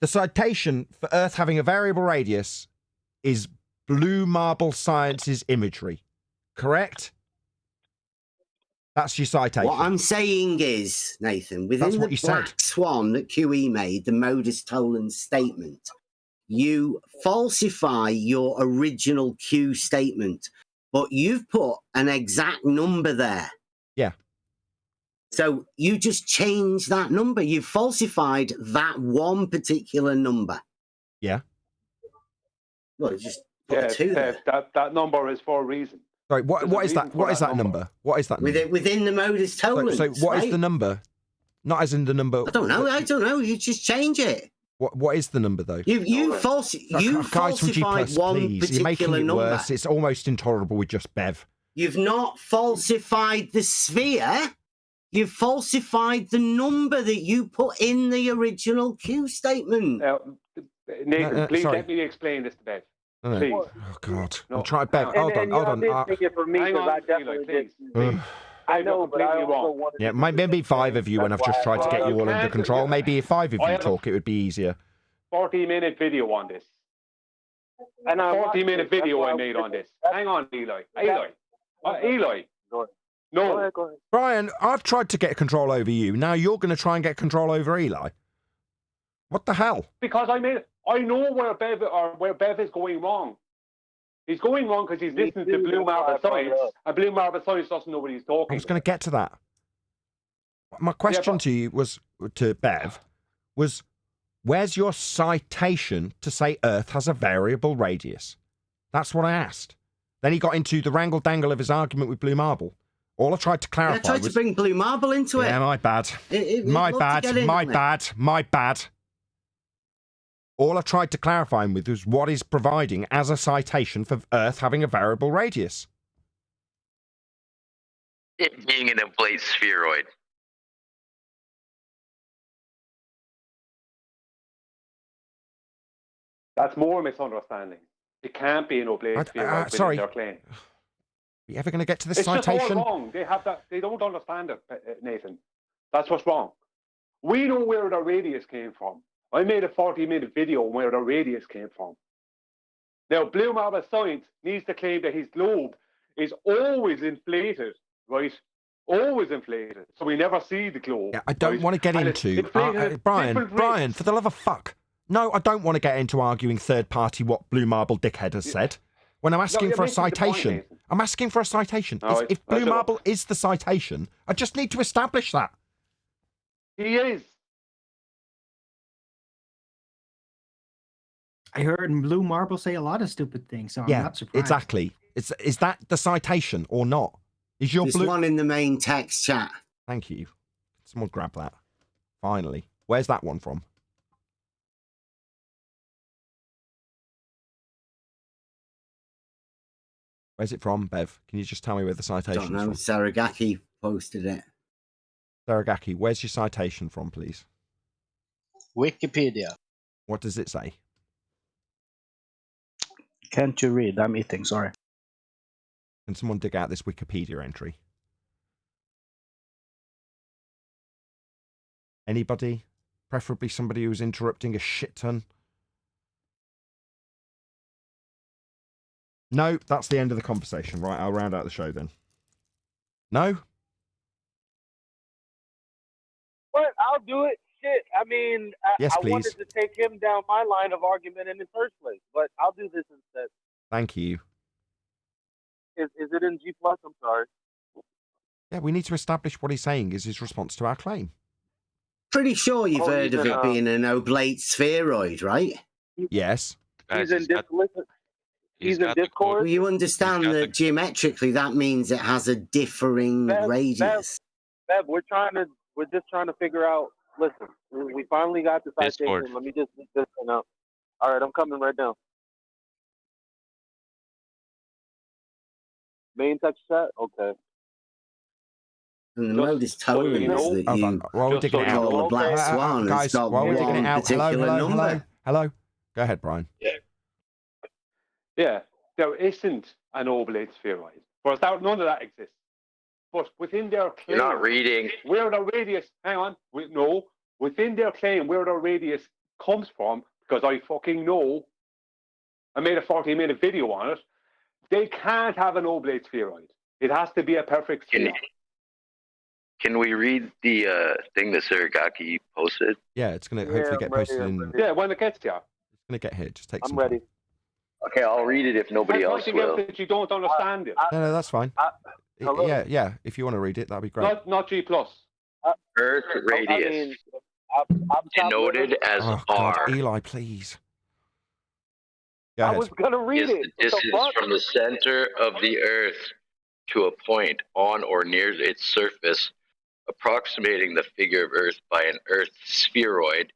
the citation for Earth having a variable radius is Blue Marble Science's imagery, correct? That's your citation. What I'm saying is, Nathan, within the black swan that QE made, the modus tollens statement, you falsify your original Q statement, but you've put an exact number there. Yeah. So you just change that number. You've falsified that one particular number. Yeah. Well, just put a two there. That number is for a reason. Sorry, what is that? What is that number? What is that number? Within the modus tollens. So what is the number? Not as in the number. I don't know. You just change it. What is the number though? You falsified one particular You're making it number. Worse. It's almost intolerable with just Bev. You've not falsified the sphere. You've falsified the number that you put in the original Q statement. Nathan, please let me explain this to Bev. Please. Oh God! I'm trying, Bev. Hold on. Take it from me because I definitely did. I know, but I also wrong. Yeah, maybe 5 of you when I've just tried to get you all under control. Maybe if 5 of you talk, it would be easier. 40-minute video on this. And a 40-minute video I made on this. Hang on, Eli. Eli. No. Go ahead. Brian, I've tried to get control over you. Now you're going to try and get control over Eli. What the hell? Because I know where Bev is going wrong. He's going wrong because he's listening to Blue Marble Science, and Blue Marble Science doesn't know what he's talking I was going to get to that. My question to you to Bev, was where's your citation to say Earth has a variable radius? That's what I asked. Then he got into the wrangle-dangle of his argument with Blue Marble. All I tried to clarify I tried to bring Blue Marble into it. Yeah, my bad. My bad. All I tried to clarify him with was what he's providing as a citation for Earth having a variable radius. It being an oblate spheroid. That's more misunderstanding. It can't be an oblate spheroid. Sorry. Their claim. Are you ever going to get to this It's citation? just all wrong. They have that. They don't understand it, Nathan. That's what's wrong. We know where the radius came from. I made a 40-minute video on where the radius came from. Now, Blue Marble Science needs to claim that his globe is always inflated, right? Always inflated. So we never see the globe. Yeah, I don't want to get into... Brian, for the love of fuck. No, I don't want to get into arguing third-party what Blue Marble dickhead has said. When I'm asking for a citation, I'm asking for a citation. If Blue Marble is the citation, I just need to establish that. He is. I heard Blue Marble say a lot of stupid things, so I'm not surprised. Exactly. Is that the citation or not? Is your There's one in the main text chat. Thank you. Someone grab that. Finally. Where's that one from? Where's it from, Bev? Can you just tell me where the citation is from? I don't know. Saragaki posted it. Saragaki, where's your citation from, please? Wikipedia. What does it say? Can't you read? I'm eating, sorry. Can someone dig out this Wikipedia entry? Anybody? Preferably somebody who's interrupting a shit ton. No, that's the end of the conversation. Right, I'll round out the show then. No? What? I'll do it. Shit. I mean, Yes, I please. wanted to take him down my line of argument in the first place, but I'll do this instead. Thank you. Is it in G+? I'm sorry. Yeah, we need to establish what he's saying is his response to our claim. Pretty sure you've heard of it being an oblate spheroid, right? Yes. He's in Discord. Well, you understand that geometrically that means it has a differing radius. Bev, we're just trying to figure out. Listen, we finally got the citation. Discord. Let me just get this one up. All right, I'm coming right now. Main text chat? Okay. And the modus tollens that you While we're digging it out, call a black swan has guys, got while we're digging it one out, particular number. hello. Go ahead, Brian. Yeah, there isn't an oblate spheroid. For none of that exists. But within their claim, You're not reading. Where the radius, hang on, within their claim, where the radius comes from, because I fucking know, I made a 40-minute video on it, they can't have an oblate spheroid. It has to be a perfect sphere. Can we read the thing that Saragaki posted? Yeah, it's going to hopefully get posted in... Yeah, when it gets here. It's going to get here. Just take some I'm ready. time. Okay, I'll read it if nobody else will. That you don't understand it. No, that's fine. Yeah, if you want to read it, that'd be great. Not G+. Earth radius, denoted as Oh, R. God, Eli, please. Go I ahead. was going to read is it. the distance from the center of the Earth to a point on or near its surface, approximating the figure of Earth by an Earth spheroid.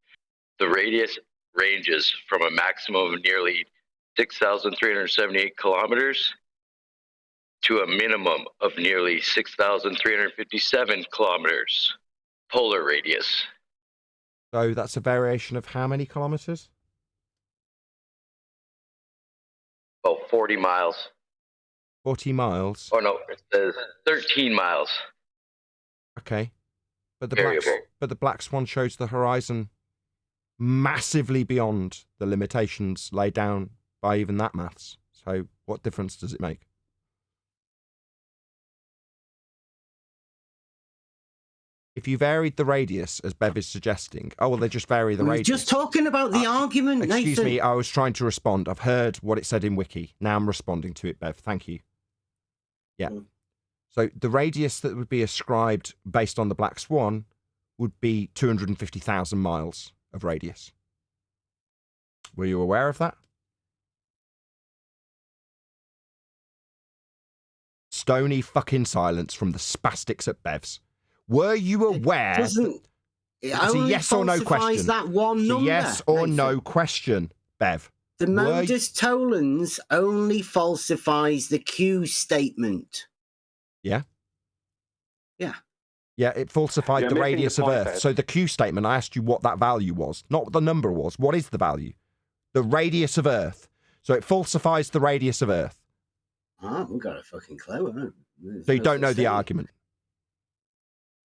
The radius ranges from a maximum of nearly 6,378 kilometers to a minimum of nearly 6,357 kilometers. Polar radius. So that's a variation of how many kilometers? About 40 miles. 40 miles. Oh no, it says 13 miles. Okay. But variable. the black swan shows the horizon massively beyond the limitations laid down by even that maths. So what difference does it make? If you varied the radius, as Bev is suggesting, oh, well, they just vary the radius. Just talking about the argument, Nathan. Excuse me, I was trying to respond. I've heard what it said in Wiki. Now I'm responding to it, Bev. Thank you. Yeah. So the radius that would be ascribed based on the black swan would be 250,000 miles of radius. Were you aware of that? Stony fucking silence from the spastics at Bev's. Were you aware? It's a yes or no question. That one number, yes or no question, Bev. The modus tollens only falsifies the Q statement. Yeah. Yeah. Yeah, it falsified the radius of Earth. So the Q statement, I asked you what that value was, not what the number was. What is the value? The radius of Earth. So it falsifies the radius of Earth. I haven't got a fucking clue. So you don't know the argument?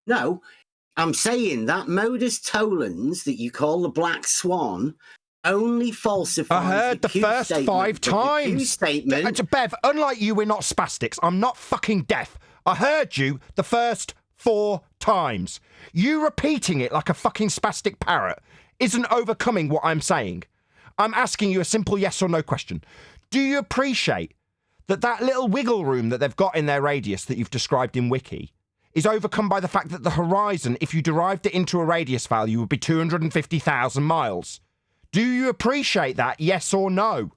No, I'm saying that modus tollens that you call the black swan only falsifies. I heard the first 5 times. Bev, unlike you, we're not spastics. I'm not fucking deaf. I heard you the first 4 times. You repeating it like a fucking spastic parrot isn't overcoming what I'm saying. I'm asking you a simple yes or no question. Do you appreciate that little wiggle room that they've got in their radius that you've described in Wiki is overcome by the fact that the horizon, if you derived it into a radius value, would be 250,000 miles? Do you appreciate that, yes or no?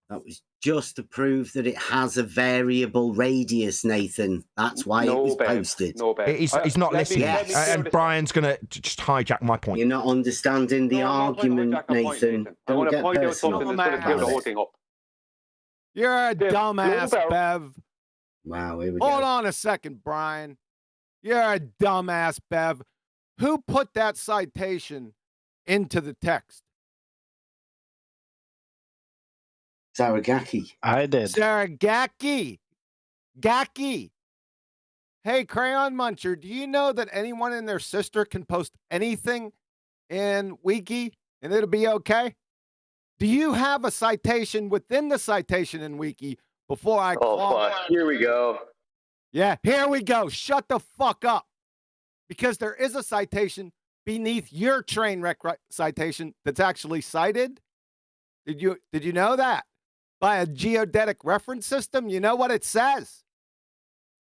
That was just to prove that it has a variable radius, Nathan. That's why it was posted. He's not listening. And Brian's going to just hijack my point. You're not understanding the argument, Nathan. Don't get personal. You're a dumbass, Bev. Wow, here we go. Hold on a second, Brian. You're a dumbass, Bev. Who put that citation into the text? Saragaki. I did. Saragaki. Gaki. Hey, Crayon Muncher, do you know that anyone and their sister can post anything in Wiki and it'll be okay? Do you have a citation within the citation in Wiki before I call? Oh, fuck. Here we go. Yeah, here we go. Shut the fuck up. Because there is a citation beneath your train wreck citation that's actually cited. Did you know that? By a geodetic reference system? You know what it says?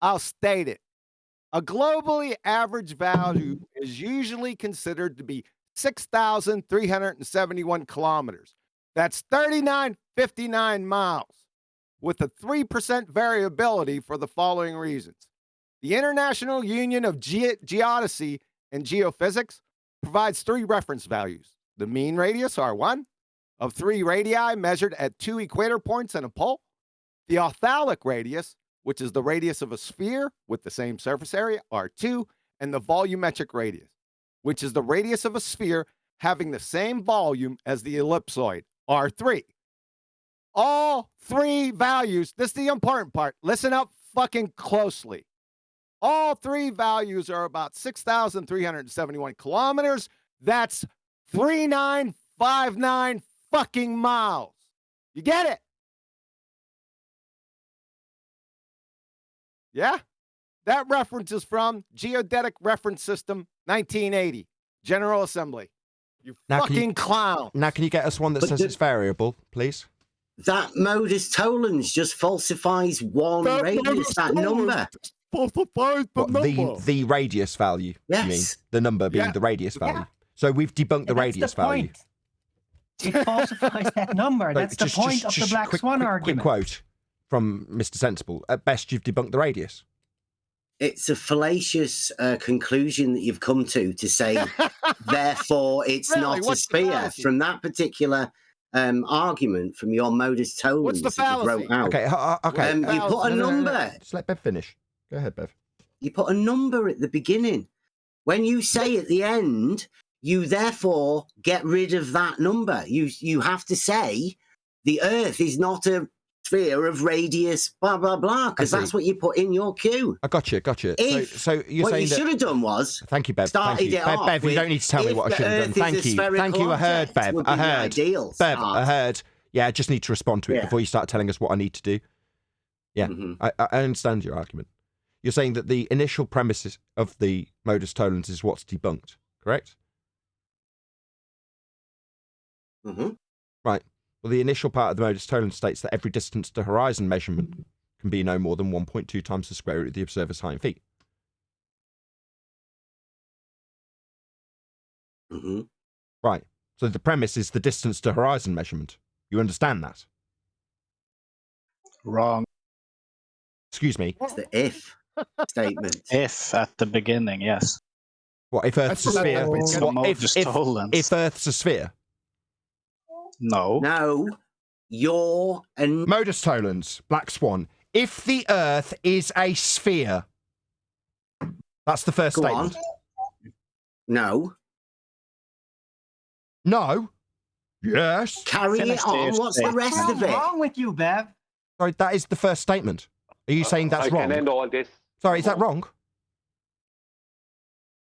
I'll state it. A globally average value is usually considered to be 6,371 kilometers. That's 3,959 miles, with a 3% variability for the following reasons. The International Union of Geodesy and Geophysics provides 3 reference values. The mean radius, R1, of 3 radii measured at 2 equator points and a pole. The authalic radius, which is the radius of a sphere with the same surface area, R2, and the volumetric radius, which is the radius of a sphere having the same volume as the ellipsoid, R3. All 3 values, this is the important part. Listen up fucking closely. All 3 values are about 6,371 kilometers. That's 3,959 fucking miles. You get it? Yeah? That reference is from Geodetic Reference System, 1980, General Assembly. You fucking clown. Now, can you get us one that says it's variable, please? That modus tollens just falsifies one radius, that number. Falsifies the number. The radius value, yes. You mean? The number being the radius value. Yeah. So we've debunked the radius value. It falsifies that number. That's the point of the Black Swan argument. Quick quote from Mr. Sensible. At best, you've debunked the radius. It's a fallacious conclusion that you've come to say, therefore, it's Really? not a What's the sphere. fallacy? From that particular argument, from your modus tollens What's the that you fallacy? wrote out. Okay. You put a number. Just let Bev finish. Go ahead, Bev. You put a number at the beginning. When you say at the end, you therefore get rid of that number. You have to say the Earth is not a sphere of radius, blah, blah, blah, because that's what you put in your queue. I got you. So you're what saying you should have done was... Thank you, Bev. Started it off Bev, you don't need to tell me what I should have done. Thank you. Thank you. I heard, Bev. I heard. Bev, I heard. Yeah, I just need to respond to it before you start telling us what I need to do. Yeah, I understand your argument. You're saying that the initial premises of the modus tollens is what's debunked, correct? Right. Well, the initial part of the modus tollens states that every distance to horizon measurement can be no more than 1.2 times the square root of the observer's height in feet. Right. So the premise is the distance to horizon measurement. You understand that? Wrong. Excuse me. It's the if statement. If at the beginning, yes. What if Earth's a sphere? If Earth's a sphere? No. No. You're an modus tollens, Black Swan. If the Earth is a sphere, that's the first statement. No. No. Yes. Carry it on. What's the rest of it? What's wrong with you, Bev? Sorry, that is the first statement. Are you saying that's wrong? I can end all this. Sorry, is that wrong?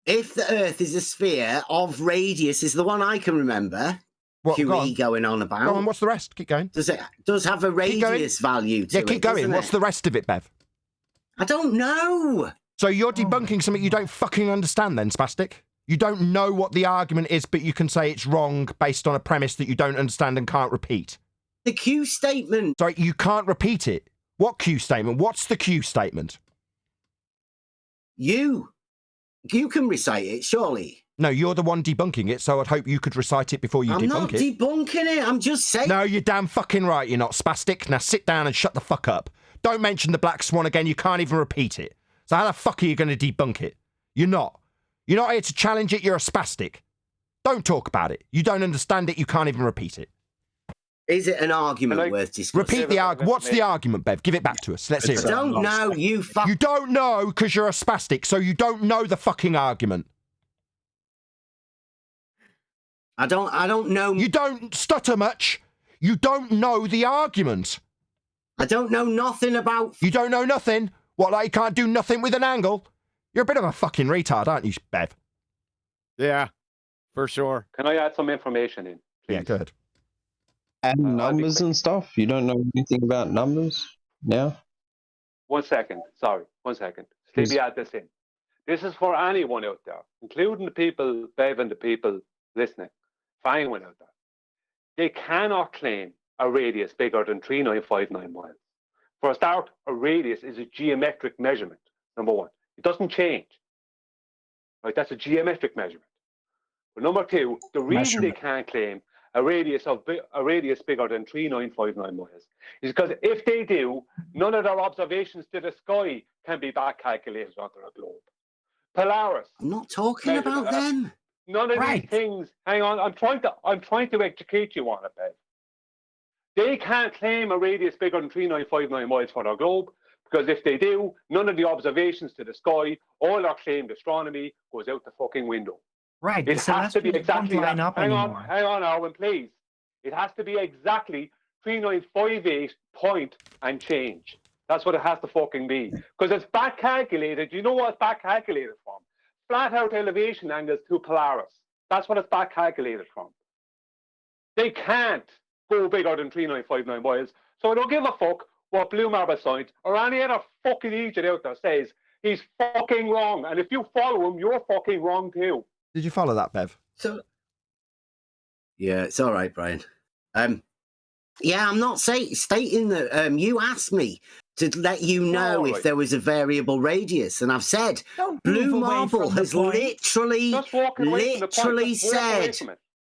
If the Earth is a sphere of radius, is the one I can remember. What, QE going on about. Go on, what's the rest? Keep going. Does it have a radius value to it? Yeah, keep going. What's the rest of it, Bev? I don't know. So you're debunking something you don't fucking understand then, Spastic? You don't know what the argument is, but you can say it's wrong based on a premise that you don't understand and can't repeat. The Q statement. Sorry, you can't repeat it. What Q statement? What's the Q statement? You can recite it, surely. No, you're the one debunking it, so I'd hope you could recite it before you debunk it. I'm not debunking it, I'm just saying... No, you're damn fucking right, you're not, Spastic. Now sit down and shut the fuck up. Don't mention the Black Swan again, you can't even repeat it. So how the fuck are you going to debunk it? You're not. You're not here to challenge it, you're a spastic. Don't talk about it. You don't understand it, you can't even repeat it. Is it an argument worth discussing? Repeat the argument. What's the argument, Bev? Give it back to us. Let's hear it. I don't know, you fuck... You don't know because you're a spastic, so you don't know the fucking argument. I don't know... You don't stutter much. You don't know the argument. I don't know nothing about... You don't know nothing? What, like you can't do nothing with an angle? You're a bit of a fucking retard, aren't you, Bev? Yeah, for sure. Can I add some information in, please? Yeah, go ahead. And numbers and stuff? You don't know anything about numbers now? 1 second. Sorry, 1 second. Sleepy, add this in. This is for anyone out there, including the people, Bev, and the people listening. For anyone out there. They cannot claim a radius bigger than 3959 miles. For a start, a radius is a geometric measurement, number one. It doesn't change. Right? That's a geometric measurement. But number two, the reason they can't claim a radius bigger than 3959 miles is because if they do, none of their observations to the sky can be back calculated onto a globe. Polaris. I'm not talking about them. None of these things. Hang on, I'm trying to educate you on it, Bev. They can't claim a radius bigger than 3959 miles for their globe, because if they do, none of the observations to the sky, all their claimed astronomy goes out the fucking window. Right. It has to be exactly that. Hang on, Arwen, please. It has to be exactly 3958 point and change. That's what it has to fucking be. Because it's back calculated. You know what it's back calculated from? Flat out elevation angles to Polaris. That's what it's back calculated from. They can't go bigger than 3959 miles. So I don't give a fuck what Blue Marble Science or any other fucking idiot out there says. He's fucking wrong. And if you follow him, you're fucking wrong too. Did you follow that, Bev? So, yeah, it's all right, Brian. Yeah, I'm not stating that. You asked me to let you know if there was a variable radius, and I've said Blue Marble has literally said.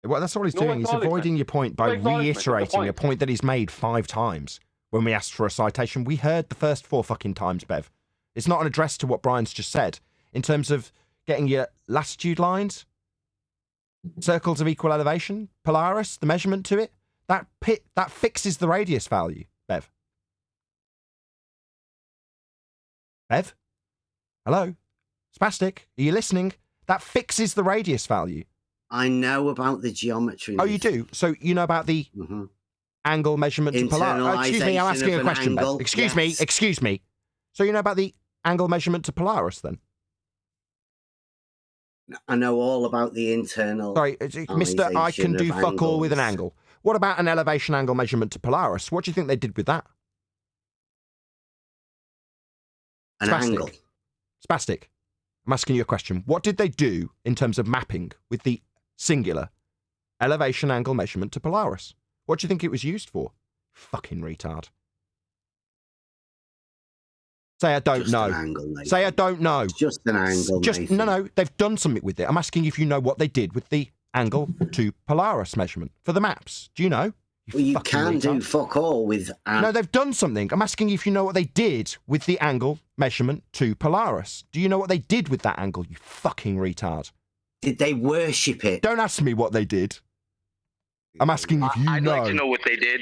Well, that's all he's doing. He's avoiding your point by reiterating a point that he's made 5 times. When we asked for a citation, we heard the first 4 fucking times, Bev. It's not an address to what Brian's just said in terms of getting your latitude lines, circles of equal elevation, Polaris, the measurement to it. That fixes the radius value, Bev. Bev? Hello? Spastic? Are you listening? That fixes the radius value. I know about the geometry. Oh, you do? So you know about the angle measurement to Polaris. Excuse me, I'm asking a question, Bev. Excuse me. So you know about the angle measurement to Polaris, then? I know all about the internal. Sorry, Mr. I can do fuck all with an angle. What about an elevation angle measurement to Polaris? What do you think they did with that? An angle. Spastic. I'm asking you a question. What did they do in terms of mapping with the singular elevation angle measurement to Polaris? What do you think it was used for? Fucking retard. Say I don't know. Say I don't know. It's just an angle. No. They've done something with it. I'm asking if you know what they did with the angle to Polaris measurement for the maps. Do you know? Well, you can do fuck all with. No, they've done something. I'm asking if you know what they did with the angle measurement to Polaris. Do you know what they did with that angle? You fucking retard. Did they worship it? Don't ask me what they did. I'm asking if you know. I'd like to know what they did.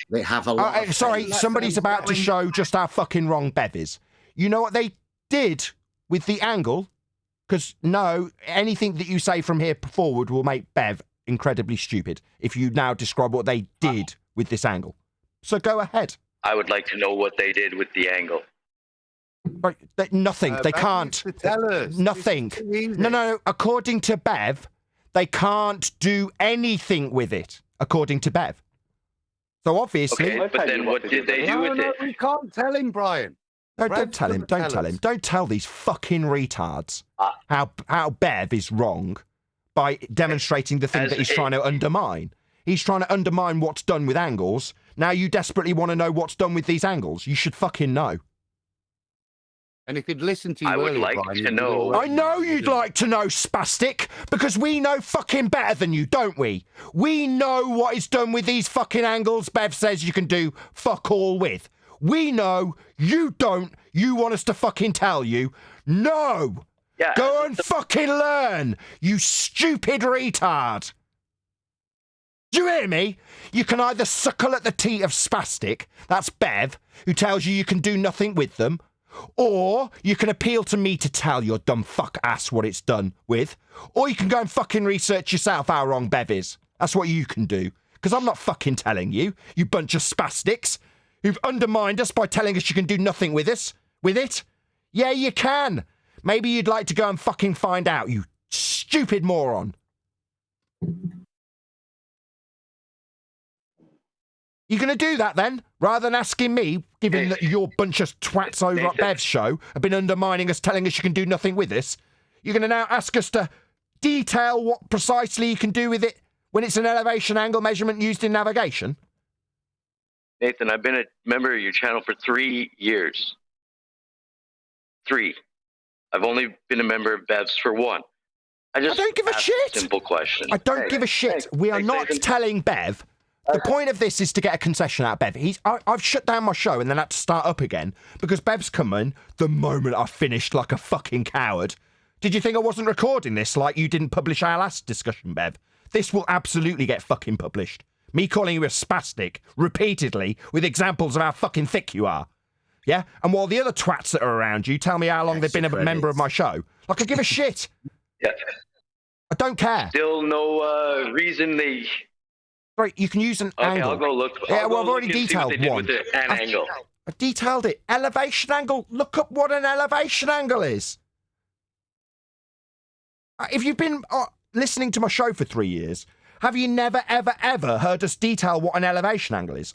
They have a lot. Sorry, somebody's about to show just how fucking wrong Bev is. You know what they did with the angle? Because no, anything that you say from here forward will make Bev incredibly stupid if you now describe what they did with this angle. So go ahead. I would like to know what they did with the angle. Right, nothing. They can't. Tell us. Nothing. No. According to Bev, they can't do anything with it. According to Bev. So obviously. Okay, but then what did they do with it? We can't tell him, Brian. No, don't tell him. Don't tell him. Don't tell these fucking retards how Bev is wrong by demonstrating the thing that he's trying to undermine. He's trying to undermine what's done with angles. Now you desperately want to know what's done with these angles. You should fucking know. And if he'd listened to you I would earlier, like Brian, to know. I know you'd like to know, spastic, because we know fucking better than you, don't we? We know what is done with these fucking angles Bev says you can do fuck all with. We know, you don't, you want us to fucking tell you. No! Yeah. Go and fucking learn, you stupid retard! Do you hear me? You can either suckle at the teat of spastic, that's Bev, who tells you can do nothing with them, or you can appeal to me to tell your dumb fuck ass what it's done with, or you can go and fucking research yourself how wrong Bev is. That's what you can do, because I'm not fucking telling you, you bunch of spastics. Who've undermined us by telling us you can do nothing with us. With it? Yeah, you can. Maybe you'd like to go and fucking find out, you stupid moron. You going to do that then? Rather than asking me, given that your bunch of twats over at Bev's show have been undermining us, telling us you can do nothing with us, you're going to now ask us to detail what precisely you can do with it when it's an elevation angle measurement used in navigation? Nathan, I've been a member of your channel for 3 years. 3. I've only been a member of Bev's for 1. I don't give a shit. Simple question. I don't give a shit. We are not telling Bev. The point of this is to get a concession out of Bev. I've shut down my show and then had to start up again because Bev's come in the moment I finished like a fucking coward. Did you think I wasn't recording this like you didn't publish our last discussion, Bev? This will absolutely get fucking published. Me calling you a spastic repeatedly with examples of how fucking thick you are. Yeah? And while the other twats that are around you tell me how long they've been a member of my show. Like, I give a shit. Yeah. I don't care. Still no reason they... Right, you can use an angle. I'll go look. I've already detailed one. Angle. I detailed it. Elevation angle. Look up what an elevation angle is. If you've been listening to my show for 3 years... have you never, ever, ever heard us detail what an elevation angle is?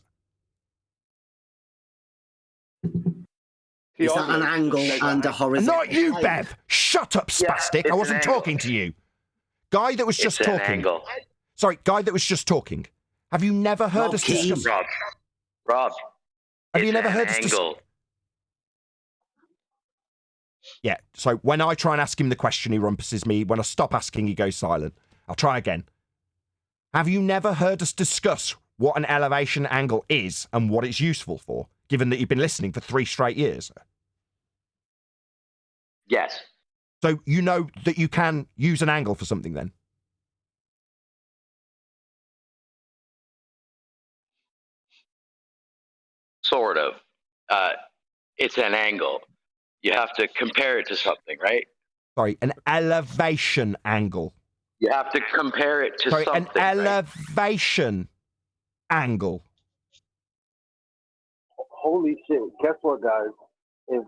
Is that an angle and a horizontal? Not you, Bev. Shut up, spastic. I wasn't talking to you. Guy that was just talking. Sorry, guy that was just talking. Have you never heard us discuss? Rob. Have you never heard us discuss? Yeah, so when I try and ask him the question, he rumpuses me. When I stop asking, he goes silent. I'll try again. Have you never heard us discuss what an elevation angle is and what it's useful for, given that you've been listening for 3 straight years? Yes. So you know that you can use an angle for something then? Sort of. It's an angle. You have to compare it to something, right? Sorry, an elevation angle. You have to compare it to something. An elevation angle. Holy shit! Guess what, guys? If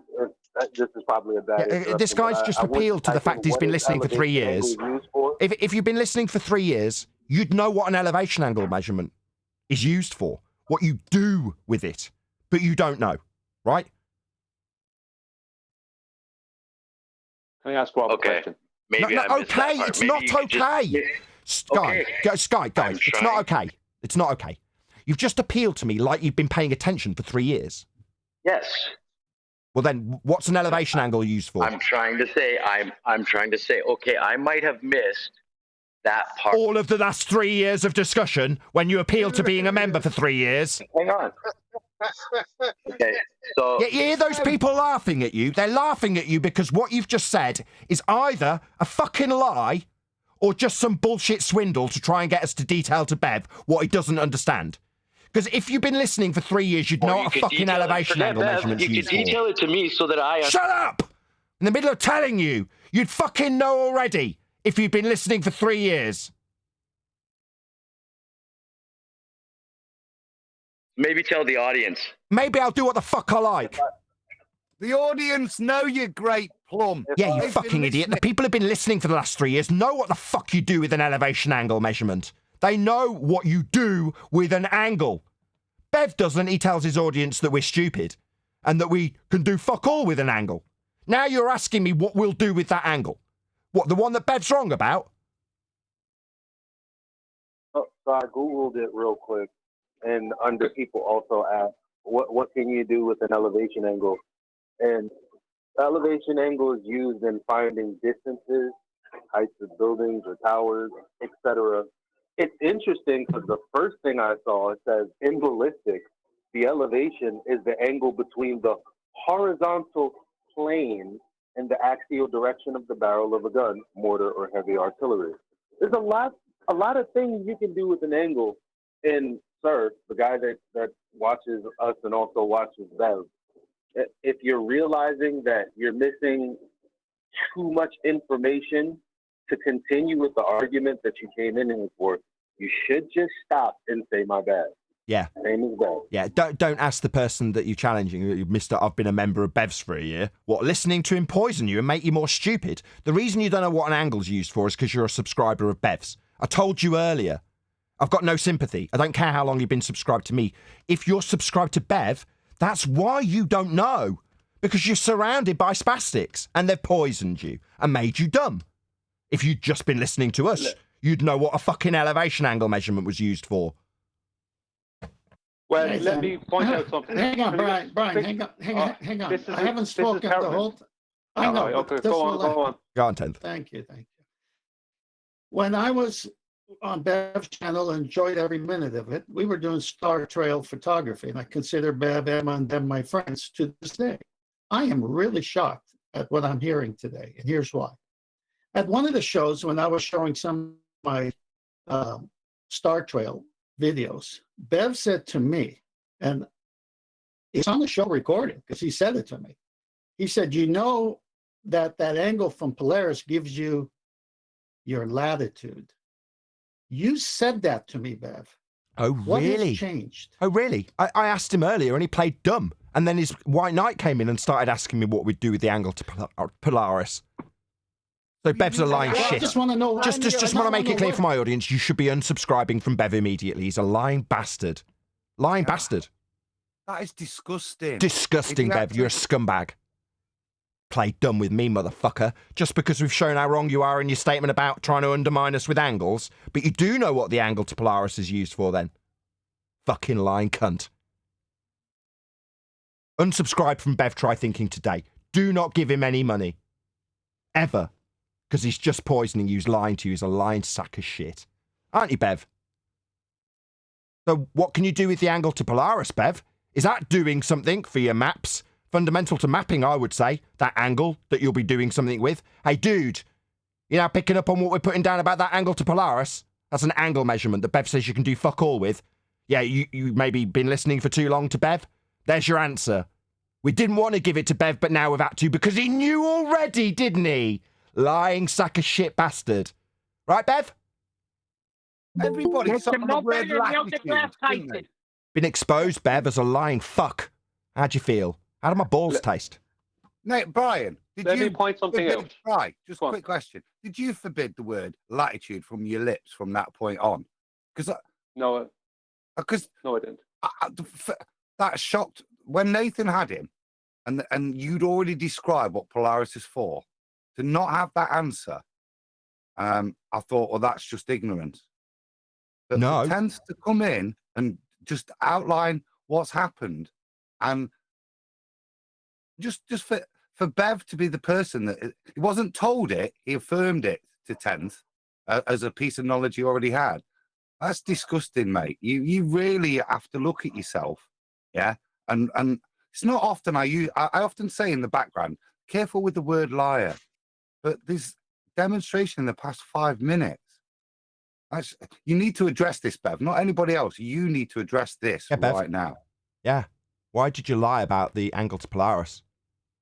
this is probably a bad. This guy's just appealed to the fact he's been listening for 3 years. If you've been listening for 3 years, you'd know what an elevation angle measurement is used for, what you do with it, but you don't know, right? Can I ask Rob a question? Maybe no, okay, it's not okay. Sky, it's not okay. It's not okay. You've just appealed to me like you've been paying attention for 3 years. Yes. Well, then, what's an elevation angle used for? I'm trying to say, okay, I might have missed that part. All of the last 3 years of discussion when you appealed to being a member for 3 years. Hang on. Okay, so... You hear those people laughing at you? They're laughing at you because what you've just said is either a fucking lie or just some bullshit swindle to try and get us to detail to Bev what he doesn't understand. Because if you've been listening for 3 years, you'd know what a fucking elevation angle measurement's used for. You could detail it to me so that I... Shut up! In the middle of telling you, you'd fucking know already if you'd been listening for 3 years. Maybe tell the audience. Maybe I'll do what the fuck I like. The audience know you great plum. Yeah, you fucking idiot. The people who've been listening for the last 3 years know what the fuck you do with an elevation angle measurement. They know what you do with an angle. Bev doesn't. He tells his audience that we're stupid and that we can do fuck all with an angle. Now you're asking me what we'll do with that angle. What, the one that Bev's wrong about? So I Googled it real quick, and under people also asked, what can you do with an elevation angle? And elevation angle is used in finding distances, heights of buildings or towers, etc. It's interesting because the first thing I saw, it says in ballistics, the elevation is the angle between the horizontal plane and the axial direction of the barrel of a gun, mortar, or heavy artillery. There's a lot of things you can do with an angle. And sir, the guy that watches us and also watches Bev, if you're realizing that you're missing too much information to continue with the argument that you came in for, you should just stop and say my bad. Yeah. Same as Bev. Yeah, don't ask the person that you're challenging, Mr. I've been a member of Bev's for a year, what, listening to him poison you and make you more stupid? The reason you don't know what an angle's used for is because you're a subscriber of Bev's. I told you earlier. I've got no sympathy. I don't care how long you've been subscribed to me. If you're subscribed to Bev, that's why you don't know. Because you're surrounded by spastics and they've poisoned you and made you dumb. If you'd just been listening to us, you'd know what a fucking elevation angle measurement was used for. Well, let me point out something. Hang on, Brian, hang on. I haven't spoken the whole time. I know. Okay, go on. Go on, 10th. Thank you. When I was on Bev's channel and enjoyed every minute of it, we were doing star trail photography, and I consider Bev, Emma, and them my friends to this day. I am really shocked at what I'm hearing today, and here's why. At one of the shows, when I was showing some of my star trail videos, Bev said to me, and it's on the show recording because he said it to me. He said, you know that angle from Polaris gives you your latitude. You said that to me, Bev. Oh, what really? Has changed? Oh, really? I asked him earlier and he played dumb. And then his White Knight came in and started asking me what we'd do with the angle to Polaris. So Bev's a lying shit. I just want to know. Just want to make it clear for my audience, you should be unsubscribing from Bev immediately. He's a lying bastard. Lying bastard. That is disgusting. Disgusting, Bev. You're a scumbag. Play dumb with me, motherfucker. Just because we've shown how wrong you are in your statement about trying to undermine us with angles. But you do know what the angle to Polaris is used for then. Fucking lying cunt. Unsubscribe from Bev Try Thinking today. Do not give him any money. Ever. Because he's just poisoning you. He's lying to you. He's a lying sack of shit. Aren't you, Bev? So what can you do with the angle to Polaris, Bev? Is that doing something for your maps? Fundamental to mapping, I would say. That angle that you'll be doing something with. Hey, dude. You now picking up on what we're putting down about that angle to Polaris? That's an angle measurement that Bev says you can do fuck all with. Yeah, you maybe been listening for too long to Bev? There's your answer. We didn't want to give it to Bev, but now we've had to because he knew already, didn't he? Lying sack of shit bastard. Right, Bev? Everybody's on the red latitude. Been exposed, Bev, as a lying fuck. How'd you feel? How did my balls taste? Nate, Brian, Let me point something out. Right, just a quick question. Did you forbid the word latitude from your lips from that point on? Because no, no, I didn't. That shocked when Nathan had him, and you'd already described what Polaris is for. To not have that answer, I thought, well, that's just ignorance. But no, for 10th to come in and just outline what's happened, and just for Bev to be the person that he wasn't told it, he affirmed it to 10th as a piece of knowledge he already had. That's disgusting, mate. You really have to look at yourself, yeah. And it's not often I often say in the background, careful with the word liar. But this demonstration in the past 5 minutes, you need to address this, Bev. Not anybody else. You need to address this right now. Yeah. Why did you lie about the angle to Polaris?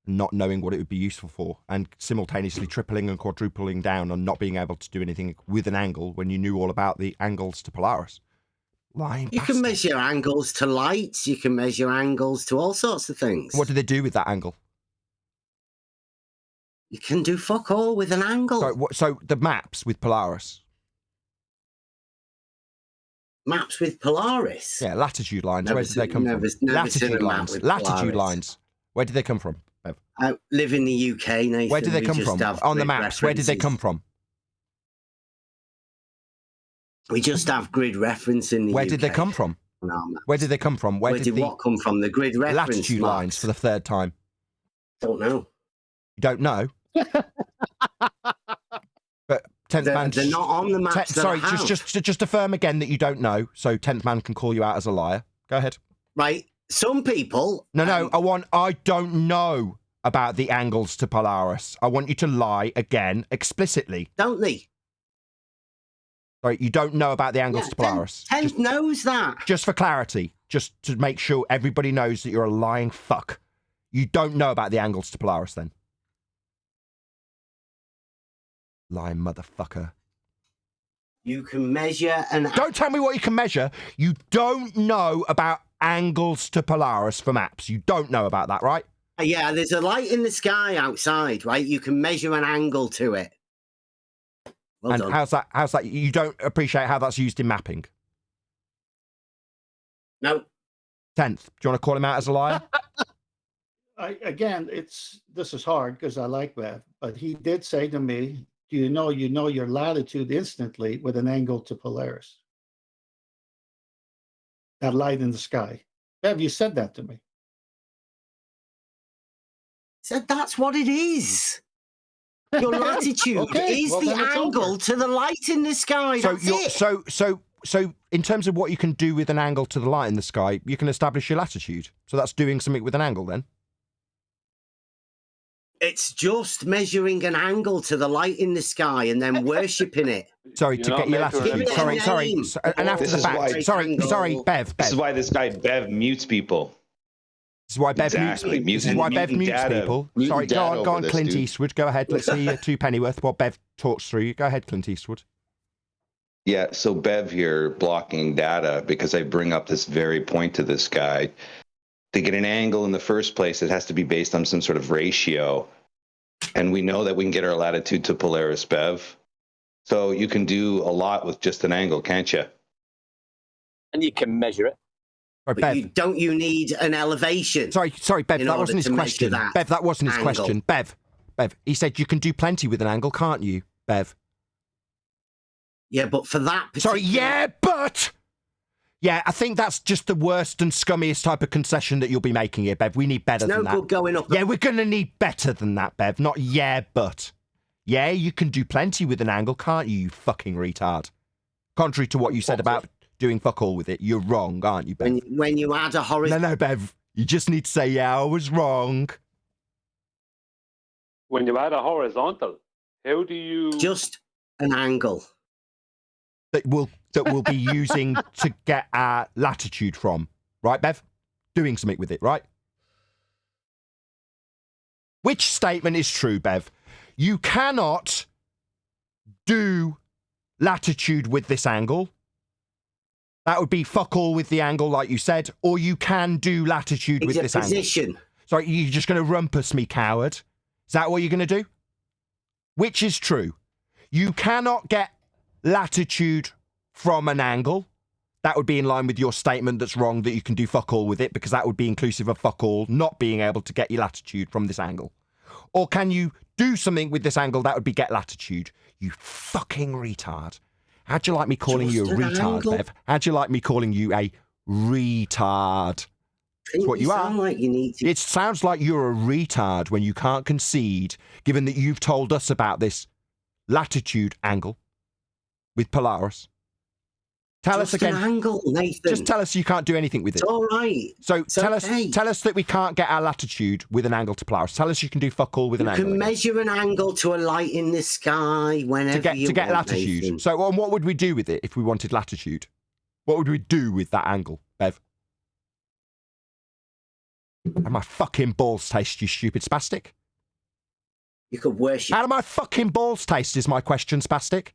Not knowing what it would be useful for, and simultaneously tripling and quadrupling down on not being able to do anything with an angle when you knew all about the angles to Polaris. Lying You can measure angles to lights. You can measure angles to all sorts of things. What do they do with that angle? You can do fuck all with an angle. So the maps with Polaris. Maps with Polaris? Yeah, latitude lines. Where did they come from? Never seen a map lines. with Latitude Polaris. lines. Where did they come from? I live in the UK, Nathan. Where did they come from? On the maps, where did they come from? We just have grid reference in the Where UK. did they come from? Where did they come from? Where did what come from? The grid reference latitude marks? lines for the third time. Don't know. You don't know? But 10th man... They're not on the maps that I have. just affirm again that you don't know, so 10th man can call you out as a liar. Go ahead. Right. Some people... No, I don't know about the angles to Polaris. I want you to lie again explicitly. Don't they? Sorry, you don't know about the angles to Polaris. 10th knows that. Just for clarity, just to make sure everybody knows that you're a lying fuck. You don't know about the angles to Polaris then. Lying motherfucker. You can measure an... Don't tell me what you can measure. You don't know about angles to Polaris for maps. You don't know about that, right? Yeah, there's a light in the sky outside, right? You can measure an angle to it. Well and done. how's that? You don't appreciate how that's used in mapping? No. 10th. Do you want to call him out as a liar? Again, this is hard because I like that, but he did say to me, "Do you know your latitude instantly with an angle to Polaris?" That light in the sky. Bev, you said that to me. Said that's what it is. Your latitude is the angle to the light in the sky. That's it. So in terms of what you can do with an angle to the light in the sky, you can establish your latitude. So that's doing something with an angle then? It's just measuring an angle to the light in the sky and then worshipping it. Sorry, to get your latitude. Sorry. And after the fact, sorry, Bev. This is why this guy Bev mutes people. This is why Bev mutes people. This is why Bev mutes people. Sorry, go on, Clint Eastwood. Go ahead. Let's see two Pennyworth while Bev talks through. Go ahead, Clint Eastwood. Yeah, so Bev here blocking data because I bring up this very point to this guy. To get an angle in the first place, it has to be based on some sort of ratio. And we know that we can get our latitude to Polaris, Bev. So you can do a lot with just an angle, can't you? And you can measure it. Right, But Bev. you need an elevation. Sorry, Bev, that wasn't his question. Bev, that wasn't his angle. question. Bev, he said you can do plenty with an angle, can't you, Bev? Yeah, but for that Sorry, yeah, but... Yeah, I think that's just the worst and scummiest type of concession that you'll be making here, Bev. We need better It's than no that. good going up. Yeah, we're going to need better than that, Bev. Not yeah, but. Yeah, you can do plenty with an angle, can't you, you fucking retard? Contrary to what you said about doing fuck all with it, you're wrong, aren't you, Bev? When you add a horizontal... No, Bev. You just need to say, yeah, I was wrong. When you add a horizontal, how do you... Just an angle. That we'll be using to get our latitude from. Right, Bev? Doing something with it, right? Which statement is true, Bev? You cannot do latitude with this angle. That would be fuck all with the angle, like you said, or you can do latitude with this position. angle. Sorry, you're just going to rumpus me, coward. Is that what you're going to do? Which is true. You cannot get latitude from an angle. That would be in line with your statement that's wrong, that you can do fuck all with it, because that would be inclusive of fuck all not being able to get your latitude from this angle. Or can you do something with this angle that would be get latitude? You fucking retard. How'd you like me calling you a retard, Bev? How'd you like me calling you a retard? That's what you are. Like you need to... It sounds like you're a retard when you can't concede, given that you've told us about this latitude angle with Polaris. Tell us again. An angle, Nathan. Just tell us you can't do anything with it. It's all right. So tell us that we can't get our latitude with an angle to Polaris. Tell us you can do fuck all with an angle. You can measure an angle to a light in the sky whenever you to get want, latitude. Nathan. So what would we do with it if we wanted latitude? What would we do with that angle, Bev? How do my fucking balls taste, you stupid spastic? You could worship. How do my fucking balls taste is my question, spastic.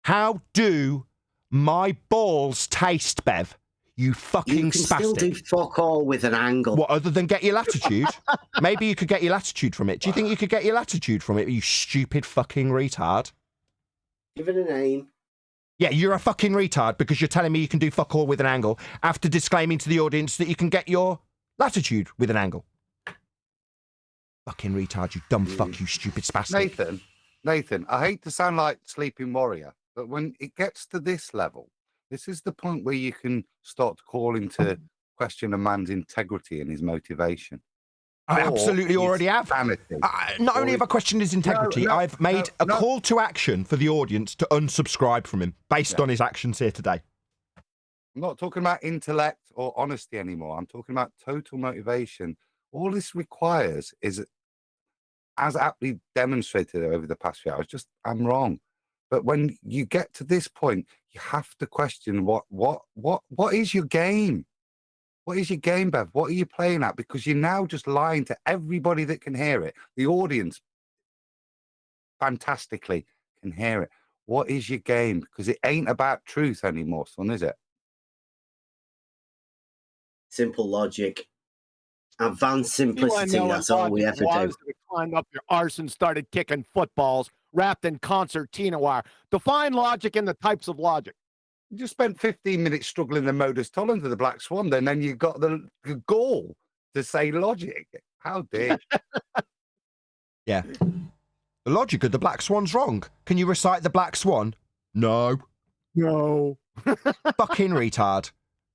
How do my balls taste, Bev? You fucking You can spastic. still do fuck all with an angle. What, other than get your latitude? Maybe you could get your latitude from it. Do you think you could get your latitude from it, you stupid fucking retard? Give it a name. Yeah, you're a fucking retard because you're telling me you can do fuck all with an angle after disclaiming to the audience that you can get your latitude with an angle. Fucking retard, you dumb fuck, you stupid spastic. Nathan, I hate to sound like Sleeping Warrior, but when it gets to this level, this is the point where you can start calling to question a man's integrity and his motivation. I absolutely already have. Not only have I questioned his integrity, I've made a call to action for the audience to unsubscribe from him based on his actions here today. I'm not talking about intellect or honesty anymore. I'm talking about total motivation. All this requires is, as aptly demonstrated over the past few hours, I'm wrong. But when you get to this point, you have to question what is your game? What is your game, Bev? What are you playing at? Because you're now just lying to everybody that can hear it. The audience fantastically can hear it. What is your game? Because it ain't about truth anymore, son, is it? Simple logic. Advanced simplicity, that's all we have to do. We climbed up your arse and started kicking footballs wrapped in concertina wire. Define logic and the types of logic. You just spent 15 minutes struggling the modus tollens of the Black Swan, then you got the gall to say logic. How dare you? Yeah. The logic of the Black Swan's wrong. Can you recite the Black Swan? No. No. Fucking retard.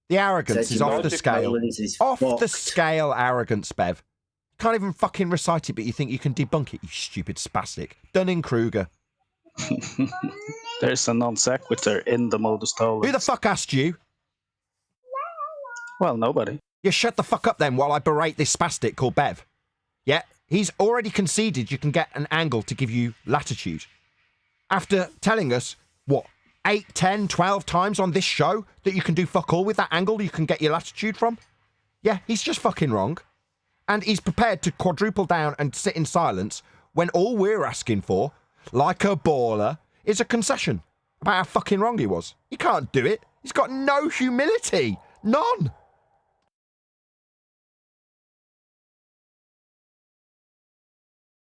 The arrogance is off the scale. Off the scale arrogance, Bev. Can't even fucking recite it, but you think you can debunk it, you stupid spastic. Dunning-Kruger. There's a non sequitur in the modus tollens. Who the fuck asked you? Well, nobody. You shut the fuck up then while I berate this spastic called Bev. Yeah, he's already conceded you can get an angle to give you latitude. After telling us, what, 8, 10, 12 times on this show that you can do fuck all with that angle you can get your latitude from? Yeah, he's just fucking wrong. And he's prepared to quadruple down and sit in silence when all we're asking for, like a baller, is a concession about how fucking wrong he was. He can't do it. He's got no humility. None.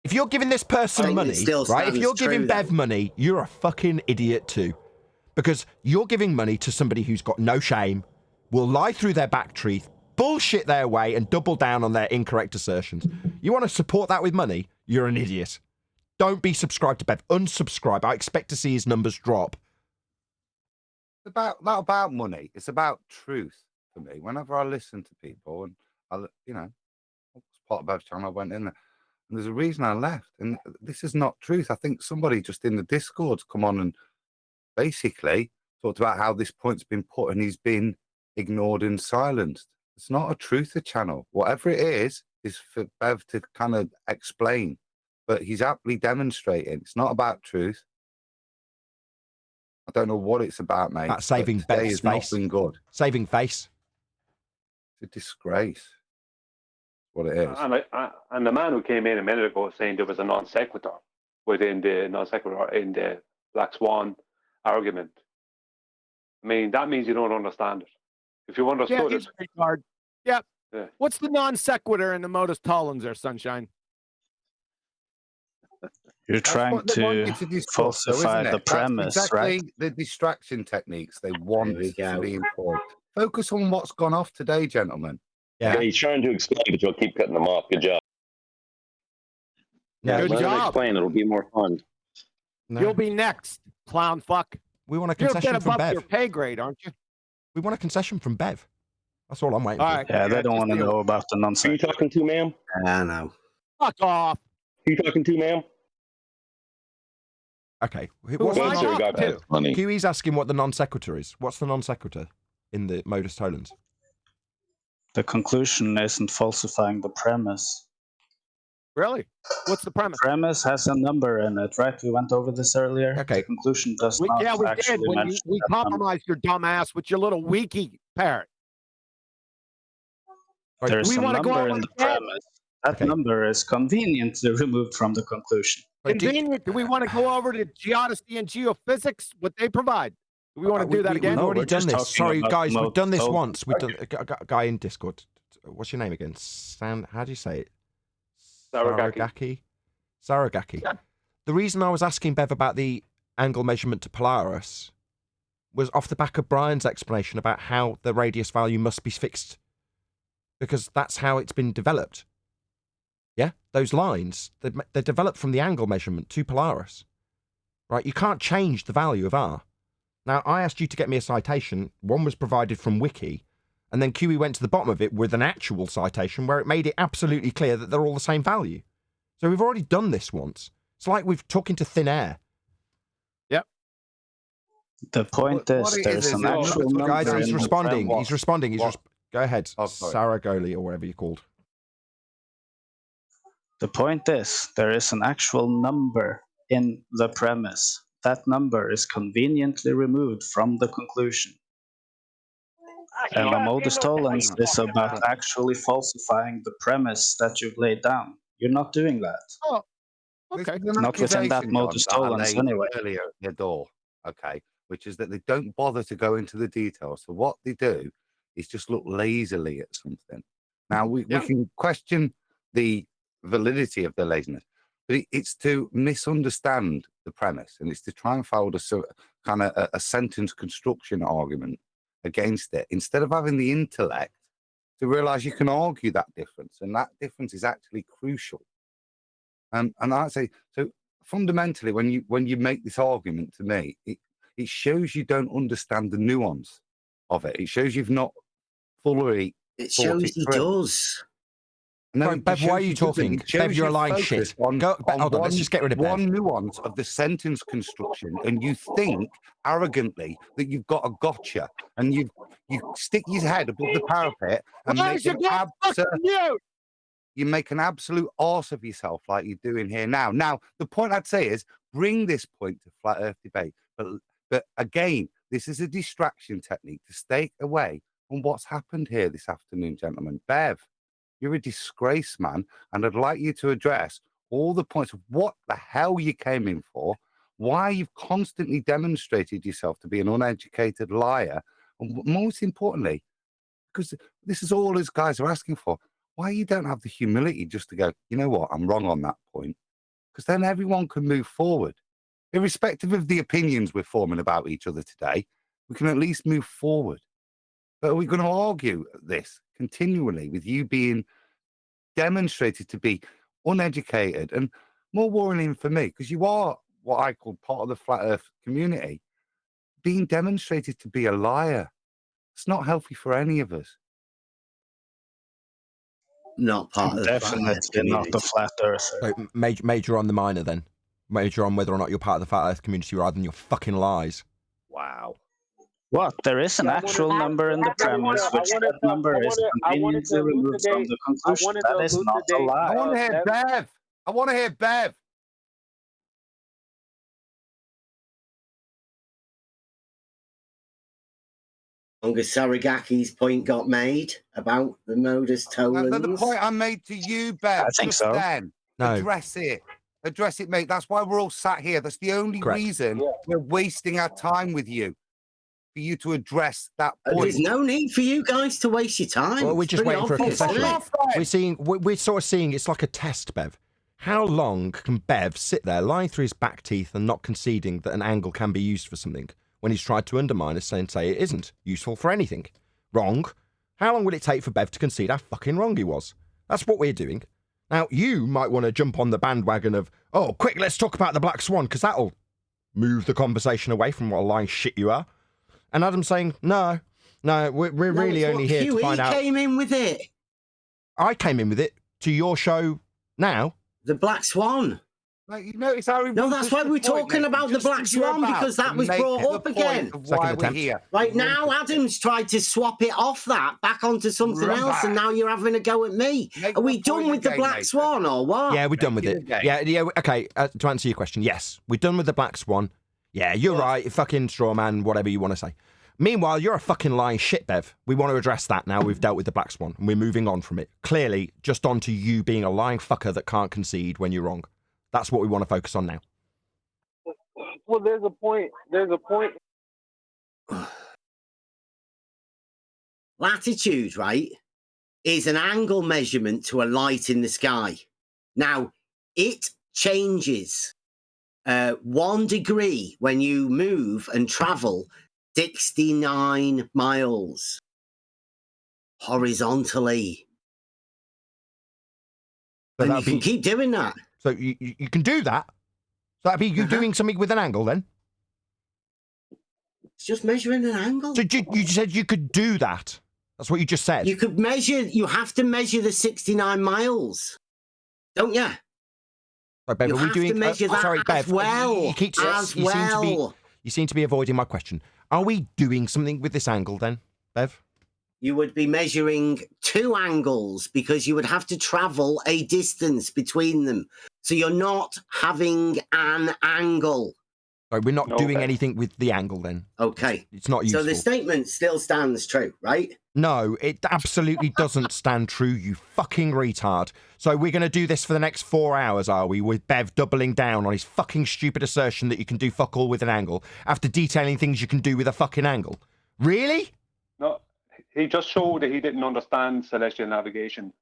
If you're giving this person money, right? If you're giving Bev money, you're a fucking idiot too. Because you're giving money to somebody who's got no shame, will lie through their back teeth, bullshit their way, and double down on their incorrect assertions. You want to support that with money? You're an idiot. Don't be subscribed to Bev. Unsubscribe. I expect to see his numbers drop. It's not about money. It's about truth for me. Whenever I listen to people, and I was part of Bev's channel, I went in there, and there's a reason I left. And this is not truth. I think somebody just in the Discord's come on and basically talked about how this point's been put, and he's been ignored and silenced. It's not a truther channel. Whatever it is for Bev to kind of explain. But he's aptly demonstrating it's not about truth. I don't know what it's about, mate. About saving Bev's face. Not been good. Saving face. It's a disgrace. What it is. And the man who came in a minute ago saying there was a non sequitur within the non sequitur in the black swan argument. I mean, that means you don't understand it. If you understood he's it, a retard. Yep. Yeah. What's the non sequitur in the modus tollens there, Sunshine? You're trying what they want you to discuss, though, falsify isn't the it? premise, That's exactly right? the distraction techniques they want There we to go. be employed. Focus on what's gone off today, gentlemen. Yeah, he's trying to explain, but you'll keep cutting him off. Good job. Yeah, good let him job. explain. It'll be more fun. No. You'll be next, clown fuck. We want a You're a concession bit from above Bev. your pay grade, aren't you? We want a concession from Bev. That's all I'm waiting All for. right. Yeah, they don't want to know about the Who nonsense. are you talking to, ma'am? I know. Fuck off. Who are you talking to, ma'am? Okay. Who What's am I the talking got to? that funny. Huey's asking what the non sequitur is. What's the non sequitur in the modus tollens? The conclusion isn't falsifying the premise. Really? What's the premise? Premise has a number in it, right? We went over this earlier. Okay. The conclusion does We not did actually when mention we that number. compromised your dumb ass with your little wiki parrot. Right. There's we a want to go number over in the again? premise. That Okay. number is conveniently removed from the conclusion. Convenient. Do we want to go over to geodesy and geophysics? What they provide? Do we want to do that again? We've already we're done just this. talking Sorry, about guys. We've done this total once. We've done guy in Discord. What's your name again? How do you say it? Saragaki. Saragaki. Yeah. The reason I was asking Bev about the angle measurement to Polaris was off the back of Brian's explanation about how the radius value must be fixed, because that's how it's been developed. Yeah, those lines, they're developed from the angle measurement to Polaris. Right, you can't change the value of R. Now, I asked you to get me a citation. One was provided from Wiki, and then QE went to the bottom of it with an actual citation where it made it absolutely clear that they're all the same value. So we've already done this once. It's like we've took into thin air. Yep. The point is, there's an actual number. Guys, he's in the responding. premise. He's responding. Go ahead, Oh, sorry. Saragoli, or whatever you're called. The point is, there is an actual number in the premise. That number is conveniently removed from the conclusion. And the modus tollens is about actually falsifying the premise that you've laid down. You're not doing that. Oh, okay. Not within that modus tollens anyway. Earlier at their door, okay, which is that they don't bother to go into the details. So what they do is just look lazily at something. Now we can question the validity of their laziness, but it's to misunderstand the premise, and it's to try and fold a sentence construction argument against it, instead of having the intellect to realize you can argue that difference, and that difference is actually crucial. And I say, so fundamentally, when you make this argument to me, it shows you don't understand the nuance of it. It shows you've not fully. It shows he does. No, Right, Bev, why are you talking? Bev, you're a lying shit. Hold on, let's just get rid of Bev. One nuance of the sentence construction, and you think arrogantly that you've got a gotcha, and you stick your head above the parapet and you make an absolute arse of yourself like you're doing here now. Now, the point I'd say is bring this point to flat earth debate. But again, this is a distraction technique to stay away from what's happened here this afternoon, gentlemen. Bev, you're a disgrace, man, and I'd like you to address all the points of what the hell you came in for, why you've constantly demonstrated yourself to be an uneducated liar, and most importantly, because this is all these guys are asking for, why you don't have the humility just to go, you know what, I'm wrong on that point, because then everyone can move forward. Irrespective of the opinions we're forming about each other today, we can at least move forward. But are we going to argue this continually with you being demonstrated to be uneducated? And more worrying for me, because you are what I call part of the flat earth community, being demonstrated to be a liar. It's not healthy for any of us. Not part of the Definitely not the flat earther. So major on the minor then. Major on whether or not you're part of the flat earth community rather than your fucking lies. Wow. What? There is an actual number in the premise, which that number is conveniently removed from the conclusion. That is not a lie. I want to hear Bev. I want to hear Bev. Saragaki's point got made about the modus tollens. The point I made to you, Bev. I think so. Then, no. address it. Address it, mate. That's why we're all sat here. That's the only reason we're wasting our time with you. For you to address that point. There's no need for you guys to waste your time. Well, we're just waiting for a concession. We're We're sort of seeing it's like a test, Bev. How long can Bev sit there lying through his back teeth and not conceding that an angle can be used for something when he's tried to undermine us and say it isn't useful for anything? Wrong. How long will it take for Bev to concede how fucking wrong he was? That's what we're doing. Now, you might want to jump on the bandwagon of, oh, quick, let's talk about the Black Swan, because that'll move the conversation away from what a lying shit you are. And Adam's saying, no, we're really only here to find out. He came in with it. I came in with it to your show now. The Black Swan. Like, you notice how no, that's why we're talking about the Black Swan, because that was brought up again. Why we're here. Right now, Adam's tried to swap it off that back onto something else, and now you're having a go at me. Are we done with the Black Swan or what? Yeah, we're done with it. Yeah. Okay, to answer your question, yes, we're done with the Black Swan. Yeah, you're right. Fucking straw man, whatever you want to say. Meanwhile, you're a fucking lying shit, Bev. We want to address that now. We've dealt with the Black Swan, and we're moving on from it. Clearly, just on to you being a lying fucker that can't concede when you're wrong. That's what we want to focus on now. Well, there's a point. Latitude, right, is an angle measurement to a light in the sky. Now, it changes 1 degree when you move and travel 69 miles horizontally. So and you can keep doing that. So you can do that? So that'd be you doing something with an angle then? It's just measuring an angle. So you said you could do that? That's what you just said? You could measure, you have to measure the 69 miles, don't you? Sorry, Bev, you are we have doing, to measure that sorry, as Bev, well. You seem to be avoiding my question. Are we doing something with this angle then, Bev? You would be measuring 2 angles because you would have to travel a distance between them. So you're not having an angle. Sorry, we're not doing anything with the angle then. Okay. It's not useful. So the statement still stands true, right? No, it absolutely doesn't stand true, you fucking retard. So we're going to do this for the next 4 hours, are we, with Bev doubling down on his fucking stupid assertion that you can do fuck all with an angle after detailing things you can do with a fucking angle? Really? No, he just showed that he didn't understand celestial navigation.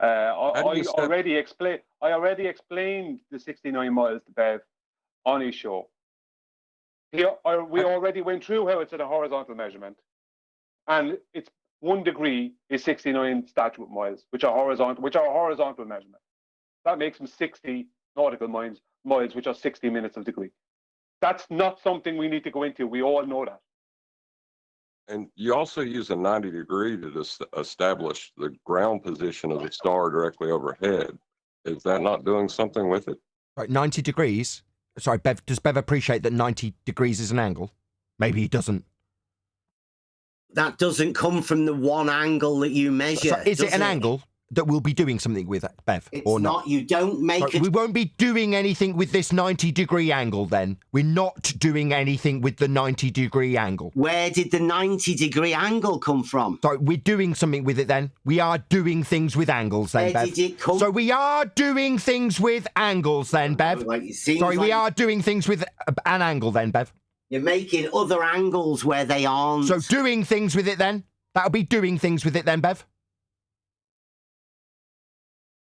I already explained the 69 miles to Bev on his show. We already went through how it's at a horizontal measurement, and it's 1 degree is 69 statute miles, which are horizontal measurement. That makes them 60 nautical miles, which are 60 minutes of degree. That's not something we need to go into. We all know that. And you also use a 90 degree to establish the ground position of the star directly overhead. Is that not doing something with it? Right, 90 degrees? Sorry, Bev, does Bev appreciate that 90 degrees is an angle? Maybe he doesn't. That doesn't come from the one angle that you measure. So is it an angle that we'll be doing something with, Bev, or not? You don't make it. We won't be doing anything with this 90-degree angle then. We're not doing anything with the 90-degree angle. Where did the 90-degree angle come from? Sorry, we're doing something with it then. We are doing things with angles then, Bev. Where did it come? So we are doing things with angles then, Bev. Sorry, we are doing things with an angle then, Bev. You're making other angles where they aren't. So doing things with it then? That'll be doing things with it then, Bev.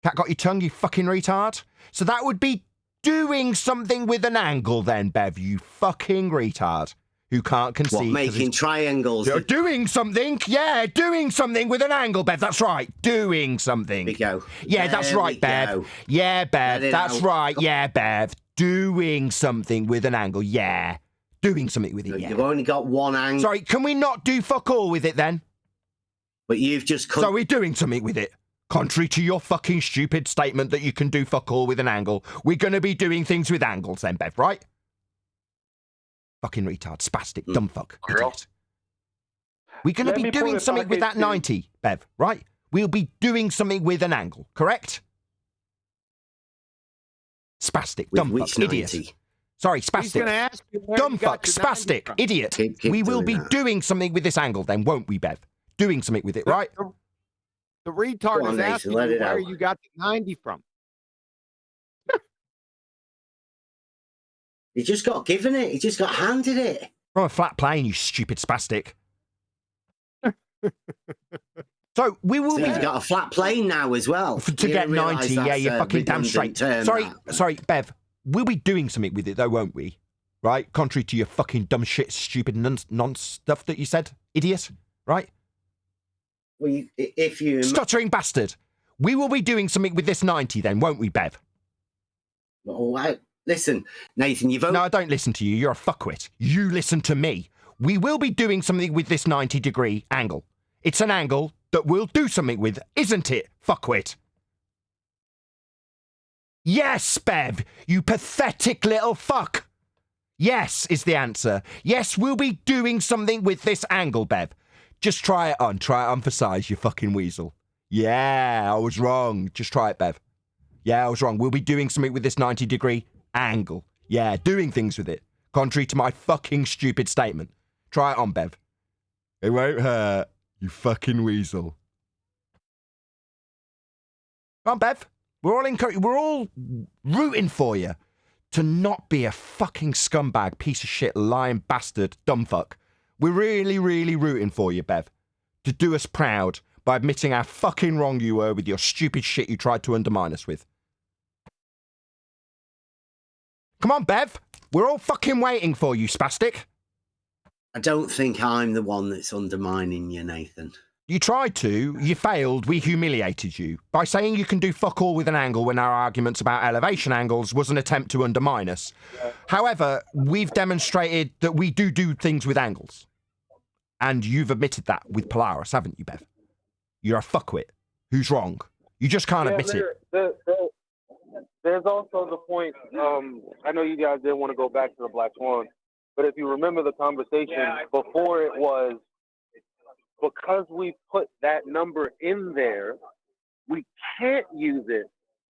Cat got your tongue, you fucking retard? So that would be doing something with an angle then, Bev, you fucking retard. Who can't concede. What, making triangles? You're doing something? Yeah, doing something with an angle, Bev. That's right. Doing something. There we go. Yeah, that's right, Bev. Yeah, Bev. That's right. Yeah, Bev. Doing something with an angle. Yeah. Doing something with it, yeah. You've only got one angle. Sorry, can we not do fuck all with it then? But you've just... So we're doing something with it. Contrary to your fucking stupid statement that you can do fuck all with an angle, we're going to be doing things with angles then, Bev, right? Fucking retard, spastic, dumb fuck. Idiot. We're going to be doing something with that 90, Bev, right? We'll be doing something with an angle, correct? Spastic, dumb fuck, idiot. Sorry, spastic. Dumb fuck, spastic, idiot. We will be doing something with this angle then, won't we, Bev? Doing something with it, right? The retard is asking you where you got the 90 from. He just got given it. He just got handed it. From a flat plane, you stupid spastic. So we will. So you've got a flat plane now as well. To get 90, yeah, you're fucking damn straight. Sorry, Bev. We'll be doing something with it, though, won't we? Right? Contrary to your fucking dumb shit, stupid nonsense stuff that you said, idiot. Right? Well, if you... Stuttering bastard. We will be doing something with this 90 then, won't we, Bev? Well, listen, Nathan, you've... No, I don't listen to you. You're a fuckwit. You listen to me. We will be doing something with this 90-degree angle. It's an angle that we'll do something with, isn't it, fuckwit? Yes, Bev, you pathetic little fuck. Yes is the answer. Yes, we'll be doing something with this angle, Bev. Just try it on. Try it on for size, you fucking weasel. Yeah, I was wrong. Just try it, Bev. Yeah, I was wrong. We'll be doing something with this 90-degree angle. Yeah, doing things with it. Contrary to my fucking stupid statement. Try it on, Bev. It won't hurt, you fucking weasel. Come on, Bev. We're all rooting for you to not be a fucking scumbag, piece of shit, lying bastard, dumb fuck. We're really, really rooting for you, Bev. To do us proud by admitting how fucking wrong you were with your stupid shit you tried to undermine us with. Come on, Bev. We're all fucking waiting for you, spastic. I don't think I'm the one that's undermining you, Nathan. You tried to, you failed, we humiliated you. By saying you can do fuck all with an angle when our arguments about elevation angles was an attempt to undermine us. However, we've demonstrated that we do things with angles. And you've admitted that with Polaris, haven't you, Bev? You're a fuckwit. Who's wrong? You just can't admit it. There's also the point, I know you guys didn't want to go back to the Black Swan, but if you remember the conversation before, it was, because we put that number in there, we can't use it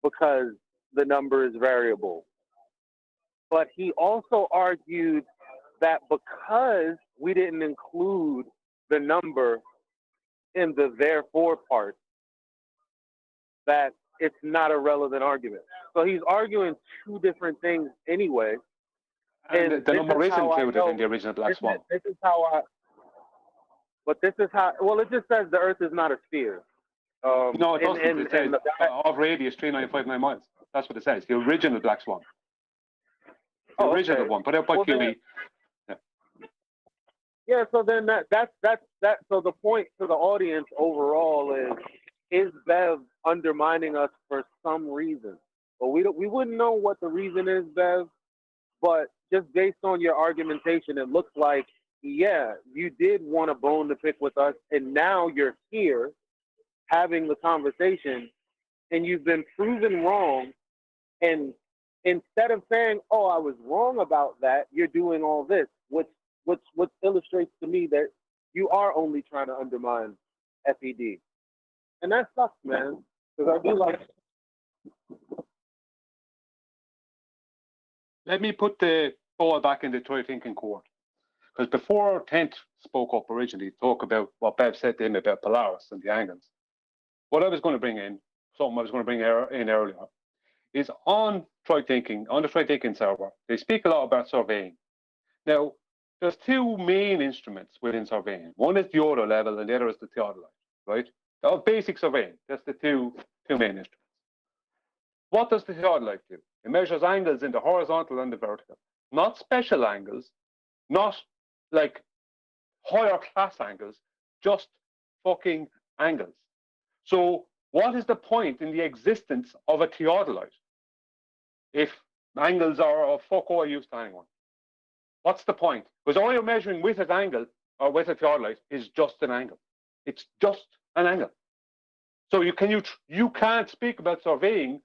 because the number is variable. But he also argued that because we didn't include the number in the therefore part, that it's not a relevant argument. So he's arguing two different things anyway. And the number is included in the original Black Swan. This is how But this is how, well, it just says the Earth is not a sphere. No, it doesn't. It says of radius 395.9 miles. That's what it says. The original Black Swan. The original one. But by QE. Yeah, so then that's so the point to the audience overall is Bev undermining us for some reason? Well, we wouldn't know what the reason is, Bev, but just based on your argumentation, it looks like, yeah, you did want a bone to pick with us, and now you're here having the conversation, and you've been proven wrong, and instead of saying, oh, I was wrong about that, you're doing all this, which illustrates to me that you are only trying to undermine FED. And that sucks, man, because I do like... Let me put the ball back in the Toy Thinking court. Because before Tent spoke up originally, talk about what Bev said to him about Polaris and the angles, what I was going to bring in, something I was going to bring in earlier, is on Toy Thinking, on the Toy Thinking server, they speak a lot about surveying. Now, there's two main instruments within surveying. One is the auto level and the other is the theodolite, right? Basic surveying, that's the two main instruments. What does the theodolite do? It measures angles in the horizontal and the vertical, not special angles, not like higher class angles, just fucking angles. So what is the point in the existence of a theodolite if angles are of fuck all use to anyone? What's the point? Because all you're measuring with an angle or with a theodolite is just an angle. It's just an angle. So you can't speak about surveying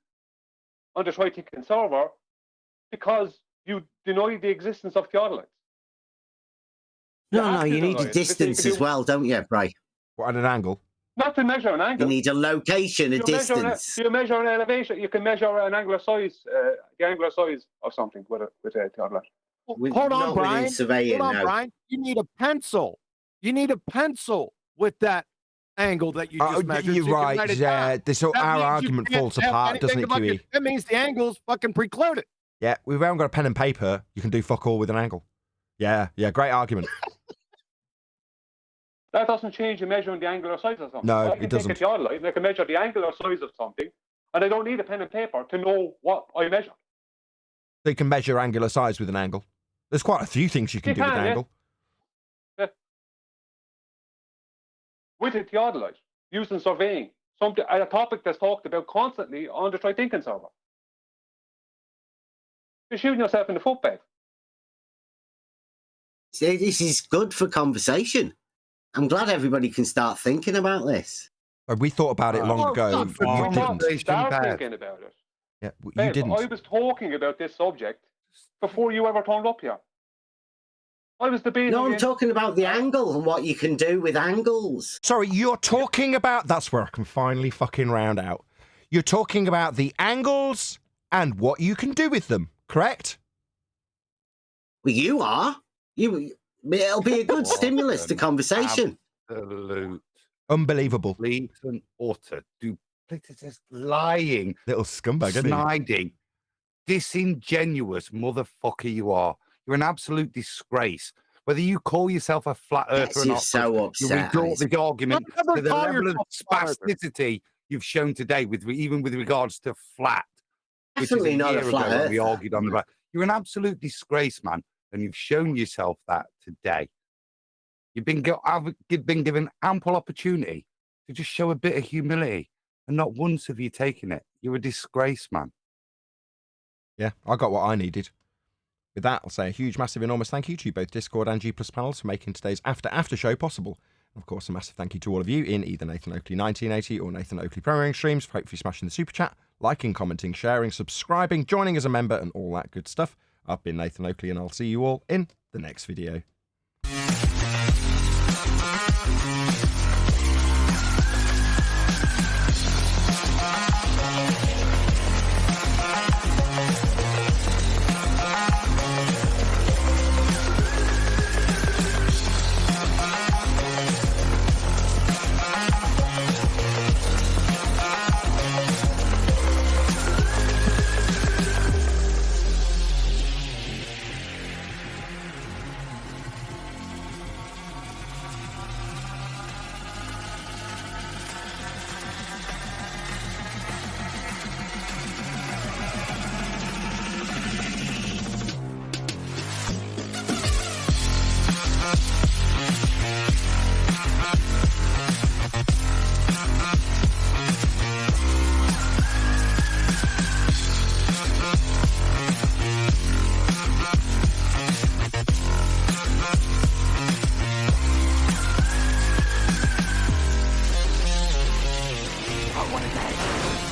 on the Toy Thinking server because you deny the existence of theodolites. No, you need a distance as well, don't you, Bray? What, at an angle? Not to measure an angle. You need a location, a distance. You measure an elevation. You can measure an angular size, the angular size of something with a theodolite. Hold on, Brian. Brian. You need a pencil. You need a pencil with that angle that you just measured. You're right. Yeah, our argument falls apart, doesn't it, QE? That means the angle's fucking precluded. Yeah, we haven't got a pen and paper. You can do fuck all with an angle. Yeah, great argument. That doesn't change the measuring the angular size of something. No, I can it doesn't. take a theodolite and I can measure the angular size of something, and I don't need a pen and paper to know what I measure. So you can measure angular size with an angle. There's quite a few things you can do with an angle. Yeah. With a theodolite, used in surveying, a topic that's talked about constantly on the Try Thinking server. You're shooting yourself in the foot, Bev. See, this is good for conversation. I'm glad everybody can start thinking about this. We thought about it long ago. You didn't. Start thinking about it. Yeah, you Bev, didn't. I was talking about this subject before you ever turned up here. I was debating. No, I'm talking about the angle and what you can do with angles. Sorry, you're talking about... That's where I can finally fucking round out. You're talking about the angles and what you can do with them, correct? Well, you are. It'll be a good stimulus to conversation. Absolute. Unbelievable. Blatant, utter, duplicitous, lying, little scumbag, isn't he? sniding, disingenuous motherfucker you are. You're an absolute disgrace. Whether you call yourself a flat earther or not, so upset. you resort the argument to the level of spasticity you've shown today, even with regards to flat. Definitely not a flat earther. We argued on the back. You're an absolute disgrace, man, and you've shown yourself that today. You've been given ample opportunity to just show a bit of humility, and not once have you taken it. You're a disgrace, man. Yeah, I got what I needed. With that, I'll say a huge, massive, enormous thank you to both Discord and G+ panels for making today's after show possible. And of course, a massive thank you to all of you in either Nathan Oakley 1980 or Nathan Oakley Programming streams for hopefully smashing the super chat, liking, commenting, sharing, subscribing, joining as a member, and all that good stuff. I've been Nathan Oakley, and I'll see you all in the next video.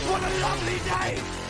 What a lovely day!